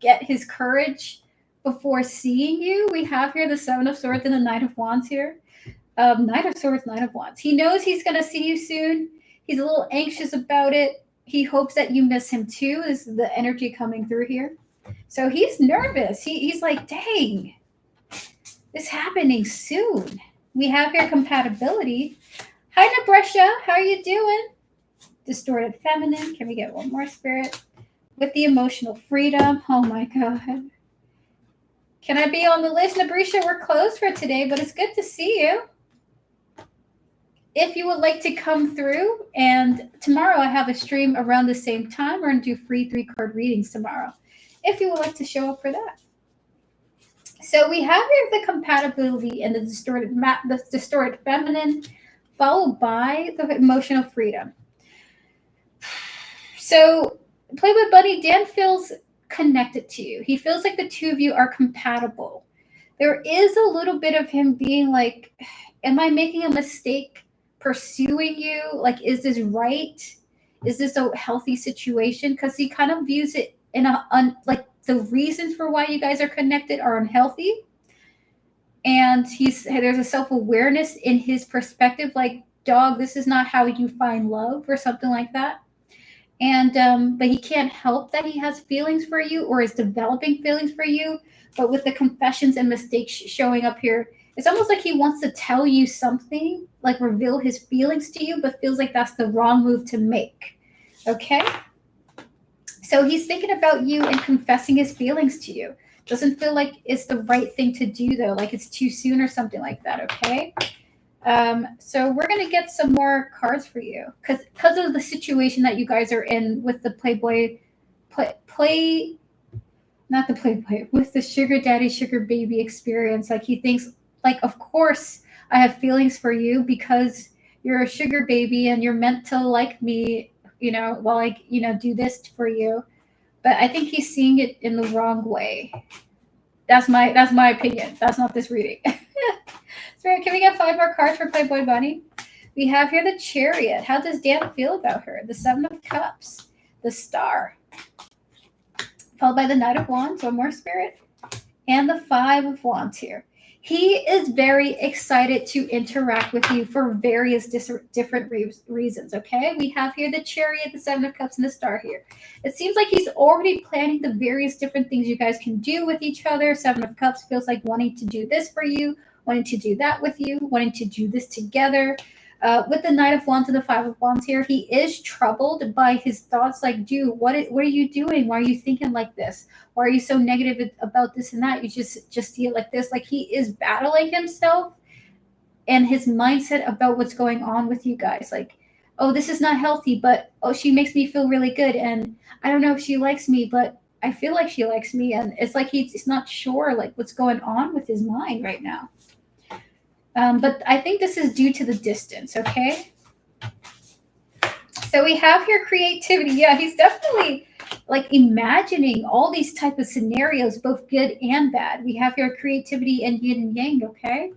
[SPEAKER 1] get his courage before seeing you. We have here the 7 of Swords and the Knight of Wands here. Knight of Swords, Knight of Wands. He knows he's going to see you soon. He's a little anxious about it. He hopes that you miss him too, is the energy coming through here. So he's nervous. He's like, dang, it's happening soon. We have here compatibility. Hi, Nabresha. How are you doing? Distorted feminine. Can we get one more, Spirit? With the emotional freedom. Oh, my God. Can I be on the list, Nabresha? We're closed for today, but it's good to see you. If you would like to come through, and tomorrow I have a stream around the same time. We're going to do free 3-card readings tomorrow. If you would like to show up for that. So we have here the compatibility and the distorted feminine, followed by the emotional freedom. So Playboy Bunny, Dan feels connected to you. He feels like the two of you are compatible. There is a little bit of him being like, am I making a mistake pursuing you? Like, is this right? Is this a healthy situation? Because he kind of views it in like the reasons for why you guys are connected are unhealthy. And there's a self-awareness in his perspective, like, dog, this is not how you find love or something like that. And but he can't help that he has feelings for you or is developing feelings for you. But with the confessions and mistakes showing up here, it's almost like he wants to tell you something, like reveal his feelings to you, but feels like that's the wrong move to make. Okay? So he's thinking about you and confessing his feelings to you. Doesn't feel like it's the right thing to do, though, like it's too soon or something like that, okay? So we're going to get some more cards for you because of the situation that you guys are in with the Playboy, not not the Playboy, with the sugar daddy, sugar baby experience. Like he thinks, like, of course I have feelings for you because you're a sugar baby and you're meant to like me, while I, do this for you. But I think he's seeing it in the wrong way. That's my opinion. That's not this reading. Spirit, can we get 5 more cards for Playboy Bunny? We have here the Chariot. How does Dan feel about her? The 7 of Cups, the Star, followed by the Knight of Wands, one more, Spirit, and the 5 of Wands here. He is very excited to interact with you for various different reasons, okay? We have here the Chariot, the 7 of Cups, and the Star here. It seems like he's already planning the various different things you guys can do with each other. 7 of Cups feels like wanting to do this for you, wanting to do that with you, wanting to do this together. With the Knight of Wands and the 5 of Wands here, he is troubled by his thoughts like, dude, what are you doing? Why are you thinking like this? Why are you so negative about this and that? You just see it like this. Like he is battling himself and his mindset about what's going on with you guys. Like, oh, this is not healthy, but oh, she makes me feel really good. And I don't know if she likes me, but I feel like she likes me. And it's like he's not sure like what's going on with his mind right now. But I think this is due to the distance, okay? So we have here creativity. Yeah, he's definitely like imagining all these type of scenarios, both good and bad. We have here creativity and yin and yang, okay?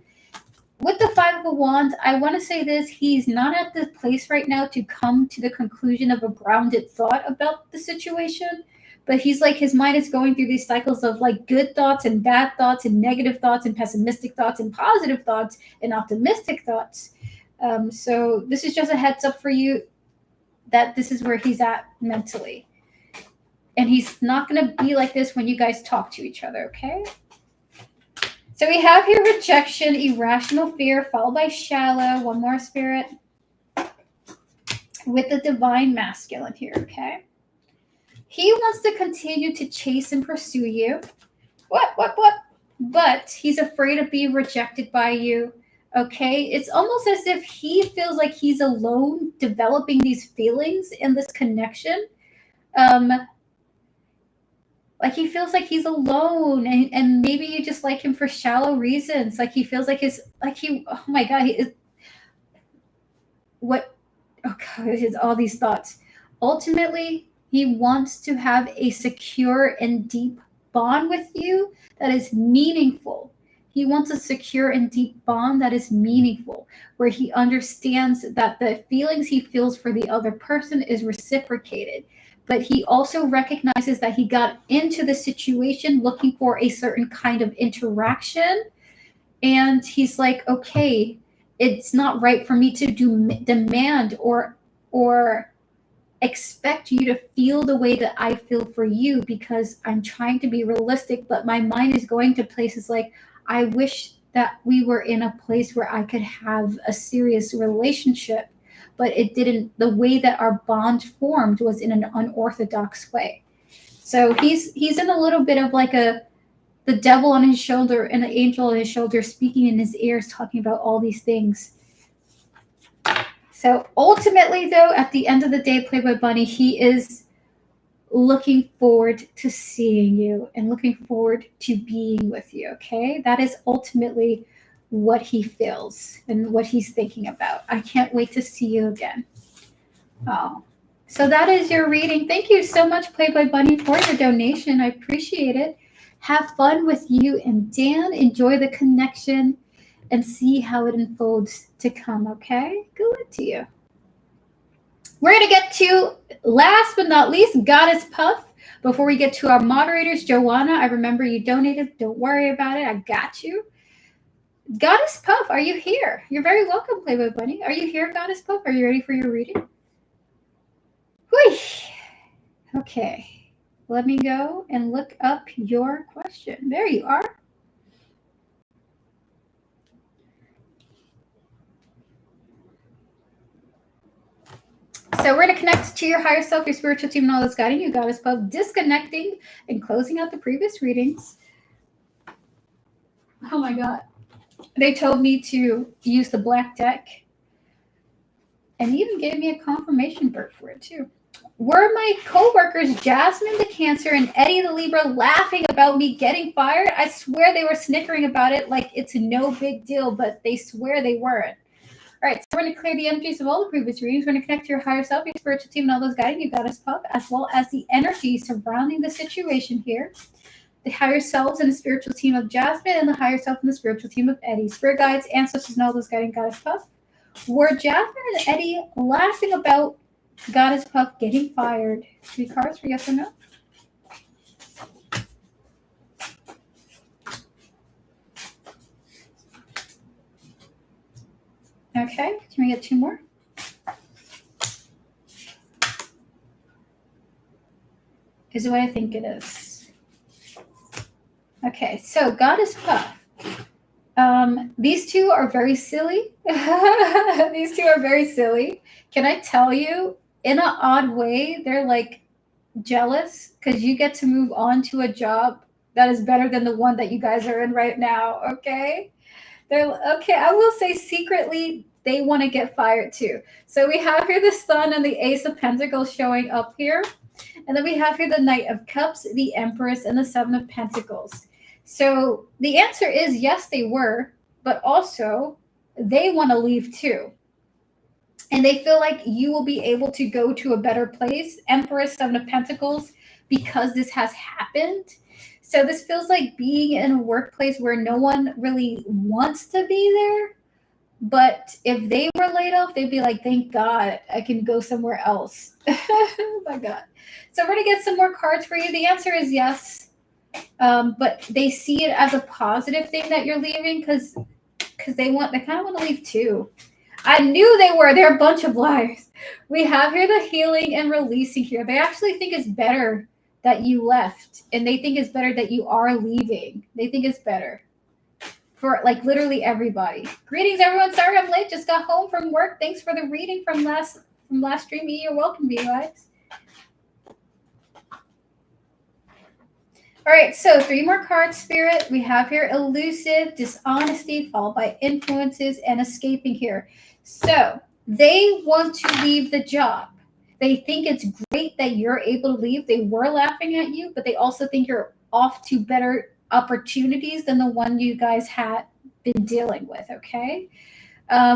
[SPEAKER 1] With the 5 of Wands, I want to say this. He's not at the place right now to come to the conclusion of a grounded thought about the situation. But he's like, his mind is going through these cycles of like good thoughts and bad thoughts and negative thoughts and pessimistic thoughts and positive thoughts and optimistic thoughts. So this is just a heads up for you that this is where he's at mentally. And he's not going to be like this when you guys talk to each other, okay? So we have here rejection, irrational fear, followed by shallow. One more, Spirit. With the divine masculine here, okay? He wants to continue to chase and pursue you. What? But he's afraid of being rejected by you. Okay? It's almost as if he feels like he's alone developing these feelings and this connection. Like he feels like he's alone and maybe you just like him for shallow reasons. Like he feels like oh my God, all these thoughts. Ultimately, he wants to have a secure and deep bond with you that is meaningful. He wants a secure and deep bond that is meaningful, where he understands that the feelings he feels for the other person is reciprocated. But he also recognizes that he got into the situation looking for a certain kind of interaction. And he's like, okay, it's not right for me to demand or expect you to feel the way that I feel for you because I'm trying to be realistic, but my mind is going to places like, I wish that we were in a place where I could have a serious relationship, but it didn't. The way that our bond formed was in an unorthodox way. So he's in a little bit of like the devil on his shoulder and the angel on his shoulder speaking in his ears, talking about all these things. So ultimately, though, at the end of the day, Playboy Bunny, he is looking forward to seeing you and looking forward to being with you, okay? That is ultimately what he feels and what he's thinking about. I can't wait to see you again. Oh, so that is your reading. Thank you so much, Playboy Bunny, for your donation. I appreciate it. Have fun with you and Dan. Enjoy the connection and see how it unfolds to come, okay? Good to you. We're going to get to, last but not least, Goddess Puff. Before we get to our moderators, Joanna, I remember you donated. Don't worry about it. I got you. Goddess Puff, are you here? You're very welcome, Playboy Bunny. Are you here, Goddess Puff? Are you ready for your reading? Whee! Okay. Let me go and look up your question. There you are. So we're going to connect to your higher self, your spiritual team, and all that's guiding you, Goddess Puff, disconnecting and closing out the previous readings. Oh my God. They told me to use the black deck and even gave me a confirmation bird for it too. Were my coworkers Jasmine the Cancer and Eddie the Libra laughing about me getting fired? I swear they were snickering about it like it's no big deal, but they swear they weren't. All right, so we're going to clear the energies of all the previous readings. We're going to connect to your higher self, your spiritual team, and all those guiding you, Goddess Puff, as well as the energy surrounding the situation here. The higher selves and the spiritual team of Jasmine, and the higher self and the spiritual team of Eddie. Spirit guides, ancestors, and all those guiding Goddess Puff. Were Jasmine and Eddie laughing about Goddess Puff getting fired? 3 cards for yes or no? Okay, can we get 2 more? Is it what I think it is? Okay, so Goddess Puff. These two are very silly. These two are very silly. Can I tell you, in an odd way, they're like jealous because you get to move on to a job that is better than the one that you guys are in right now. Okay. They're okay. I will say secretly they want to get fired too. So we have here the Sun and the Ace of Pentacles showing up here. And then we have here the Knight of Cups, the Empress, and the Seven of Pentacles. So the answer is yes, they were, but also they want to leave too. And they feel like you will be able to go to a better place. Empress, Seven of Pentacles, because this has happened. So this feels like being in a workplace where no one really wants to be there. But if they were laid off, they'd be like, thank God I can go somewhere else. Oh my God. So we're going to get some more cards for you. The answer is yes. But they see it as a positive thing that you're leaving because they kind of want to leave too. I knew they were. They're a bunch of liars. We have here the healing and releasing here. They actually think it's better that you left, and they think it's better that you are leaving. They think it's better for like literally everybody. Greetings, everyone. Sorry I'm late. Just got home from work. Thanks for the reading from last stream. You're welcome, you guys. All right, so 3 more cards, Spirit. We have here elusive, dishonesty, followed by influences, and escaping here. So they want to leave the job. They think it's great that you're able to leave. They were laughing at you, but they also think you're off to better opportunities than the one you guys had been dealing with, okay?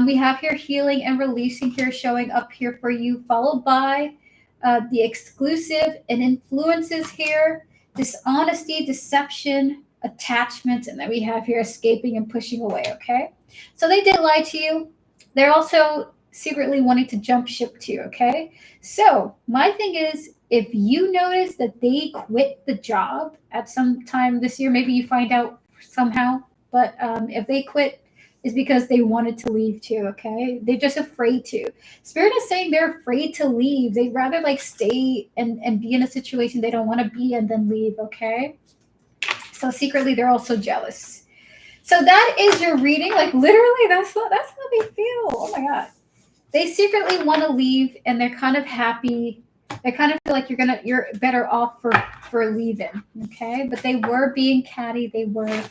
[SPEAKER 1] We have here healing and releasing here showing up here for you, followed by the exclusive and influences here. Dishonesty, deception, attachment, and then we have here escaping and pushing away, okay? So they did lie to you. They're also secretly wanting to jump ship to you, okay? So my thing is, if you notice that they quit the job at some time this year, maybe you find out somehow, but if they quit, is because they wanted to leave too, okay? They're just afraid to. Spirit is saying they're afraid to leave. They'd rather like stay and be in a situation they don't want to be in than leave, okay? So secretly they're also jealous. So that is your reading. Like literally, that's how they feel. Oh my God. They secretly want to leave and they're kind of happy. They kind of feel like you're better off for leaving, okay? But they were being catty. They were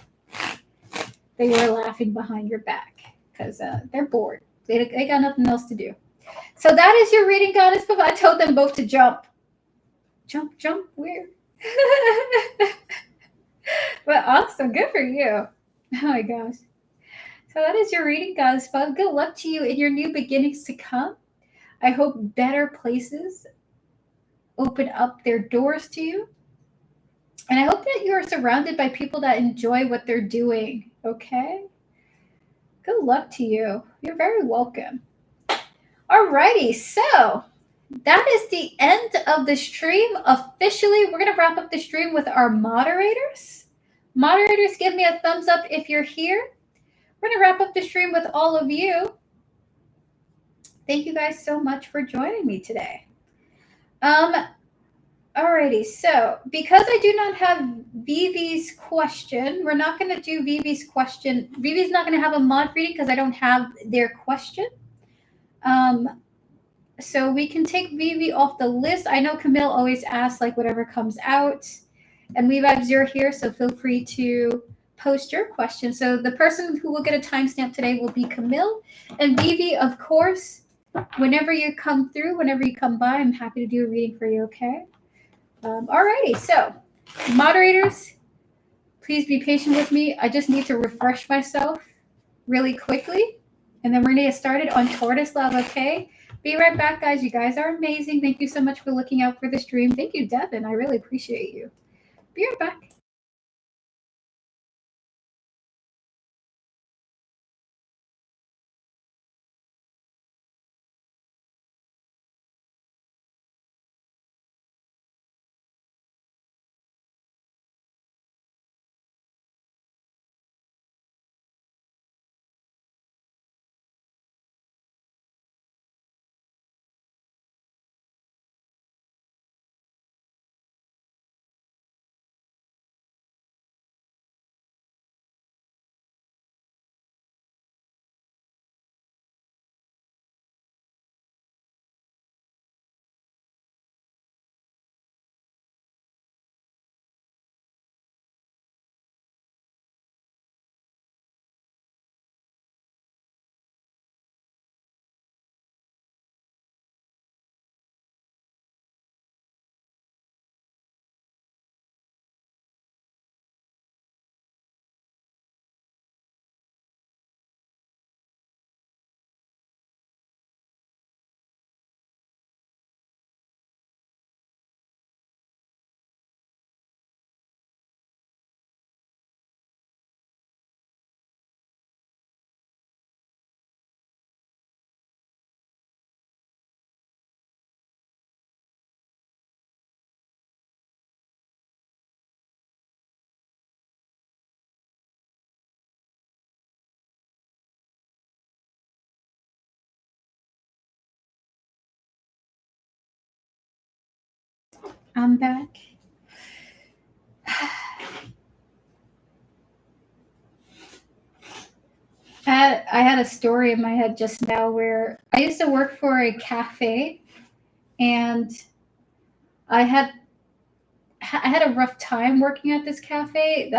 [SPEAKER 1] laughing behind your back because they're bored. They got nothing else to do. So that is your reading, Goddess Puff. I told them both to jump. Jump, weird. But awesome. Good for you. Oh my gosh. So that is your reading, Goddess Puff. Good luck to you in your new beginnings to come. I hope better places open up their doors to you. And I hope that you are surrounded by people that enjoy what they're doing, okay? Good luck to you. You're very welcome. Alrighty, so that is the end of the stream. Officially, we're going to wrap up the stream with our moderators. Moderators, give me a thumbs up if you're here. We're going to wrap up the stream with all of you. Thank you guys so much for joining me today. Alrighty, so because I do not have Vivi's question, we're not going to do Vivi's question. Vivi's not going to have a mod reading because I don't have their question. So we can take Vivi off the list. I know Camille always asks like whatever comes out. And we have Zero here, so feel free to post your question. So the person who will get a timestamp today will be Camille. And Vivi, of course, whenever you come through, whenever you come by, I'm happy to do a reading for you, okay? Alrighty, so moderators, please be patient with me. I just need to refresh myself really quickly, and then we're gonna get started on Tortoise Love, okay? Be right back, guys. You guys are amazing. Thank you so much for looking out for the stream. Thank you, Devin. I really appreciate you. Be right back. I'm back. I had a story in my head just now where I used to work for a cafe, and I had a rough time working at this cafe.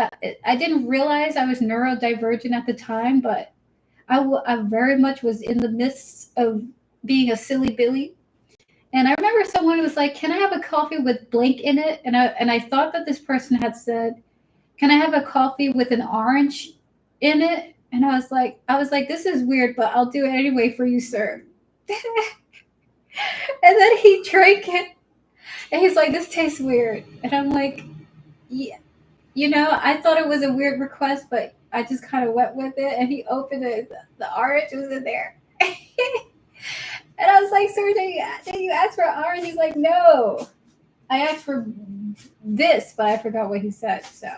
[SPEAKER 1] I didn't realize I was neurodivergent at the time, but I very much was in the midst of being a silly Billy. And I remember someone was like, "Can I have a coffee with blank in it?" And I thought that this person had said, "Can I have a coffee with an orange in it?" And I was like, "This is weird, but I'll do it anyway for you, sir." And then he drank it, and he's like, "This tastes weird." And I'm like, "Yeah, I thought it was a weird request, but I just kind of went with it." And he opened it, the orange was in there. And I was like, "Sir, did you ask for an orange?" He's like, "No, I asked for this," but I forgot what he said. So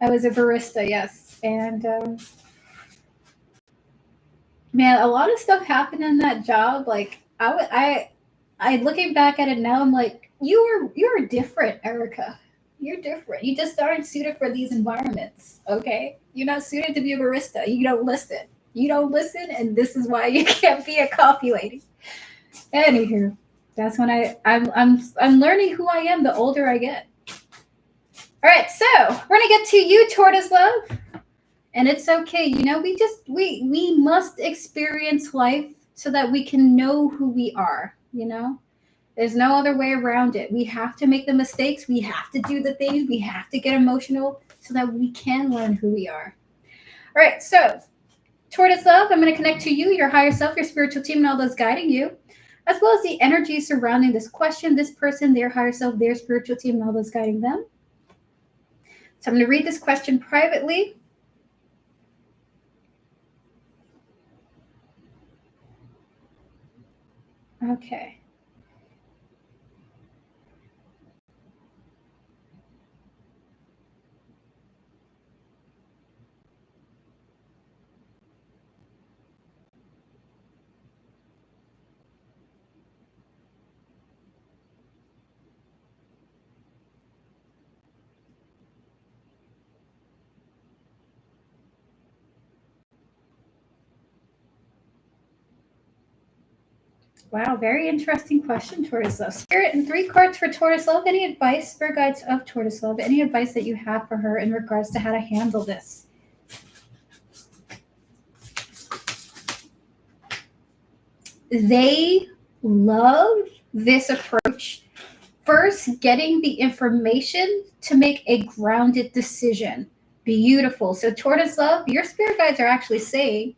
[SPEAKER 1] I was a barista, yes. And man, a lot of stuff happened in that job. Like I looking back at it now, I'm like, you're different, Erica. You're different. You just aren't suited for these environments. Okay, you're not suited to be a barista. You don't listen. You don't listen, and this is why you can't be a coffee lady. Anywho, that's when I'm learning who I am the older I get. All right, so we're gonna get to you, Tortoise Love. And it's okay, we must experience life so that we can know who we are. There's no other way around it. We have to make the mistakes, we have to do the things, we have to get emotional so that we can learn who we are. All right, so Tortoise Love, I'm going to connect to you, your higher self, your spiritual team, and all those guiding you, as well as the energy surrounding this question, this person, their higher self, their spiritual team, and all those guiding them. So I'm going to read this question privately. Okay. Wow, very interesting question, Tortoise Love. Spirit and 3 cards for Tortoise Love. Any advice, Spirit Guides of Tortoise Love? Any advice that you have for her in regards to how to handle this? they love this approach. First, getting the information to make a grounded decision. Beautiful. So, Tortoise Love, your spirit guides are actually saying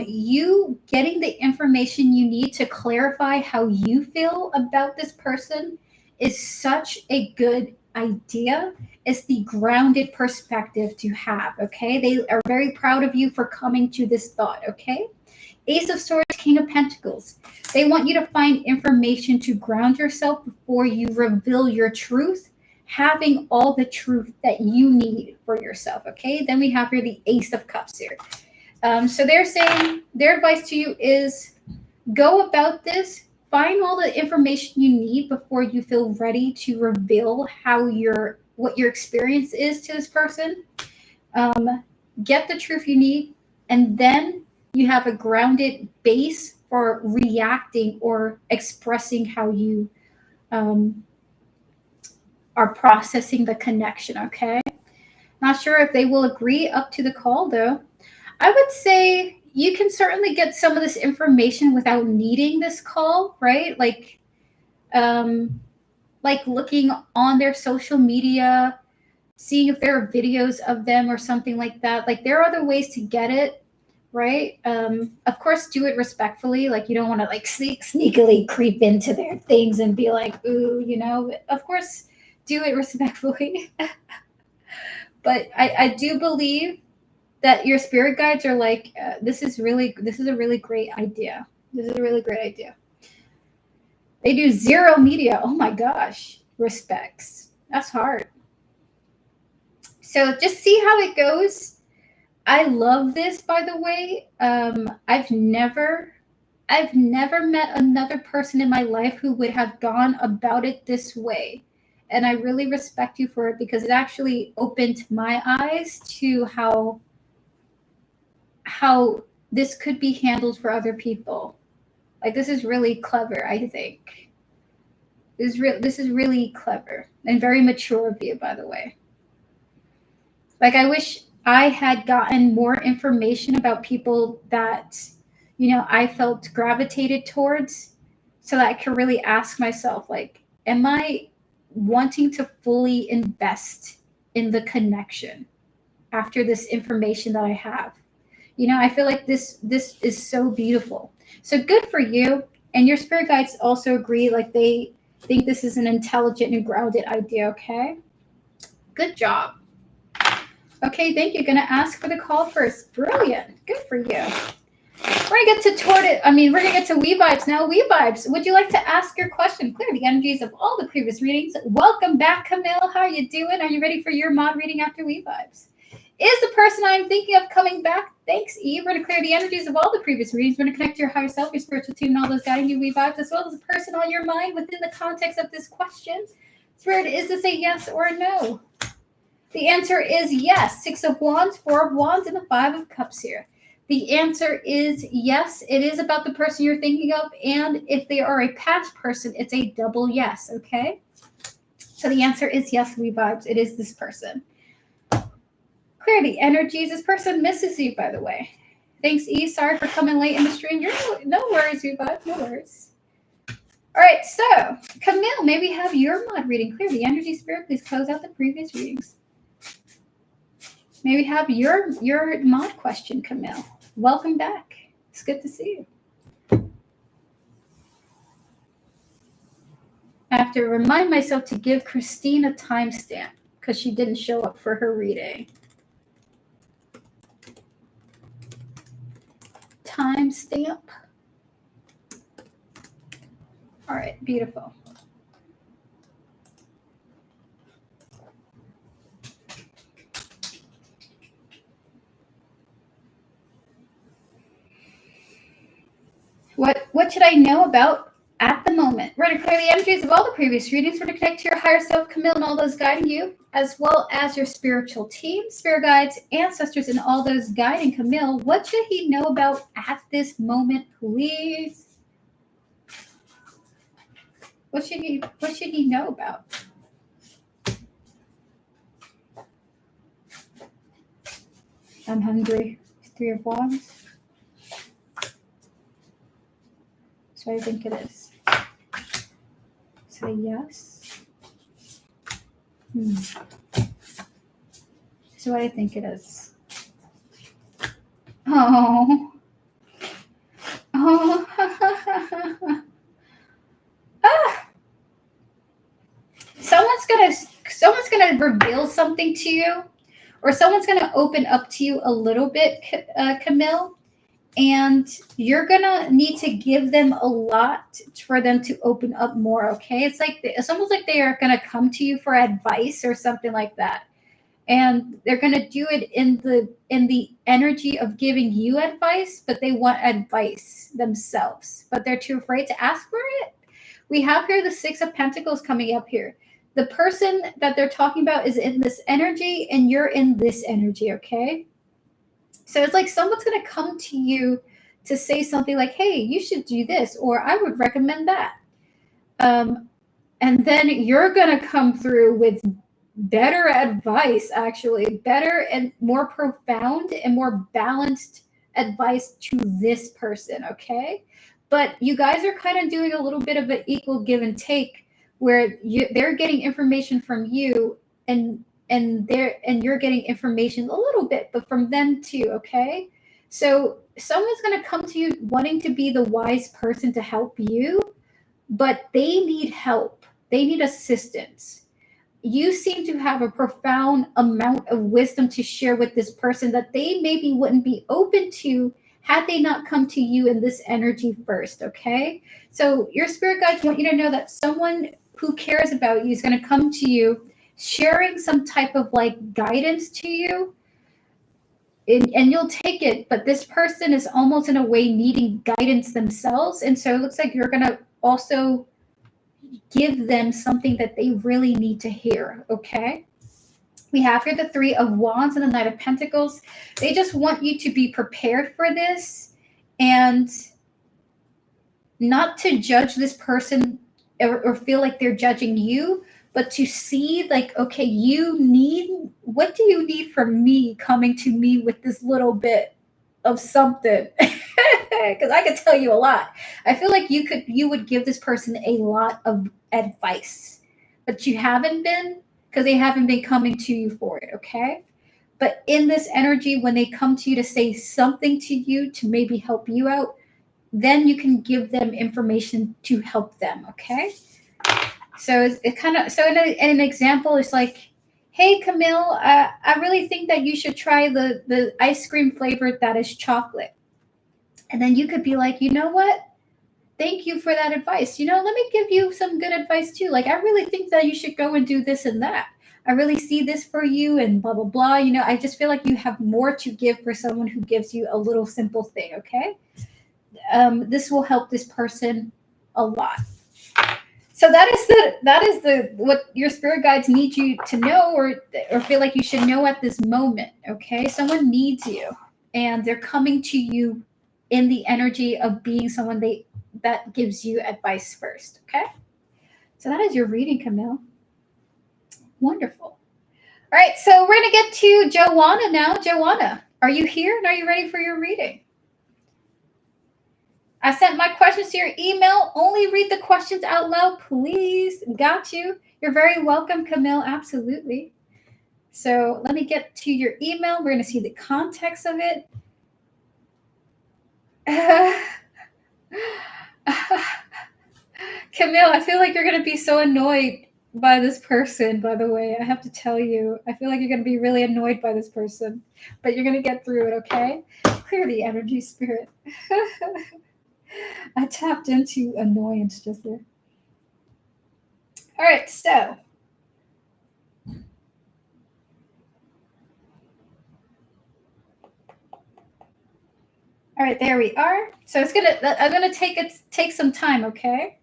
[SPEAKER 1] you getting the information you need to clarify how you feel about this person is such a good idea. It's the grounded perspective to have, okay? They are very proud of you for coming to this thought, okay? Ace of Swords, King of Pentacles. They want you to find information to ground yourself before you reveal your truth, having all the truth that you need for yourself, okay? Then we have here the Ace of Cups here. So they're saying their advice to you is go about this, find all the information you need before you feel ready to reveal what your experience is to this person. Get the truth you need, and then you have a grounded base for reacting or expressing how you are processing the connection, okay? Not sure if they will agree up to the call, though. I would say you can certainly get some of this information without needing this call, right? Like looking on their social media, seeing if there are videos of them or something like that. Like there are other ways to get it, right? Of course, do it respectfully. Like you don't want to like sneakily creep into their things and be like, ooh, you know. Of course, do it respectfully. But I do believe that your spirit guides are like, this is a really great idea. This is a really great idea. They do zero media. Oh my gosh. Respects. That's hard. So just see how it goes. I love this, by the way. I've never met another person in my life who would have gone about it this way. And I really respect you for it because it actually opened my eyes to how this could be handled for other people. Like this is really clever, I think. This is really clever and very mature of you, by the way. Like I wish I had gotten more information about people that, you know, I felt gravitated towards so that I could really ask myself, like, am I wanting to fully invest in the connection after this information that I have? You know, I feel like this is so beautiful. So good for you. And your spirit guides also agree, like they think this is an intelligent and grounded idea, okay? Good job. Okay, thank you. Gonna ask for the call first. Brilliant. Good for you. We're gonna get to We Vibes now. We Vibes, would you like to ask your question? Clear the energies of all the previous readings. Welcome back, Camille. How are you doing? Are you ready for your mod reading after We Vibes? Is the person I'm thinking of coming back? Thanks, Eve. We're going to clear the energies of all the previous readings. We're going to connect to your higher self, your spiritual team, and all those guiding you, We Vibes, as well as the person on your mind within the context of this question. Spirit is to say yes or no. The answer is yes. 6 of Wands, 4 of Wands, and the 5 of Cups here. The answer is yes. It is about the person you're thinking of, and if they are a past person, it's a double yes, okay? So the answer is yes, We Vibes. It is this person. Clear the energies. This person misses you, by the way. Thanks, E. Sorry for coming late in the stream. You're no worries, you guys. No worries. All right, so Camille, may we have your mod reading? Clear the energy, spirit. Please close out the previous readings. May we have your mod question, Camille? Welcome back. It's good to see you. I have to remind myself to give Christine a timestamp because she didn't show up for her reading. Timestamp. All right, beautiful. What should I know about at the moment? We're going to clear the energies of all the previous readings. We're going to connect to your higher self, Camille, and all those guiding you, as well as your spiritual team, spirit guides, ancestors, and all those guiding Camille. What should he know about at this moment, please? What should he know about? I'm hungry. 3 of Wands. So I think it is. Say yes. So what I think it is. Oh. Oh. Ah. Someone's gonna reveal something to you, or someone's gonna open up to you a little bit, Camille, and you're gonna need to give them a lot for them to open up more. Okay, it's almost like they are gonna come to you for advice or something like that, and they're gonna do it in the energy of giving you advice, but they want advice themselves, but they're too afraid to ask for it. We have here the Six of Pentacles coming up here. The person that they're talking about is in this energy, and you're in this energy. Okay, so it's like someone's going to come to you to say something like, hey, you should do this, or I would recommend that. And then you're going to come through with better advice, actually, better and more profound and more balanced advice to this person. Okay. But you guys are kind of doing a little bit of an equal give and take where they're getting information from you, and you're getting information a little bit, but from them too. Okay, so someone's going to come to you wanting to be the wise person to help you, but they need help, they need assistance. You seem to have a profound amount of wisdom to share with this person that they maybe wouldn't be open to had they not come to you in this energy first. Okay, so your spirit guides want you to know that someone who cares about you is going to come to you sharing some type of like guidance to you, and you'll take it, but this person is almost in a way needing guidance themselves, and so it looks like you're going to also give them something that they really need to hear. Okay, we have here the Three of Wands and the Knight of Pentacles. They just want you to be prepared for this, and not to judge this person, or feel like they're judging you, but to see like, okay, what do you need from me coming to me with this little bit of something? Because I could tell you a lot. I feel like you would give this person a lot of advice, but you haven't been, because they haven't been coming to you for it. Okay, but in this energy, when they come to you to say something to you to maybe help you out, then you can give them information to help them. Okay, so it kind of, so in an example, it's like, hey Camille, I really think that you should try the ice cream flavor that is chocolate. And then you could be like, you know what, thank you for that advice, let me give you some good advice too. Like, I really think that you should go and do this and that. I really see this for you, and blah blah blah. I just feel like you have more to give for someone who gives you a little simple thing. Okay, this will help this person a lot. So that is the what your spirit guides need you to know, or feel like you should know at this moment. Okay, someone needs you, and they're coming to you in the energy of being someone that gives you advice first. Okay, so that is your reading, Camille. Wonderful. All right, so we're gonna get to Joanna now. Joanna, are you here and are you ready for your reading? I sent my questions to your email. Only read the questions out loud, please. Got you. You're very welcome, Camille. Absolutely. So let me get to your email. We're going to see the context of it. Camille, I feel like you're going to be so annoyed by this person, by the way. I have to tell you. I feel like you're going to be really annoyed by this person, but you're going to get through it, okay? Clear the energy, spirit. I tapped into annoyance just there. All right, so all right, there we are. So I'm gonna take some time, okay?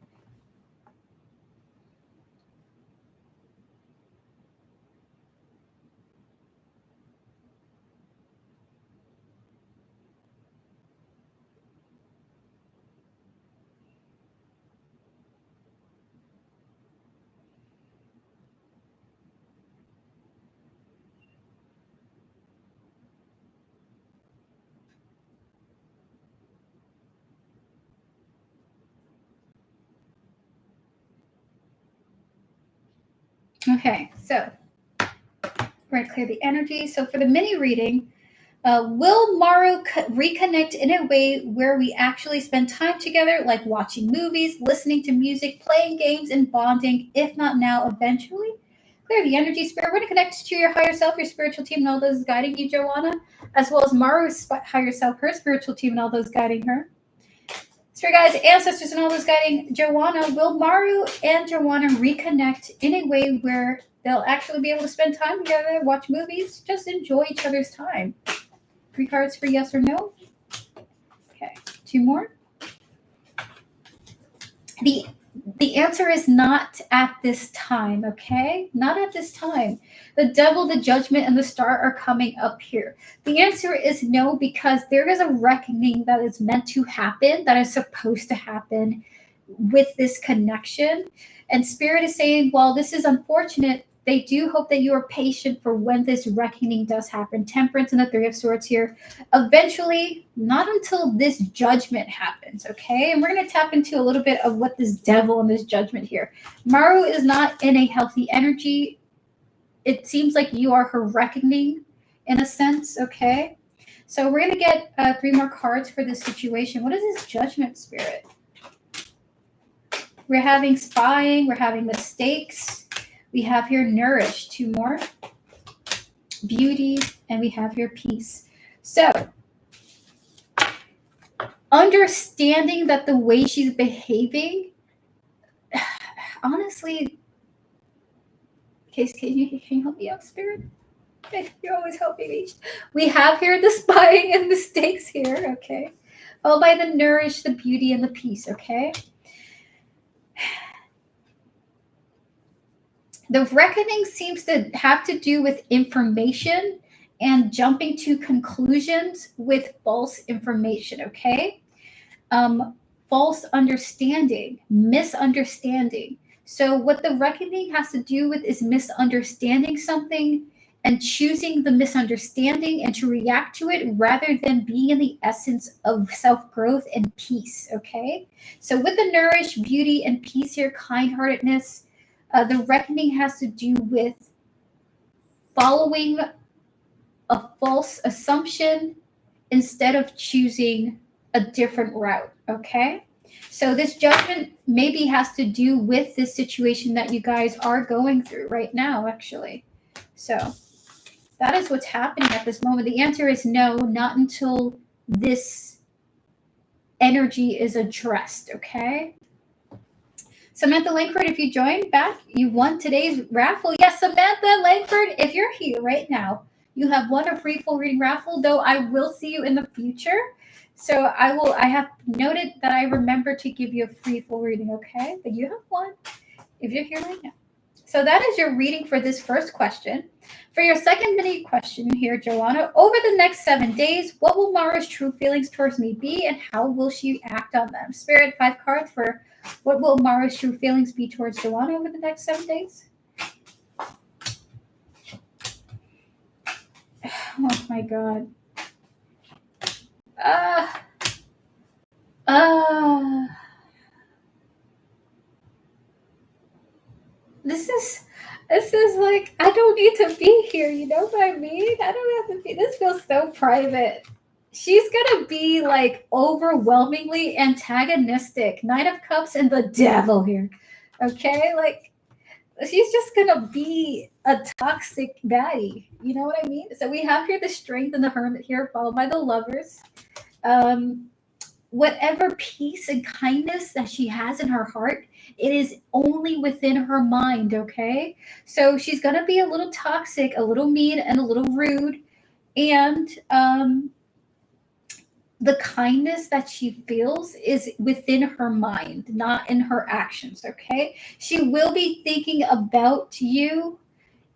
[SPEAKER 1] Okay, so we're going to clear the energy. So for the mini reading, will Maru reconnect in a way where we actually spend time together, like watching movies, listening to music, playing games, and bonding? If not now, eventually? Clear the energy, spirit. We're going to connect to your higher self, your spiritual team, and all those guiding you, Joanna, as well as Maru's higher self, her spiritual team, and all those guiding her. Spirit guides, ancestors, and all those guiding Joanna. Will Maru and Joanna reconnect in a way where they'll actually be able to spend time together, watch movies, just enjoy each other's time? 3 cards for yes or no. Okay, 2 more. The answer is not at this time, okay? Not at this time. The devil, the judgment, and the star are coming up here. The answer is no, because there is a reckoning that is meant to happen, that is supposed to happen with this connection. And Spirit is saying, well, this is unfortunate. They do hope that you are patient for when this reckoning does happen. Temperance and the 3 of Swords here. Eventually, not until this judgment happens, okay? And we're going to tap into a little bit of what this devil and this judgment here. Maru is not in a healthy energy. It seems like you are her reckoning in a sense, okay? So we're going to get 3 more cards for this situation. What is this judgment, Spirit? We're having spying. We're having mistakes. We have here nourish, 2 more. Beauty, and we have here peace. So, understanding that the way she's behaving, honestly, Case, can you help me out, Spirit? You're always helping me. We have here the spying and mistakes here, okay? Followed by the nourish, the beauty, and the peace, okay? The reckoning seems to have to do with information and jumping to conclusions with false information, okay? False understanding, misunderstanding. So what the reckoning has to do with is misunderstanding something and choosing the misunderstanding and to react to it rather than being in the essence of self-growth and peace, okay? So with the nourish, beauty, and peace here, kind-heartedness, the reckoning has to do with following a false assumption instead of choosing a different route, okay? So this judgment maybe has to do with this situation that you guys are going through right now, actually. So that is what's happening at this moment. The answer is no, not until this energy is addressed, okay? Samantha Langford, if you joined back, you won today's raffle. Yes, Samantha Langford, if you're here right now, you have won a free full reading raffle, though I will see you in the future. So I have noted that I remember to give you a free full reading, okay? But you have won if you're here right now. So that is your reading for this first question. For your second mini question here, Joanna, over the next 7 days, what will Mara's true feelings towards me be and how will she act on them? Spirit, 5 cards for what will Mara's true feelings be towards Joanna over the next 7 days? Oh my God. This is like, I don't need to be here, you know what I mean? I don't have to be, this feels so private. She's gonna be like overwhelmingly antagonistic. Knight of Cups and the devil here. Okay? Like, she's just gonna be a toxic baddie. You know what I mean? So we have here the Strength and the Hermit here, followed by the Lovers. Whatever peace and kindness that she has in her heart, it is only within her mind, okay? So she's going to be a little toxic, a little mean, and a little rude. And the kindness that she feels is within her mind, not in her actions, okay? She will be thinking about you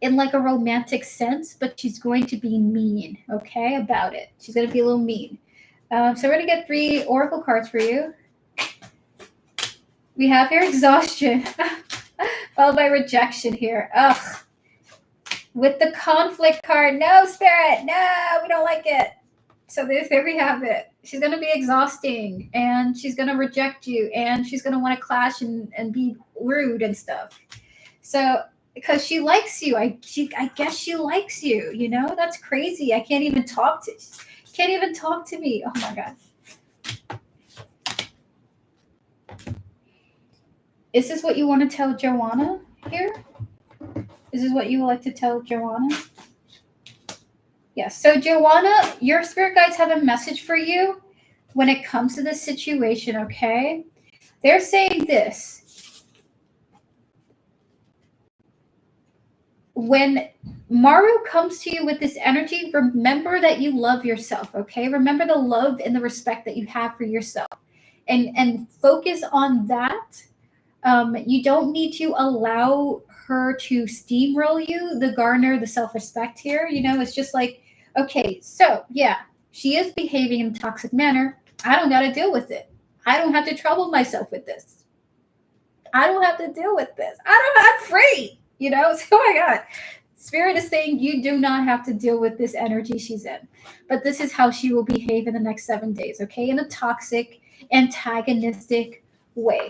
[SPEAKER 1] in like a romantic sense, but she's going to be mean, okay, about it. She's going to be a little mean. So we're going to get 3 oracle cards for you. We have here exhaustion, followed by rejection here. Ugh. With the conflict card, no, Spirit, no, we don't like it. So there we have it. She's going to be exhausting, and she's going to reject you, and she's going to want to clash and be rude and stuff. So because she likes you. I guess she likes you. You know, that's crazy. I can't even talk to me. Oh my god. Is this what you want to tell Joanna here? Is this what you would like to tell Joanna? Yes. So Joanna, your spirit guides have a message for you when it comes to this situation, okay? They're saying this. When Maru comes to you with this energy, remember that you love yourself, okay? Remember the love and the respect that you have for yourself. And focus on that. You don't need to allow her to steamroll you, the garner, the self-respect here. You know, it's just like, okay, so yeah, she is behaving in a toxic manner. I don't got to deal with it. I don't have to trouble myself with this. I don't have to deal with this. I'm free, you know? So, oh my God. Spirit is saying you do not have to deal with this energy she's in. But this is how she will behave in the next 7 days, okay? In a toxic, antagonistic way.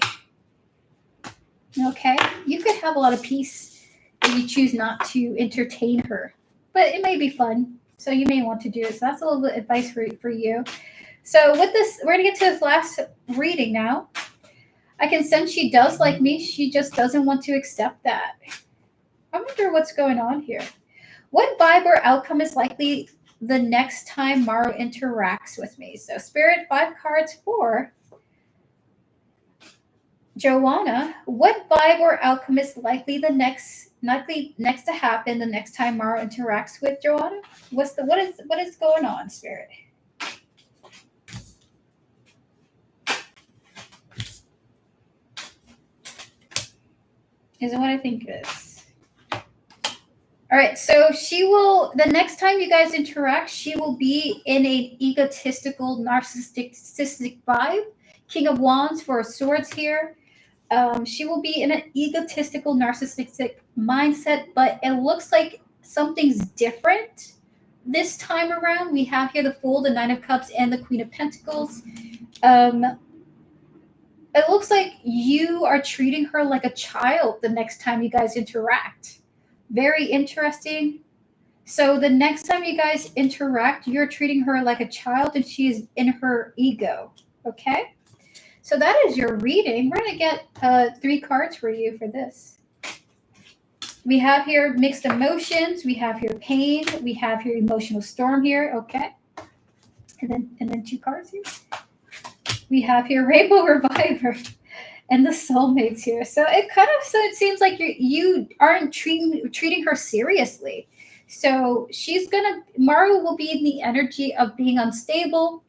[SPEAKER 1] Okay? You could have a lot of peace if you choose not to entertain her. But it may be fun. So you may want to do it. So that's a little bit of advice for you. So with this, we're going to get to this last reading now. I can sense she does like me. She just doesn't want to accept that. I wonder what's going on here. What vibe or outcome is likely the next time Maru interacts with me? So Spirit, 5 cards for Joanna. What vibe or outcome is likely next to happen the next time Maru interacts with Joanna? What is going on, Spirit? Is it what I think it is? All right, so the next time you guys interact, she will be in an egotistical, narcissistic vibe. King of Wands for Swords here. She will be in an egotistical, narcissistic mindset, but it looks like something's different this time around. We have here the Fool, the Nine of Cups, and the Queen of Pentacles. It looks like you are treating her like a child the next time you guys interact. Very interesting. So the next time you guys interact, you're treating her like a child and she's in her ego. Okay? So that is your reading. We're going to get 3 cards for you for this. We have here mixed emotions. We have here pain. We have here emotional storm here. Okay? And then 2 cards here. We have here Rainbow Reviver and the Soulmates here. So it seems like you aren't treating her seriously. So Maru will be in the energy of being unstable,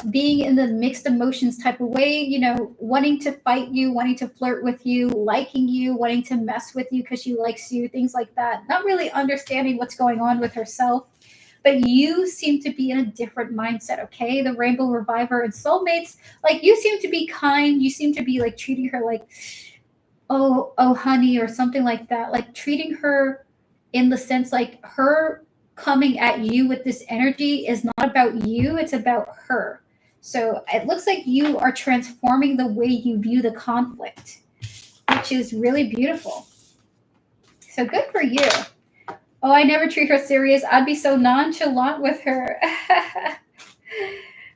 [SPEAKER 1] being in the mixed emotions type of way, you know, wanting to fight you, wanting to flirt with you, liking you, wanting to mess with you because she likes you, things like that. Not really understanding what's going on with herself. But you seem to be in a different mindset, okay? The Rainbow Reviver and Soulmates, like you seem to be kind. You seem to be like treating her like, oh, honey, or something like that. Like treating her in the sense like her coming at you with this energy is not about you, it's about her. So it looks like you are transforming the way you view the conflict, which is really beautiful. So good for you. Oh, I never treat her serious. I'd be so nonchalant with her.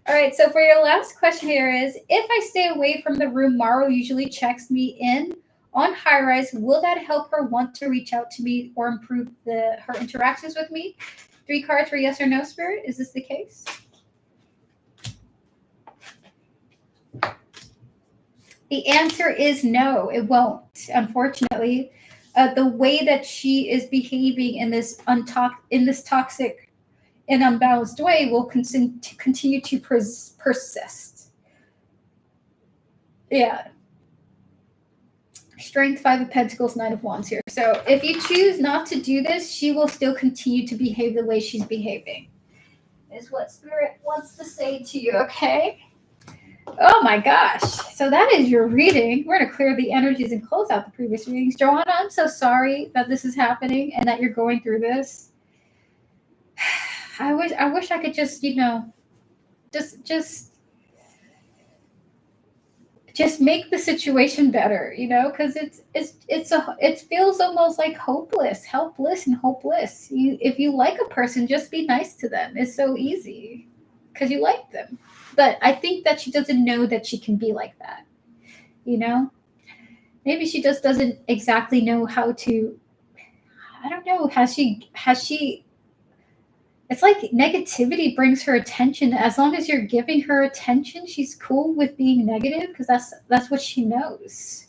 [SPEAKER 1] All right, so for your last question here is, if I stay away from the room Maru usually checks me in on high rise, will that help her want to reach out to me or improve her interactions with me? 3 cards for yes or no, Spirit. Is this the case? The answer is no, it won't, unfortunately. The way that she is behaving in this toxic and unbalanced way will continue to persist. Yeah. Strength, 5 of Pentacles, 9 of Wands here. So if you choose not to do this, she will still continue to behave the way she's behaving. Is what Spirit wants to say to you, okay? Oh my gosh. So that is your reading. We're going to clear the energies and close out the previous readings. Joanna, I'm so sorry that this is happening and that you're going through this. I wish I could just, you know, just just make the situation better, because it feels almost like helpless and hopeless. If you like a person, just be nice to them. It's so easy because you like them. But I think that she doesn't know that she can be like that. Maybe she just doesn't exactly know how to. I don't know. Has she? It's like negativity brings her attention. As long as you're giving her attention, she's cool with being negative because that's what she knows.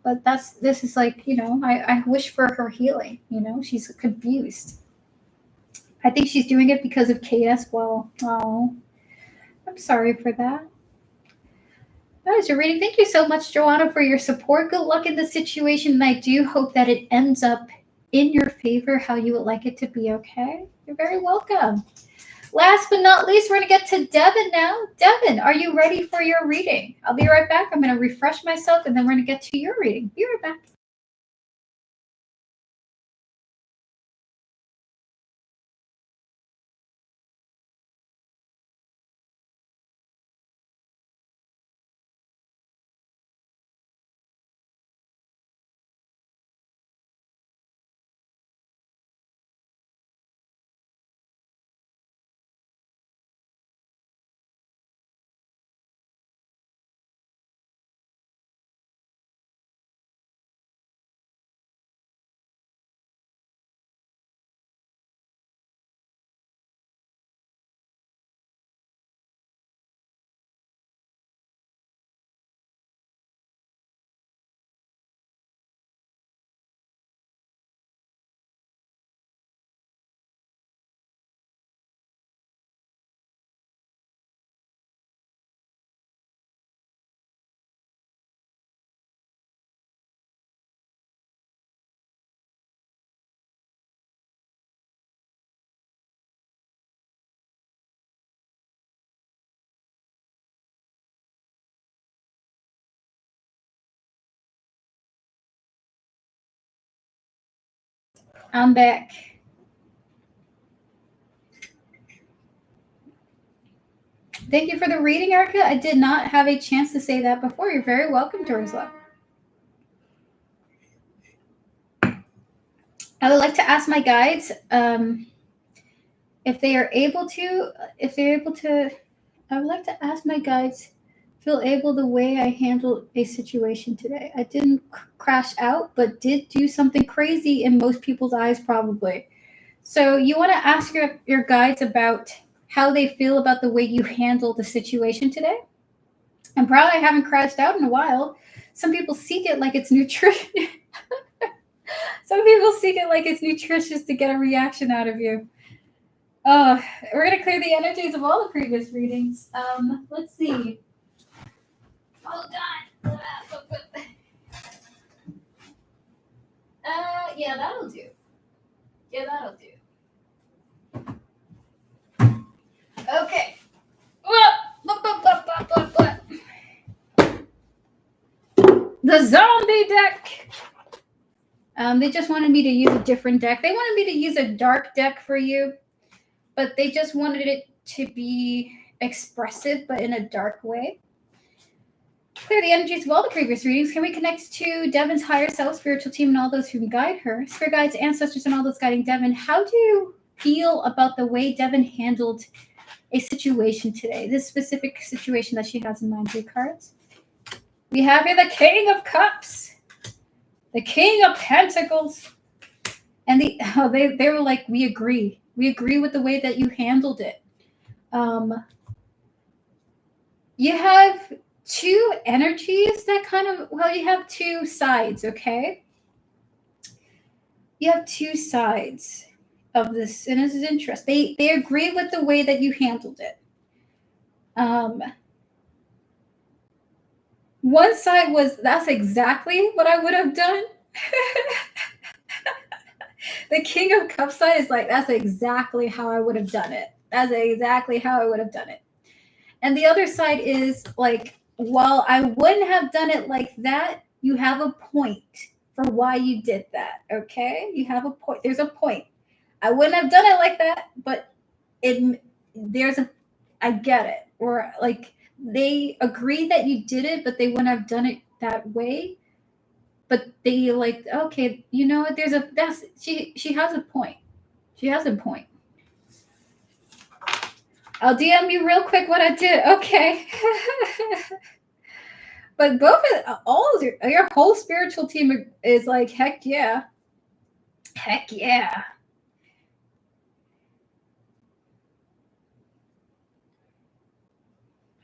[SPEAKER 1] But this is like, I wish for her healing. She's confused. I think she's doing it because of Kate as well. Oh, I'm sorry for that. That is your reading. Thank you so much, Joanna, for your support. Good luck in the situation, and I do hope that it ends up in your favor how you would like it to be, okay? You're very welcome. Last but not least, we're going to get to Devin now. Devin, are you ready for your reading? I'll be right back. I'm going to refresh myself, and then we're going to get to your reading. Be right back. I'm back. Thank you for the reading, Erica. I did not have a chance to say that before. You're very welcome, Torsla. I would like to ask my guides if they are able to, I would like to ask my guides feel able the way I handled a situation today. I didn't crash out, but did do something crazy in most people's eyes, probably. So you want to ask your guides about how they feel about the way you handled the situation today. I'm proud I haven't crashed out in a while. Some people seek it like it's nutrition. Some people seek it like it's nutritious to get a reaction out of you. We're gonna clear the energies of all the previous readings. Let's see. Hold on. Yeah, that'll do. Okay. The zombie deck. They just wanted me to use a different deck. They wanted me to use a dark deck for you, but they just wanted it to be expressive, but in a dark way. Clear the energies of all the previous readings. Can we connect to Devin's higher self, spiritual team, and all those who guide her? Spirit guides, ancestors, and all those guiding Devin. How do you feel about the way Devin handled a situation today? This specific situation that she has in mind. 3 cards. We have here the King of Cups, the King of Pentacles, and they were like, we agree with the way that you handled it. You have 2 energies that you have 2 sides, okay? You have 2 sides of this, and this is interesting. They agree with the way that you handled it. One side was, that's exactly what I would have done. The King of Cups side is like, that's exactly how I would have done it. And the other side is like, while I wouldn't have done it like that, you have a point for why you did that, okay? You have a point. There's a point. I wouldn't have done it like that, but I get it. Or like they agree that you did it, but they wouldn't have done it that way. But they like, okay, you know what? She has a point. She has a point. I'll DM you real quick what I did. Okay. But all of your whole spiritual team is like, heck yeah. Heck yeah.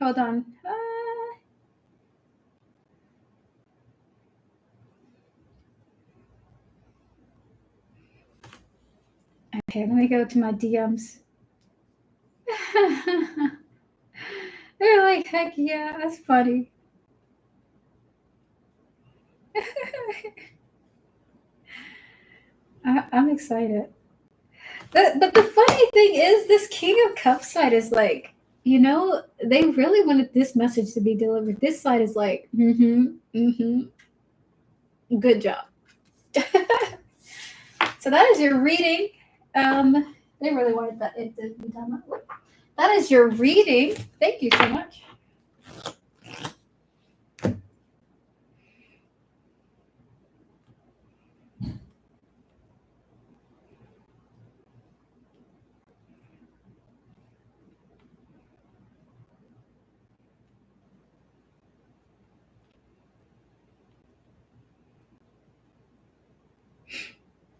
[SPEAKER 1] Hold on. Okay, let me go to my DMs. They're like, heck yeah, that's funny. I'm excited. But the funny thing is, this King of Cups side is like, you know, they really wanted this message to be delivered. This side is like, good job. So that is your reading. They really wanted it to be done that way. That is your reading. Thank you so much.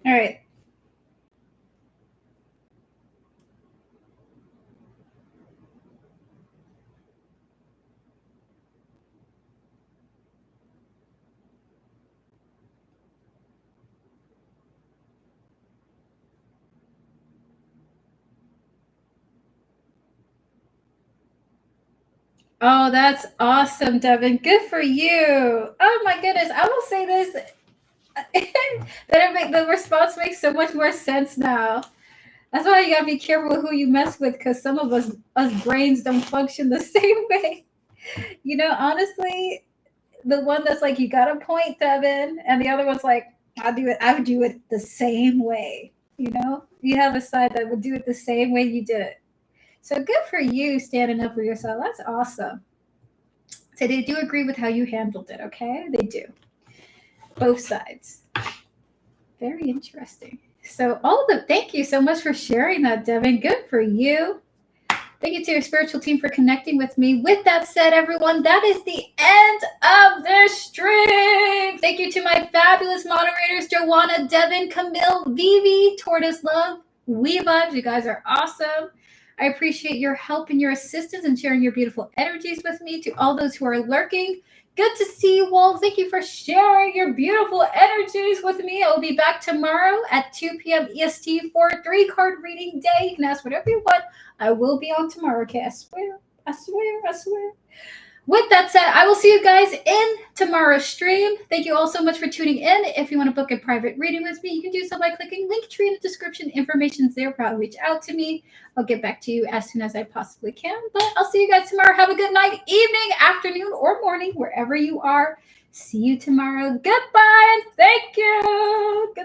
[SPEAKER 1] All right. Oh, that's awesome, Devin. Good for you. Oh my goodness. I will say this the response makes so much more sense now. That's why you gotta be careful who you mess with, because some of us brains don't function the same way. You know, honestly, the one that's like, you got a point, Devin, and the other one's like, I would do it the same way. You know, you have a side that would do it the same way you did it. So good for you standing up for yourself. That's awesome. So they do agree with how you handled it, okay? They do. Both sides. Very interesting. So thank you so much for sharing that, Devin. Good for you. Thank you to your spiritual team for connecting with me. With that said, everyone, that is the end of the stream. Thank you to my fabulous moderators, Joanna, Devin, Camille, Vivi, Tortoise Love, We Vibes. You guys are awesome. I appreciate your help and your assistance and sharing your beautiful energies with me. To all those who are lurking, good to see you all. Thank you for sharing your beautiful energies with me. I will be back tomorrow at 2 p.m. EST for a 3-card reading day. You can ask whatever you want. I will be on tomorrow. Okay, I swear. With that said, I will see you guys in tomorrow's stream. Thank you all so much for tuning in. If you want to book a private reading with me, you can do so by clicking Linktree in the description. Information's there for how to reach out to me. I'll get back to you as soon as I possibly can. But I'll see you guys tomorrow. Have a good night, evening, afternoon, or morning, wherever you are. See you tomorrow. Goodbye, and thank you. Goodbye.